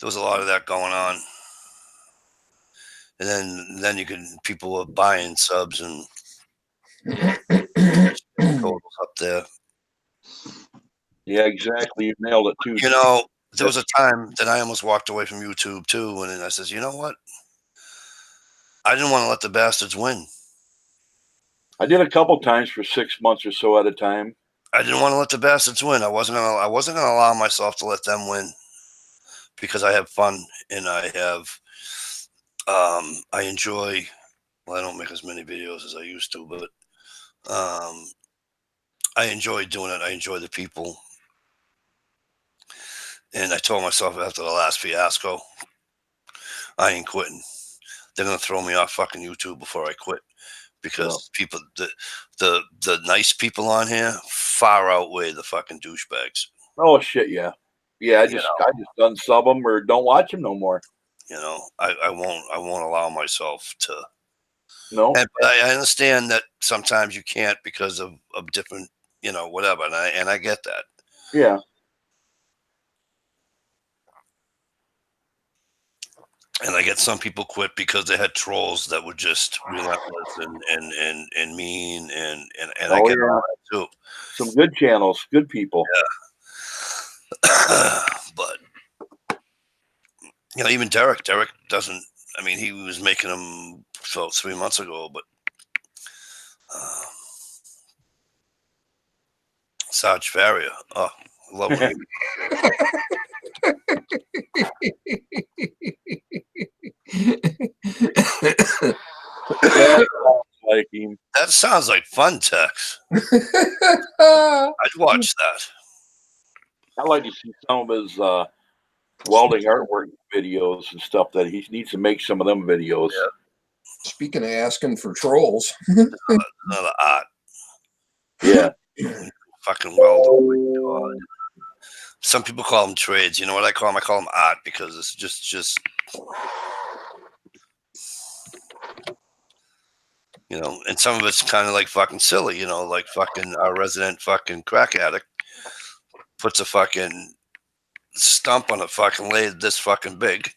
[SPEAKER 1] There was a lot of that going on, and then you could people were buying subs and totals up there.
[SPEAKER 6] Yeah, exactly. You nailed it too.
[SPEAKER 1] You know, there was a time that I almost walked away from YouTube too, and then I says, you know what? I didn't want to let the bastards win.
[SPEAKER 6] I did a couple times for 6 months or so at a time.
[SPEAKER 1] I didn't want to let the bastards win. I wasn't gonna allow myself to let them win because I have fun and I enjoy. Well, I don't make as many videos as I used to, but I enjoy doing it. I enjoy the people. And I told myself after the last fiasco, I ain't quitting. They're gonna throw me off fucking YouTube before I quit because people, the nice people on here far outweigh the fucking douchebags.
[SPEAKER 6] Oh shit, yeah, yeah. I just unsub them or don't watch them no more.
[SPEAKER 1] You know, I won't allow myself to.
[SPEAKER 6] No,
[SPEAKER 1] But I understand that sometimes you can't because of different, you know, whatever, and I get that.
[SPEAKER 6] yeah.
[SPEAKER 1] And I get some people quit because they had trolls that were just relentless and mean and I get all that too.
[SPEAKER 6] Some good channels, good people.
[SPEAKER 1] Yeah. But you know, even Derek doesn't. I mean, he was making them 3 months ago, but Sarge Faria, oh, I love what
[SPEAKER 6] Like him.
[SPEAKER 1] that sounds like fun, Tex. I'd watch that.
[SPEAKER 6] I like to see some of his welding artwork videos and stuff. That he needs to make some of them videos.
[SPEAKER 1] Yeah.
[SPEAKER 2] Speaking of asking for trolls,
[SPEAKER 1] Another art.
[SPEAKER 6] Yeah.
[SPEAKER 1] Fucking weld. Oh my God. Some people call them trades. You know what I call them? I call them art because it's just you know, and some of it's kind of like fucking silly, you know, like fucking our resident fucking crack addict puts a fucking stump on a fucking lathe this fucking big.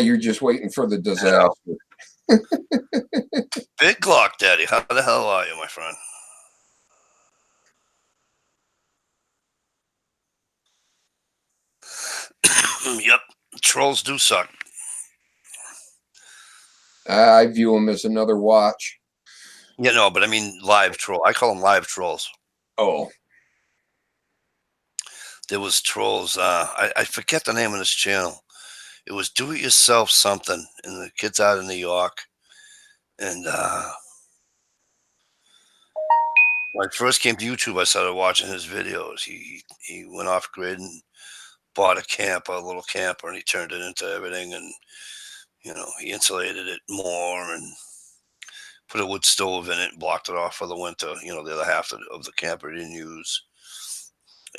[SPEAKER 2] you're just waiting for the disaster.
[SPEAKER 1] Big Glock Daddy, how the hell are you, my friend? Yep, trolls do suck.
[SPEAKER 2] I view them as another watch.
[SPEAKER 1] Yeah, no, but I mean live troll. I call them live trolls.
[SPEAKER 2] Oh,
[SPEAKER 1] There was trolls. I forget the name of this channel. It was Do It Yourself something, and the kid's out of New York. And when I first came to YouTube, I started watching his videos. He went off grid and bought a little camper, and he turned it into everything. And you know, he insulated it more and put a wood stove in it and blocked it off for the winter. You know, the other half of the camper he didn't use.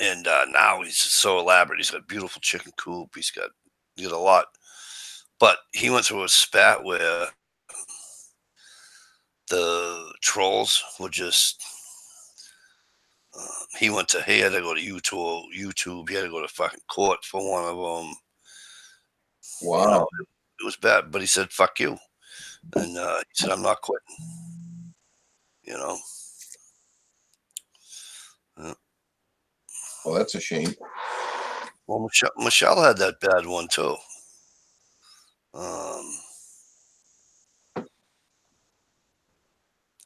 [SPEAKER 1] And now he's so elaborate. He's got a beautiful chicken coop. He's got a lot. But he went through a spat where the trolls were just. He had to go to YouTube. He had to go to fucking court for one of them.
[SPEAKER 2] wow.
[SPEAKER 1] You know, it was bad. But he said, "Fuck you," and he said, "I'm not quitting." You know.
[SPEAKER 2] Well, that's a shame.
[SPEAKER 1] Well, Michelle had that bad one too.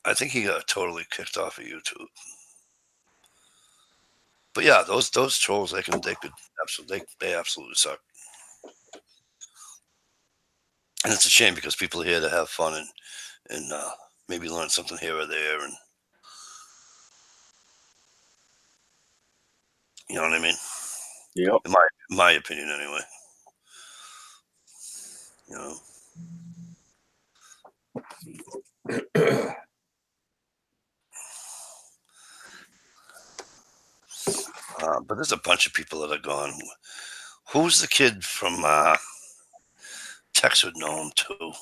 [SPEAKER 1] I think he got totally kicked off of YouTube. But yeah, those trolls they could absolutely they absolutely suck. And it's a shame because people are here to have fun and maybe learn something here or there, and you know what I mean.
[SPEAKER 6] Yep.
[SPEAKER 1] In my opinion, anyway. You know. But there's a bunch of people that are gone. Who's the kid from Tex would know him too?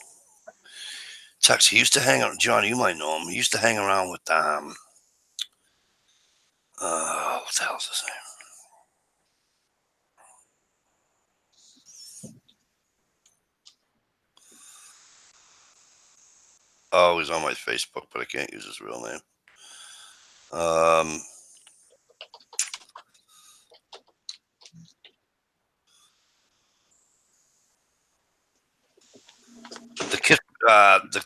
[SPEAKER 1] Tex, he used to hang out. Johnny, you might know him. He used to hang around with what the hell's his name? Oh, he's on my Facebook, but I can't use his real name.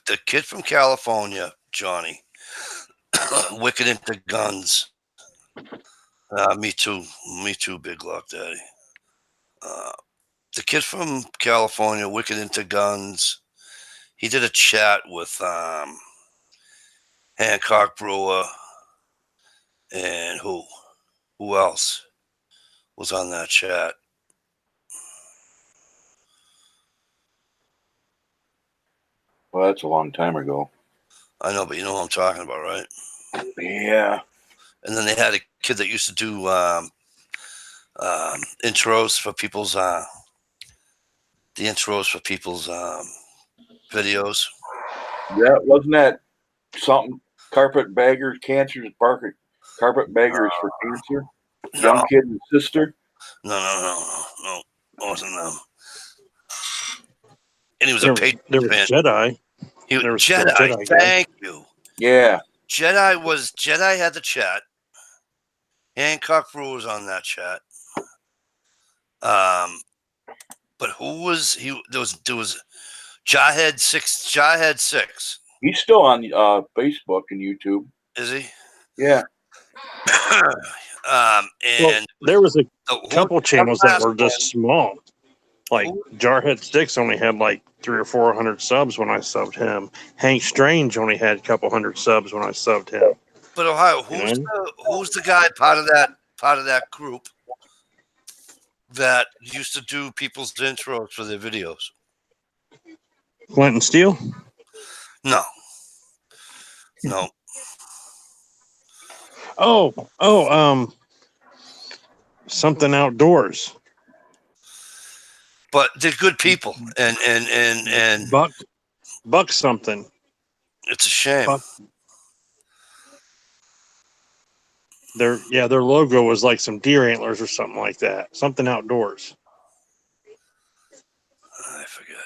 [SPEAKER 1] The kid from California, Johnny, wicked into guns. Me too, Big Lock Daddy. The kid from California, wicked into guns. He did a chat with Hancock Brewer and who else was on that chat?
[SPEAKER 6] Well, that's a long time ago.
[SPEAKER 1] I know, but you know what I'm talking about, right?
[SPEAKER 6] Yeah.
[SPEAKER 1] And then they had a kid that used to do intros for people's videos.
[SPEAKER 6] Yeah, wasn't that something? Carpetbaggers, carpetbaggers for cancer. Young
[SPEAKER 1] No,
[SPEAKER 6] kid and sister.
[SPEAKER 1] no, it wasn't them. And he was
[SPEAKER 4] There
[SPEAKER 1] a
[SPEAKER 4] was
[SPEAKER 1] Patriots fan.
[SPEAKER 4] Jedi.
[SPEAKER 1] He was
[SPEAKER 4] There was
[SPEAKER 1] Jedi.
[SPEAKER 4] a Jedi guy.
[SPEAKER 1] Thank you.
[SPEAKER 6] Yeah.
[SPEAKER 1] Jedi had the chat. Hancock Brewer was on that chat. But who was he? There was Jarhead 6.
[SPEAKER 6] He's still on Facebook and YouTube.
[SPEAKER 1] Is he?
[SPEAKER 6] Yeah.
[SPEAKER 4] Well,
[SPEAKER 1] And
[SPEAKER 4] there was a
[SPEAKER 1] who-
[SPEAKER 4] couple channels that were just small. Like
[SPEAKER 1] Who-
[SPEAKER 4] Jarhead Sticks only had like 300 or 400 subs when I subbed him. Hank Strange only had a couple hundred subs when I subbed him.
[SPEAKER 1] But Ohio,
[SPEAKER 4] You
[SPEAKER 1] who's the guy part of that group that used to do people's intros for their videos?
[SPEAKER 4] Clinton Steele?
[SPEAKER 1] No.
[SPEAKER 4] Something outdoors.
[SPEAKER 1] But they're good people, and
[SPEAKER 4] Buck something.
[SPEAKER 1] it's a shame.
[SPEAKER 4] Buck. Their logo was like some deer antlers or something like that. Something outdoors.
[SPEAKER 1] I forget.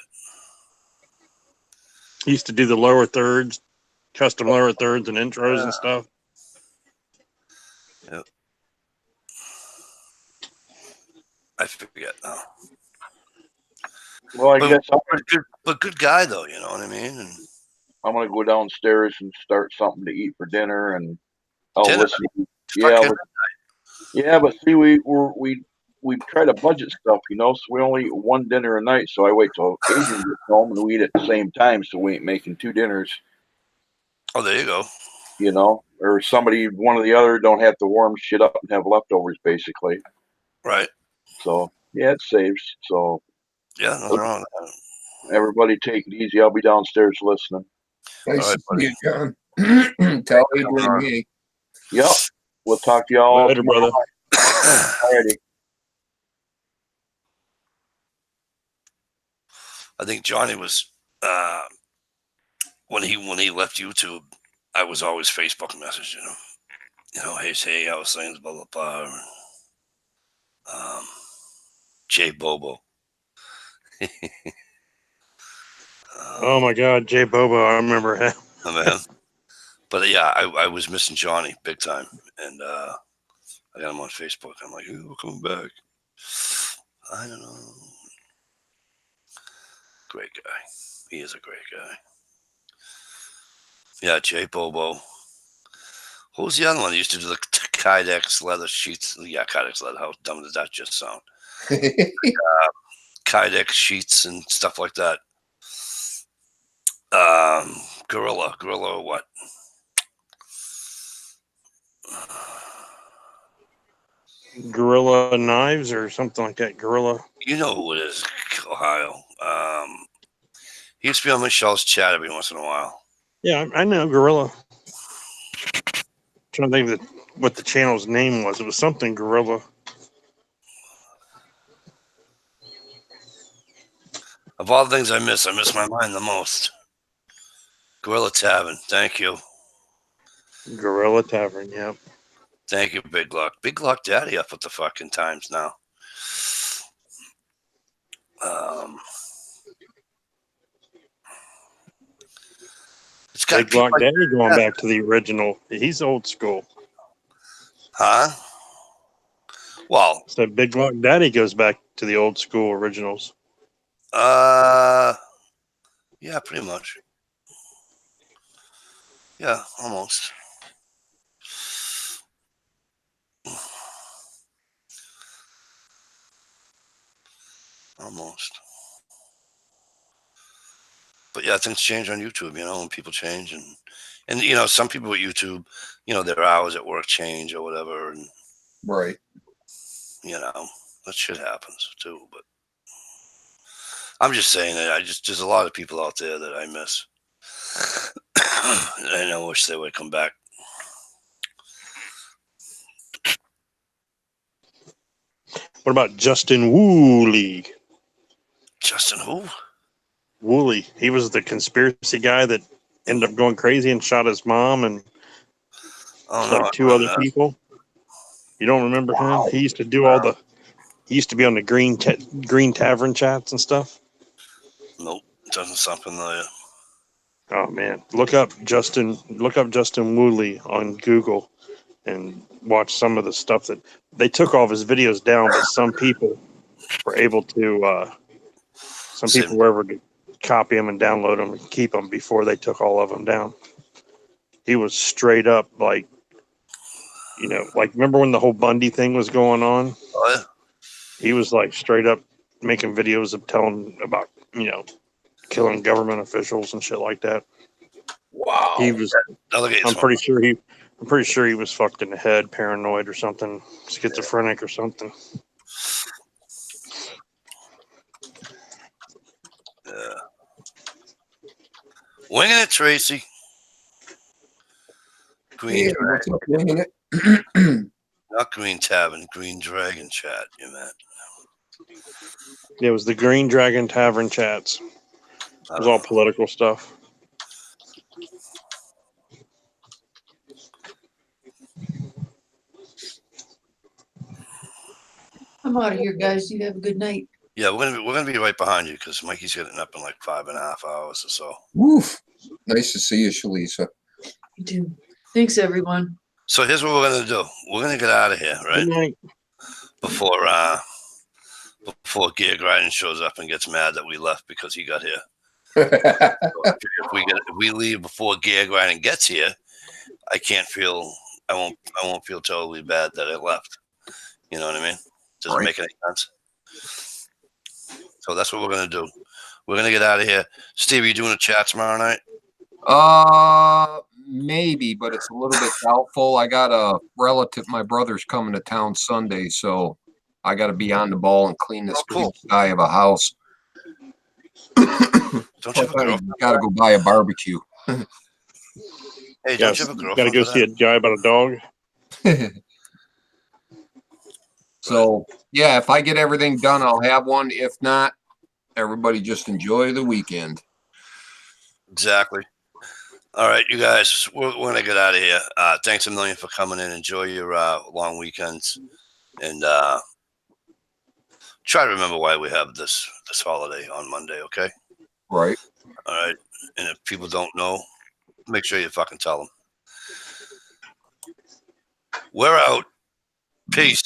[SPEAKER 4] He used to do the lower thirds, custom lower thirds and intros and stuff.
[SPEAKER 1] Yep. I forget now.
[SPEAKER 6] Well, I guess
[SPEAKER 1] But good guy though, you know what I mean? And
[SPEAKER 6] I'm gonna go downstairs and start something to eat for dinner, and I'll
[SPEAKER 1] Dinner?
[SPEAKER 6] listen. Yeah, but see, we try to budget stuff, so we only eat one dinner a night. So I wait till Adrian gets home and we eat at the same time, so we ain't making two dinners.
[SPEAKER 1] Oh, there you go.
[SPEAKER 6] Or one or the other don't have to warm shit up and have leftovers, basically.
[SPEAKER 1] Right.
[SPEAKER 6] So yeah, it saves. So
[SPEAKER 1] yeah, nothing wrong with that.
[SPEAKER 6] Everybody take it easy. I'll be downstairs listening.
[SPEAKER 2] Nice
[SPEAKER 1] All right,
[SPEAKER 2] to see you, John. Tell Adrian me.
[SPEAKER 6] Yep. We'll talk to y'all
[SPEAKER 4] Later, brother.
[SPEAKER 6] Alrighty.
[SPEAKER 1] I think Johnny was when he left YouTube. I was always Facebook messaging him. Hey, I was saying blah blah blah. Jay Bobo.
[SPEAKER 4] Oh my God, Jay Bobo! I remember him.
[SPEAKER 1] Man. But yeah, I was missing Johnny big time, and I got him on Facebook. I'm like, we're coming back. I don't know. Great guy. He is a great guy. Yeah, Jay Bobo. Who was the other one that used to do the Kydex leather sheets? Yeah, Kydex leather. How dumb does that just sound? Kydex sheets and stuff like that. Gorilla or what?
[SPEAKER 4] Gorilla Knives or something like that. Gorilla.
[SPEAKER 1] You know who it is, Ohio. He used to be on Michelle's chat every once in a while.
[SPEAKER 4] Yeah, I know Gorilla. Trying to think what the channel's name was. It was something Gorilla.
[SPEAKER 1] Of all the things I miss my mind the most. Gorilla Tavern. Thank you.
[SPEAKER 4] Gorilla Tavern. Yep.
[SPEAKER 1] Thank you, Big Luck. Big Luck Daddy up with the fucking times now. It's got
[SPEAKER 4] Big Block
[SPEAKER 1] people like-
[SPEAKER 4] Daddy going back to the original. He's old school.
[SPEAKER 1] Huh? Well,
[SPEAKER 4] So Big Block Daddy goes back to the old school originals.
[SPEAKER 1] yeah, pretty much. Yeah, almost. Almost. But yeah, things change on YouTube, you know, and people change, and you know, some people with YouTube, you know, their hours at work change or whatever, and
[SPEAKER 2] Right.
[SPEAKER 1] you know, that shit happens too. But I'm just saying that there's a lot of people out there that I miss, and I wish they would come back.
[SPEAKER 4] What about Justin Woolley?
[SPEAKER 1] Justin who?
[SPEAKER 4] Woolley. He was the conspiracy guy that ended up going crazy and shot his mom and
[SPEAKER 1] Oh no,
[SPEAKER 4] like two other people. You don't remember him? He used to do all the. He used to be on the Green Tavern chats and stuff.
[SPEAKER 1] Nope, doesn't sound familiar.
[SPEAKER 4] Oh man, look up Justin Woolley on Google and watch some of the stuff that they took all of his videos down, but some people were able to. Some people were able to copy them and download them and keep them before they took all of them down. He was straight up like, you know, like remember when the whole Bundy thing was going on?
[SPEAKER 1] Oh yeah.
[SPEAKER 4] He was like straight up making videos of telling about, you know, killing government officials and shit like that.
[SPEAKER 2] Wow.
[SPEAKER 4] He was. I'm pretty sure he was fucked in the head, paranoid or something, schizophrenic or something.
[SPEAKER 1] Yeah. Winging it, Tracy. Green
[SPEAKER 2] Hey, what's up, winging it?
[SPEAKER 1] Not Green Tavern, Green Dragon chat, you meant.
[SPEAKER 4] It was the Green Dragon Tavern chats. It was all political stuff.
[SPEAKER 3] I'm out of here, guys. You have a good night.
[SPEAKER 1] Yeah, we're gonna be right behind you because Mikey's getting up in like 5.5 hours or so.
[SPEAKER 2] Woof. Nice to see you, Shalisa.
[SPEAKER 3] You too. Thanks, everyone.
[SPEAKER 1] So here's what we're gonna do. We're gonna get out of here, right?
[SPEAKER 4] Good night.
[SPEAKER 1] Before Gear Grinding shows up and gets mad that we left because he got here. So if we leave before Gear Grinding gets here, I won't feel totally bad that I left. You know what I mean? Doesn't make any sense. So that's what we're gonna do. We're gonna get out of here. Steve, are you doing a chat tomorrow night?
[SPEAKER 2] Maybe, but it's a little bit doubtful. I got a relative, my brother's coming to town Sunday, so I got to be on the ball and clean this big guy of a house.
[SPEAKER 1] Don't you have a girlfriend?
[SPEAKER 2] Got to go buy a barbecue.
[SPEAKER 1] Hey, don't you have a girlfriend?
[SPEAKER 4] Got to go see a guy about a dog.
[SPEAKER 2] So, yeah, if I get everything done, I'll have one. If not, everybody just enjoy the weekend.
[SPEAKER 1] Exactly. All right, you guys, we're going to get out of here. Thanks a million for coming in. Enjoy your long weekends. And try to remember why we have this holiday on Monday, okay?
[SPEAKER 2] Right.
[SPEAKER 1] All right. And if people don't know, make sure you fucking tell them. We're out. Peace.